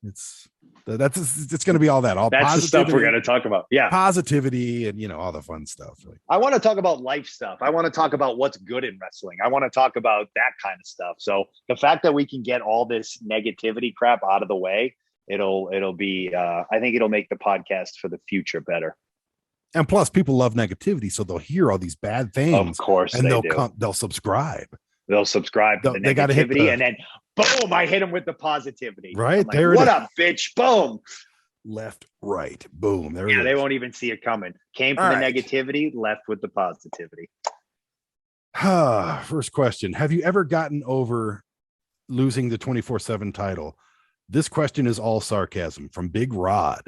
It's going to be all that. That's the stuff we're going to talk about. Yeah. Positivity and, all the fun stuff. I want to talk about life stuff. I want to talk about what's good in wrestling. I want to talk about that kind of stuff. So the fact that we can get all this negativity crap out of the way, it'll be, I think it'll make the podcast for the future better. And plus people love negativity. So they'll hear all these bad things. Of course. And they'll subscribe. They'll subscribe to the negativity, and then boom, I hit them with the positivity. Right like, there. What up, bitch? Boom. Left, right, boom. There. Yeah, they won't even see it coming. Came from the negativity, left with the positivity. First question: have you ever gotten over losing the 24/7 title? This question is all sarcasm from Big Rod.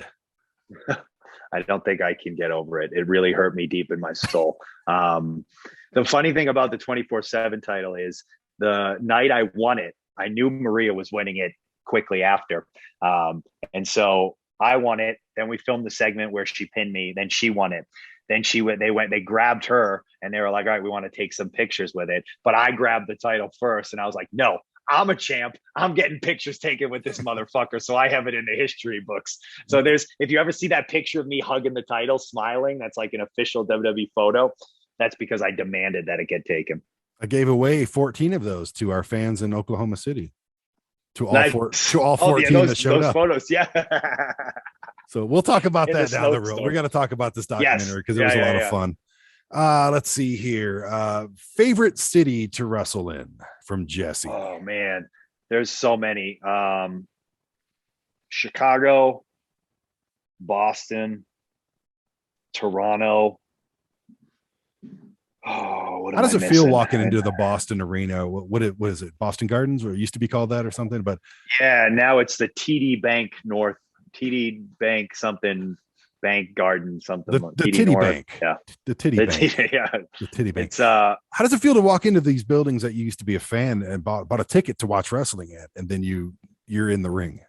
I don't think I can get over it. It really hurt me deep in my soul. The funny thing about the 24/7 title is the night I won it, I knew Maria was winning it quickly after. And so I won it. Then we filmed the segment where she pinned me. Then she won it. Then they grabbed her and they were like, all right, we want to take some pictures with it. But I grabbed the title first and I was like, no, I'm a champ. I'm getting pictures taken with this motherfucker. So I have it in the history books. So if you ever see that picture of me hugging the title, smiling, that's like an official WWE photo. That's because I demanded that it get taken. I gave away 14 of those to our fans in Oklahoma City. To all 14 that showed up. Photos, yeah. So we'll talk about that down the road. We're going to talk about this documentary because it was a lot of fun. Let's see here. Favorite city to wrestle in from Jesse. Oh man, there's so many. Chicago, Boston, Toronto. Oh, how does it feel walking into the Boston arena? What is it? Boston Gardens, or it used to be called that or something? But yeah, now it's the TD Bank North, TD Bank something, Bank Garden something. The Titty North. Bank, yeah, the Titty Bank, the Titty Bank. It's how does it feel to walk into these buildings that you used to be a fan and bought a ticket to watch wrestling at, and then you're in the ring?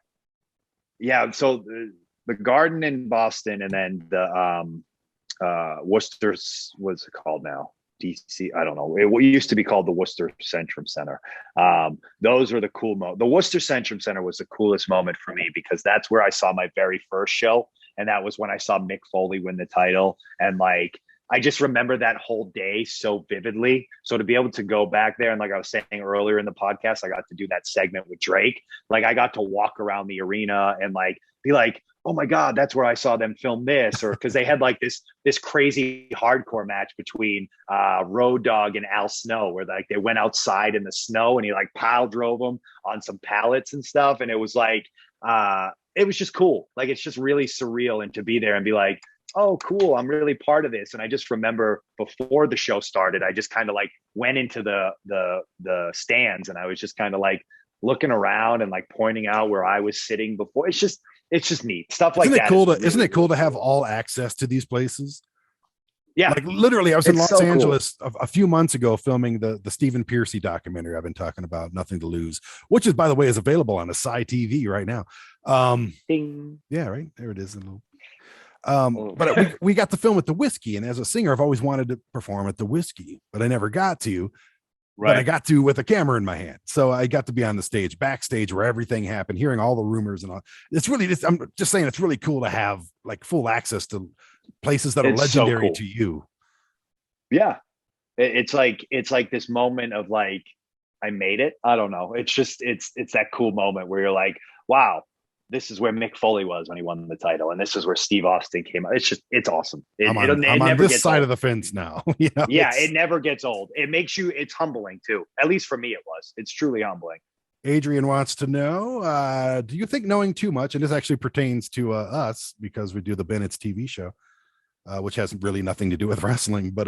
Yeah, so the Garden in Boston, and then the Worcester, what's it called now? DC, I don't know. It used to be called the Worcester Centrum Center. Those were the cool moments. The Worcester Centrum Center was the coolest moment for me because that's where I saw my very first show. And that was when I saw Mick Foley win the title. And like, I just remember that whole day so vividly. So to be able to go back there, and like I was saying earlier in the podcast, I got to do that segment with Drake. Like I got to walk around the arena and like be like, oh my God, that's where I saw them film this. Or because they had like this crazy hardcore match between Road Dogg and Al Snow, where like they went outside in the snow and he like pile drove them on some pallets and stuff. And it was like, it was just cool. Like, it's just really surreal. And to be there and be like, oh, cool, I'm really part of this. And I just remember before the show started, I just kind of like went into the stands and I was just kind of like looking around and like pointing out where I was sitting before. It's just neat stuff like that. Isn't it cool to have all access to these places? Yeah, like literally, I was in Los Angeles a few months ago filming the Stephen Piercy documentary I've been talking about, Nothing to Lose, which is, by the way, is available on Asai TV right now. Ding. Yeah, right there it is. But we got to film at the Whiskey, and as a singer, I've always wanted to perform at the Whiskey, but I never got to. Right. But I got to with a camera in my hand. So I got to be on the stage, backstage where everything happened, hearing all the rumors and all. It's really I'm just saying, it's really cool to have like full access to places that are legendary to you. Yeah. It's like this moment of like, I made it. I don't know. It's just, it's that cool moment where you're like, wow, this is where Mick Foley was when he won the title. And this is where Steve Austin came out. It's awesome. I'm on this side of the fence now. Yeah, it never gets old. It makes you, it's humbling too. At least for me, it was. It's truly humbling. Adrian wants to know, do you think knowing too much, and this actually pertains to us because we do the Bennett's TV show, which has really nothing to do with wrestling, but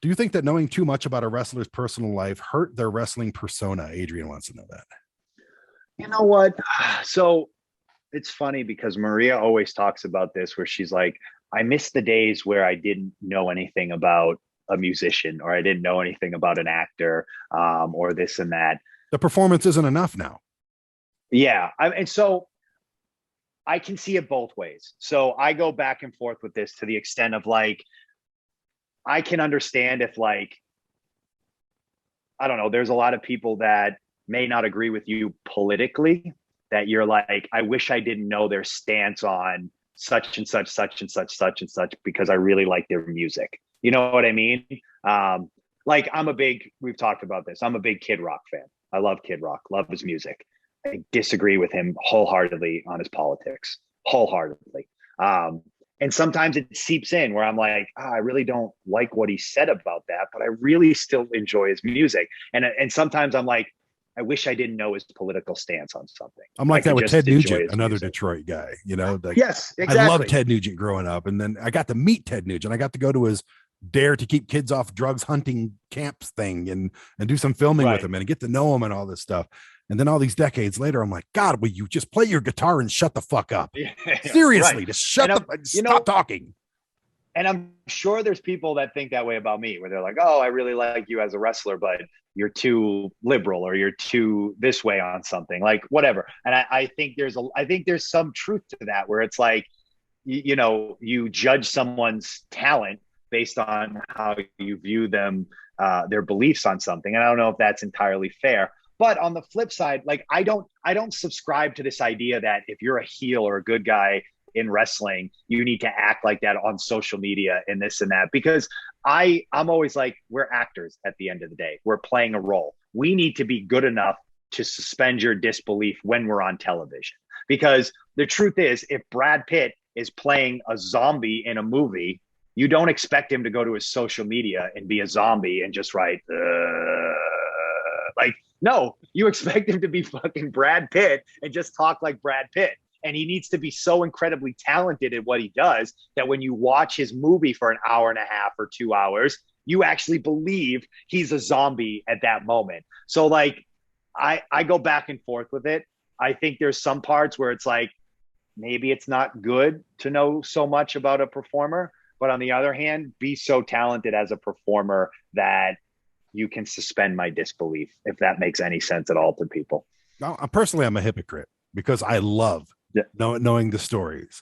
do you think that knowing too much about a wrestler's personal life hurt their wrestling persona? Adrian wants to know that. You know what? So it's funny because Maria always talks about this where she's like, I miss the days where I didn't know anything about a musician or I didn't know anything about an actor or this and that. The performance isn't enough now. Yeah. And so I can see it both ways. So I go back and forth with this to the extent of like, I can understand if like, I don't know, there's a lot of people that may not agree with you politically that you're like, I wish I didn't know their stance on such and such, such and such, such and such, because I really like their music. You know what I mean? Like we've talked about this. I'm a big Kid Rock fan. I love Kid Rock, love his music. I disagree with him wholeheartedly on his politics, wholeheartedly. And sometimes it seeps in where I'm like, I really don't like what he said about that, but I really still enjoy his music. And sometimes I'm like, I wish I didn't know his political stance on something. I'm like that with Ted Nugent, another Detroit guy, you know? Like, yes, exactly. I love Ted Nugent growing up. And then I got to meet Ted Nugent. I got to go to his Dare to Keep Kids Off Drugs hunting camps thing and do some filming with him and get to know him and all this stuff. And then all these decades later, I'm like, God, will you just play your guitar and shut the fuck up? Yeah, seriously, just stop talking. And I'm sure there's people that think that way about me, where they're like, oh, I really like you as a wrestler, but you're too liberal or you're too this way on something, like whatever. And I think there's some truth to that, where it's like, you judge someone's talent based on how you view them, their beliefs on something. And I don't know if that's entirely fair. But on the flip side, like I don't subscribe to this idea that if you're a heel or a good guy in wrestling, you need to act like that on social media and this and that, because I'm always like, we're actors at the end of the day. We're playing a role. We need to be good enough to suspend your disbelief when we're on television. Because the truth is, if Brad Pitt is playing a zombie in a movie, you don't expect him to go to his social media and be a zombie and just write, like, no, you expect him to be fucking Brad Pitt and just talk like Brad Pitt. And he needs to be so incredibly talented at what he does that when you watch his movie for an hour and a half or 2 hours, you actually believe he's a zombie at that moment. So like, I go back and forth with it. I think there's some parts where it's like, maybe it's not good to know so much about a performer, but on the other hand, be so talented as a performer that you can suspend my disbelief, if that makes any sense at all to people. Now, personally, I'm a hypocrite because I love knowing the stories.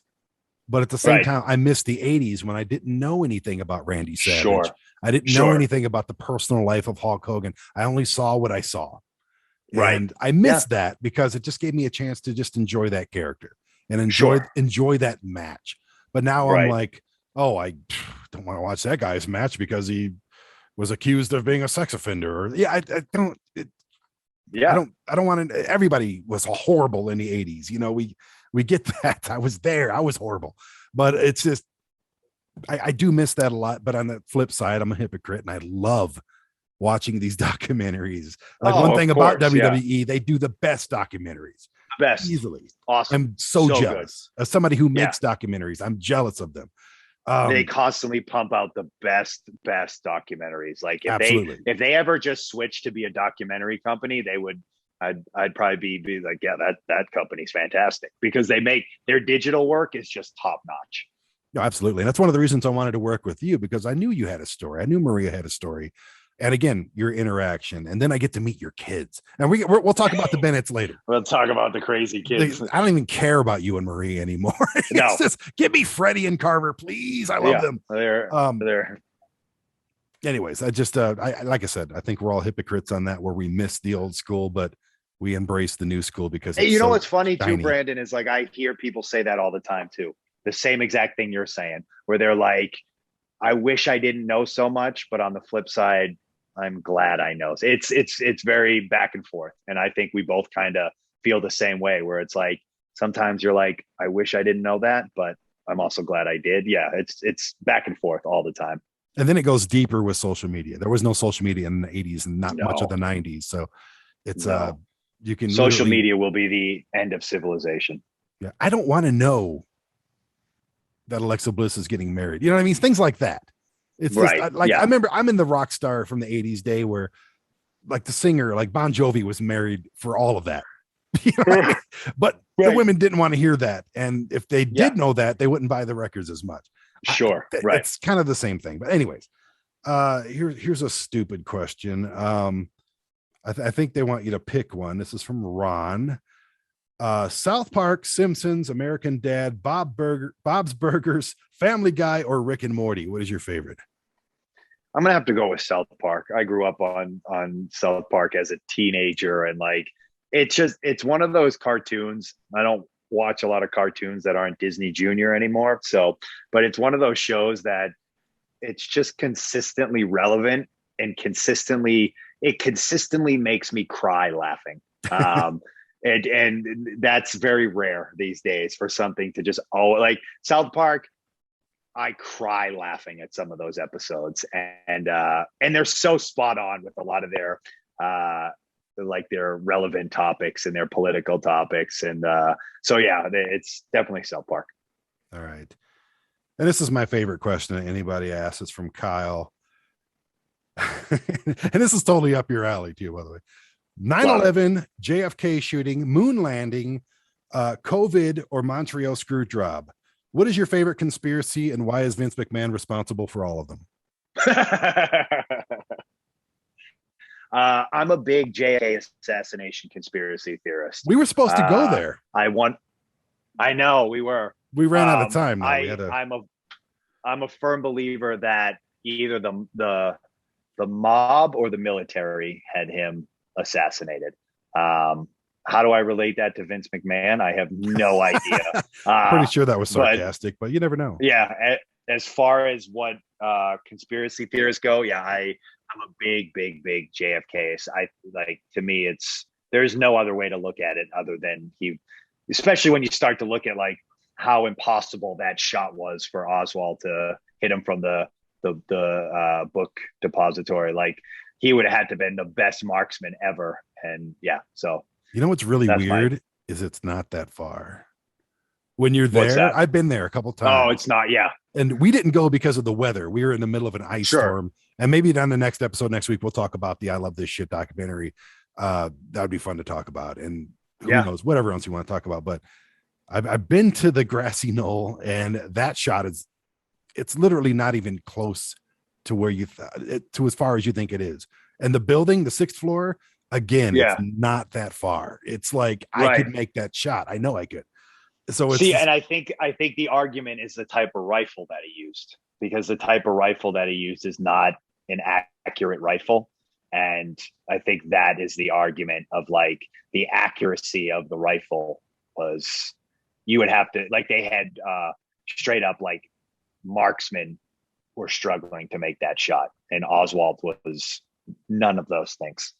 But at the same time, I miss the 80s when I didn't know anything about Randy Savage. Sure. I didn't know anything about the personal life of Hulk Hogan. I only saw what I saw. Right. And I miss that because it just gave me a chance to just enjoy that character and enjoy that match. But now I'm like, oh, I don't want to watch that guy's match because he was accused of being a sex offender. Or, I don't. I don't want to. Everybody was horrible in the 80s. You know, we get that. I was there. I was horrible, but it's just I do miss that a lot. But on the flip side, I'm a hypocrite, and I love watching these documentaries. Like one thing about WWE, they do the best documentaries. Best, easily. Awesome. I'm so jealous as somebody who makes documentaries. I'm jealous of them. They constantly pump out the best documentaries. Like if they ever just switch to be a documentary company, they would. I'd probably be like, yeah, that company's fantastic because they make their digital work is just top notch. No, absolutely. And that's one of the reasons I wanted to work with you, because I knew you had a story. I knew Maria had a story. And again, your interaction, and then I get to meet your kids. And we'll talk about the Bennetts later. We'll talk about the crazy kids. I don't even care about you and Marie anymore. No, just give me Freddie and Carver, please. I love them. They're. Anyways, I just like I said, I think we're all hypocrites on that, where we miss the old school, but we embrace the new school because it's know what's funny too, Brandon, is like I hear people say that all the time too. The same exact thing you're saying, where they're like, I wish I didn't know so much, but on the flip side, I'm glad I know. It's very back and forth. And I think we both kind of feel the same way, where it's like, sometimes you're like, I wish I didn't know that, but I'm also glad I did. Yeah. It's back and forth all the time. And then it goes deeper with social media. There was no social media in the 80s and not much of the 90s. So it's, you can social media will be the end of civilization. Yeah. I don't want to know that Alexa Bliss is getting married. You know what I mean? Things like that. It's right. I remember I'm in the rock star from the 80s day where like the singer, like Bon Jovi was married for all of that. You know what I mean? But the Right. women didn't want to hear that. And if they did know that, they wouldn't buy the records as much. Sure. Right. It's kind of the same thing. But anyways, here's a stupid question. I think they want you to pick one. This is from Ron. South Park, Simpsons, American Dad, Bob's Burgers, Family Guy, or Rick and Morty. What is your favorite? I'm gonna have to go with South Park. I grew up on South Park as a teenager, and like it's one of those cartoons. I don't watch a lot of cartoons that aren't Disney Junior anymore. So, but it's one of those shows that it's just consistently relevant and consistently makes me cry laughing. And that's very rare these days for something to just like South Park. I cry laughing at some of those episodes, and they're so spot on with a lot of their their relevant topics and their political topics, and so yeah, it's definitely South Park. All right, and this is my favorite question that anybody asks. It's from Kyle, and this is totally up your alley too, by the way. 9/11, JFK shooting, moon landing, COVID, or Montreal screw job. What is your favorite conspiracy, and why is Vince McMahon responsible for all of them? I'm a big JFK assassination conspiracy theorist. We were supposed to go there. I know we were. We ran out of time. I'm a firm believer that either the mob or the military had him assassinated. How do I relate that to Vince McMahon? I have no idea. Pretty sure that was sarcastic, but you never know. Yeah. As far as what conspiracy theorists go, yeah, I'm a big JFK. To me, there's no other way to look at it other than especially when you start to look at like how impossible that shot was for Oswald to hit him from the book depository. Like he would have had to been the best marksman ever. And yeah, so. You know what's really weird is it's not that far. When you're there, I've been there a couple times. Oh, it's not, yeah. And we didn't go because of the weather. We were in the middle of an ice storm. And maybe on the next episode next week, we'll talk about the I Love This Shit documentary. That would be fun to talk about. And who knows, whatever else you want to talk about. But I've been to the grassy knoll, and that shot it's literally not even close to where to as far as you think it is. And the building, the 6th floor, again, it's not that far. It's like I could make that shot. I know I could. So and I think the argument is the type of rifle that he used, because the type of rifle that he used is not an accurate rifle. And I think that is the argument of like the accuracy of the rifle was you would have to like they had straight up like marksmen were struggling to make that shot. And Oswald was none of those things.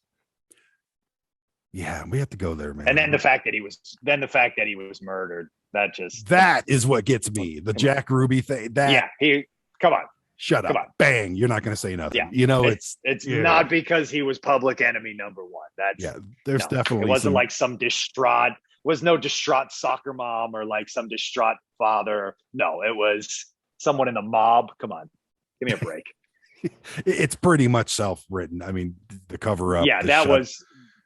Yeah, we have to go there, man. And then the fact that he was murdered, that is what gets me. The Jack Ruby thing. Come on. Shut up. Bang. You're not going to say nothing. Yeah. You know, it's not because he was public enemy number one. There's definitely it wasn't like was no distraught soccer mom or like some distraught father. No, it was someone in the mob. Come on. Give me a break. It's pretty much self-written. I mean, the cover up. Yeah, that was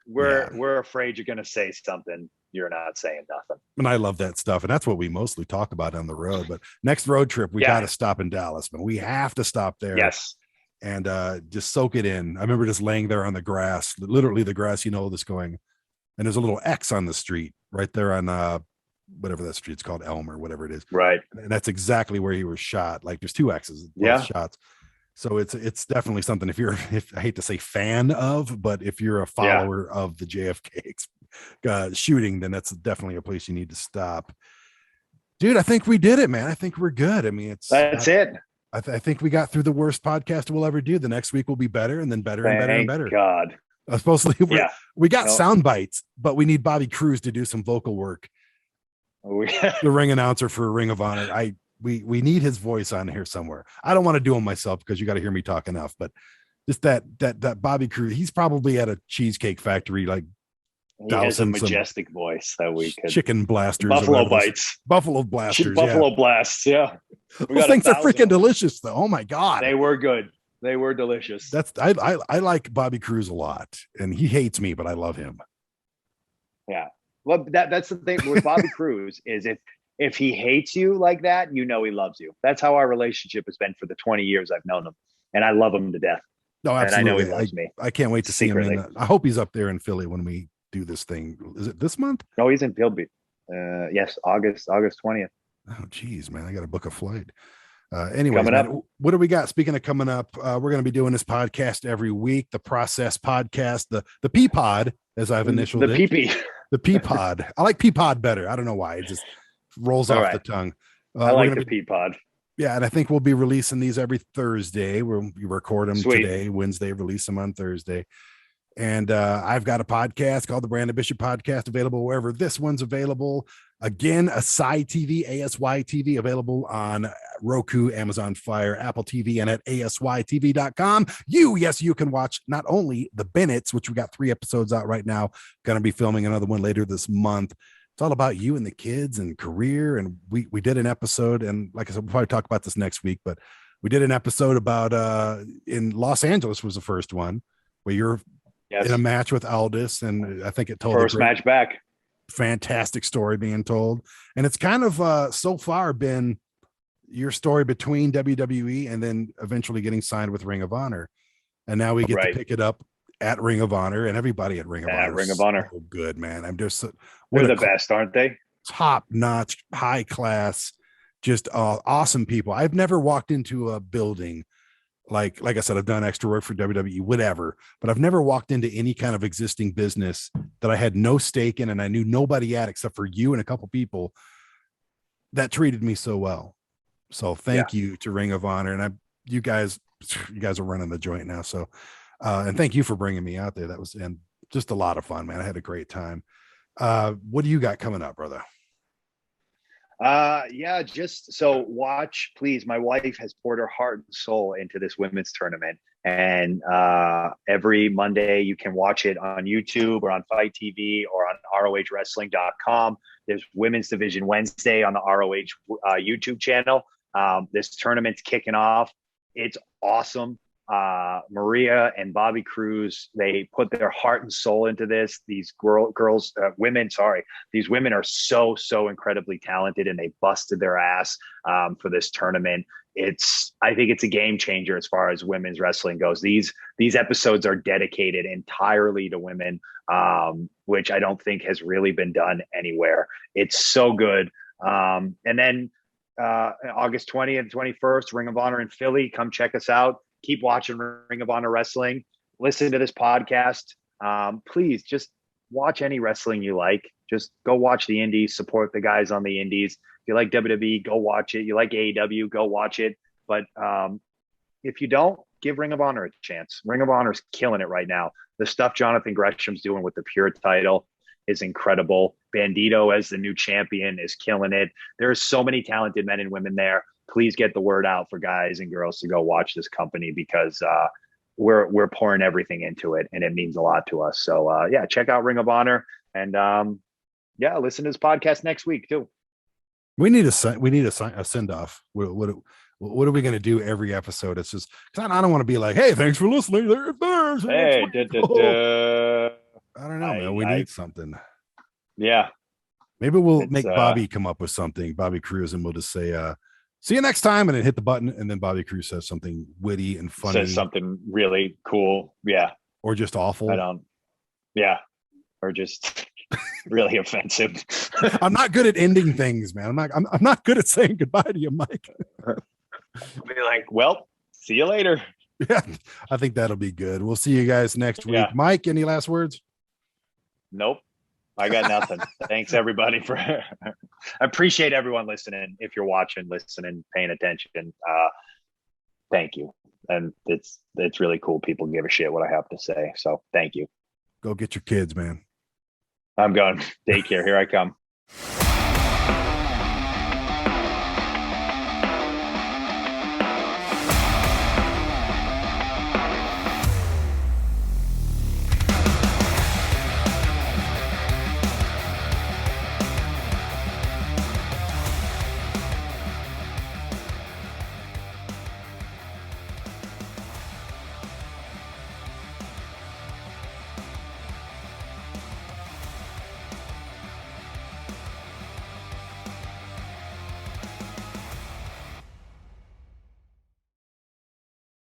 we're afraid you're going to say something. You're not saying nothing. And I love that stuff. And that's what we mostly talk about on the road. But next road trip, we got to stop in Dallas, man. We have to stop there. Yes. And just soak it in. I remember just laying there on the grass, literally the grass, this going, and there's a little X on the street right there on whatever that street's called, Elm or whatever it is. Right. And that's exactly where he was shot. Like there's 2 X's, shots. So it's definitely something if I hate to say fan of, but if you're a follower of the JFK shooting, then that's definitely a place you need to stop. Dude, I think we did it, man. I think we're good. I mean, that's it. I think we got through the worst podcast we'll ever do. The next week will be better, and then better and better and better. God. Supposedly we got sound bites, but we need Bobby Cruz to do some vocal work. The ring announcer for Ring of Honor. We need his voice on here somewhere. I don't want to do him myself because you got to hear me talk enough, but just that Bobby Cruz, he's probably at a cheesecake factory, like he has a majestic voice that we could chicken blasters, buffalo bites, buffalo blasters, buffalo blasts. Yeah. Those things are freaking delicious though. Oh my God. They were good. They were delicious. I like Bobby Cruz a lot, and he hates me, but I love him. Yeah. Well, that's the thing with Bobby Cruz is if he hates you like that, he loves you. That's how our relationship has been for the 20 years I've known him, and I love him to death. No, absolutely. And I know he loves me. I can't wait to secretly. see him. I hope he's up there in Philly when we do this thing. Is it this month? No, he's in Philly. Yes, August 20th. Oh, geez, man, I got to book a flight. Anyways, Coming up. What do we got? Speaking of coming up, we're going to be doing this podcast every week. The Process Podcast, the P Pod, as I've initialed the it. PP. The P Pod. I like P Pod better. I don't know why. It just rolls off the tongue. I like the P Pod. Yeah, and I think we'll be releasing these every Thursday. We record them today, Wednesday, release them on Thursday. And I've got a podcast called the Brandon Bishop Podcast, available wherever this one's available. Again, ASY TV, ASY TV, available on Roku, Amazon Fire, Apple TV, and at asytv.com. You can watch not only the Bennetts, which we got 3 episodes out right now, going to be filming another one later this month. It's all about you and the kids and career. And we did an episode, and like I said, we'll probably talk about this next week, but we did an episode about in Los Angeles was the first one where you're in a match with Aldis, and I think it told first match back. Fantastic story being told. And it's kind of so far been your story between WWE and then eventually getting signed with Ring of Honor. And now we get to pick it up at Ring of Honor, and everybody at Ring of Honor. At Ring of Honor. So good, man. I'm just they're the best, aren't they? Top notch, high class, just awesome people. I've never walked into a building like I said, I've done extra work for WWE, whatever, but I've never walked into any kind of existing business that I had no stake in and I knew nobody at except for you and a couple people that treated me so well. So thank you to Ring of Honor. And you guys are running the joint now. So, and thank you for bringing me out there. That was and just a lot of fun, man. I had a great time. What do you got coming up, brother? Just so watch, please. My wife has poured her heart and soul into this women's tournament, and every Monday you can watch it on YouTube or on Fight TV or on ROHWrestling.com. There's Women's Division Wednesday on the ROH YouTube channel. This tournament's kicking off. It's awesome. Maria and Bobby Cruz, they put their heart and soul into this. These these women are so incredibly talented, and they busted their ass for this tournament. I think it's a game changer as far as women's wrestling goes. These episodes are dedicated entirely to women, which I don't think has really been done anywhere. It's so good. And then August 20th and 21st, Ring of Honor in Philly. Come check us out. Keep watching Ring of Honor Wrestling. Listen to this podcast. Please just watch any wrestling you like. Just go watch the indies, support the guys on the indies. If you like WWE, go watch it. You like AEW, go watch it. But if you don't, give Ring of Honor a chance. Ring of Honor is killing it right now. The stuff Jonathan Gresham's doing with the Pure title is incredible. Bandito as the new champion is killing it. There's so many talented men and women there. Please get the word out for guys and girls to go watch this company, because we're pouring everything into it, and it means a lot to us. So check out Ring of Honor, and listen to this podcast next week too. We need a send off. What are we going to do every episode? It's just because I don't want to be like, hey, thanks for listening. Hey, I don't know, man. We need something. Yeah. Maybe we'll make Bobby come up with something, Bobby Cruz, and we'll just say, see you next time, and then hit the button, and then Bobby Cruz says something witty and funny. Says something really cool. Yeah. Or just awful. Or just really offensive. I'm not good at ending things, man. I'm not good at saying goodbye to you, Mike. Be like, well, see you later. Yeah, I think that'll be good. We'll see you guys next week. Yeah. Mike, any last words? Nope. I got nothing. Thanks everybody I appreciate everyone listening. If you're watching, listening, paying attention, thank you. And it's really cool. People give a shit what I have to say. So thank you. Go get your kids, man. I'm going. Take care. Here I come.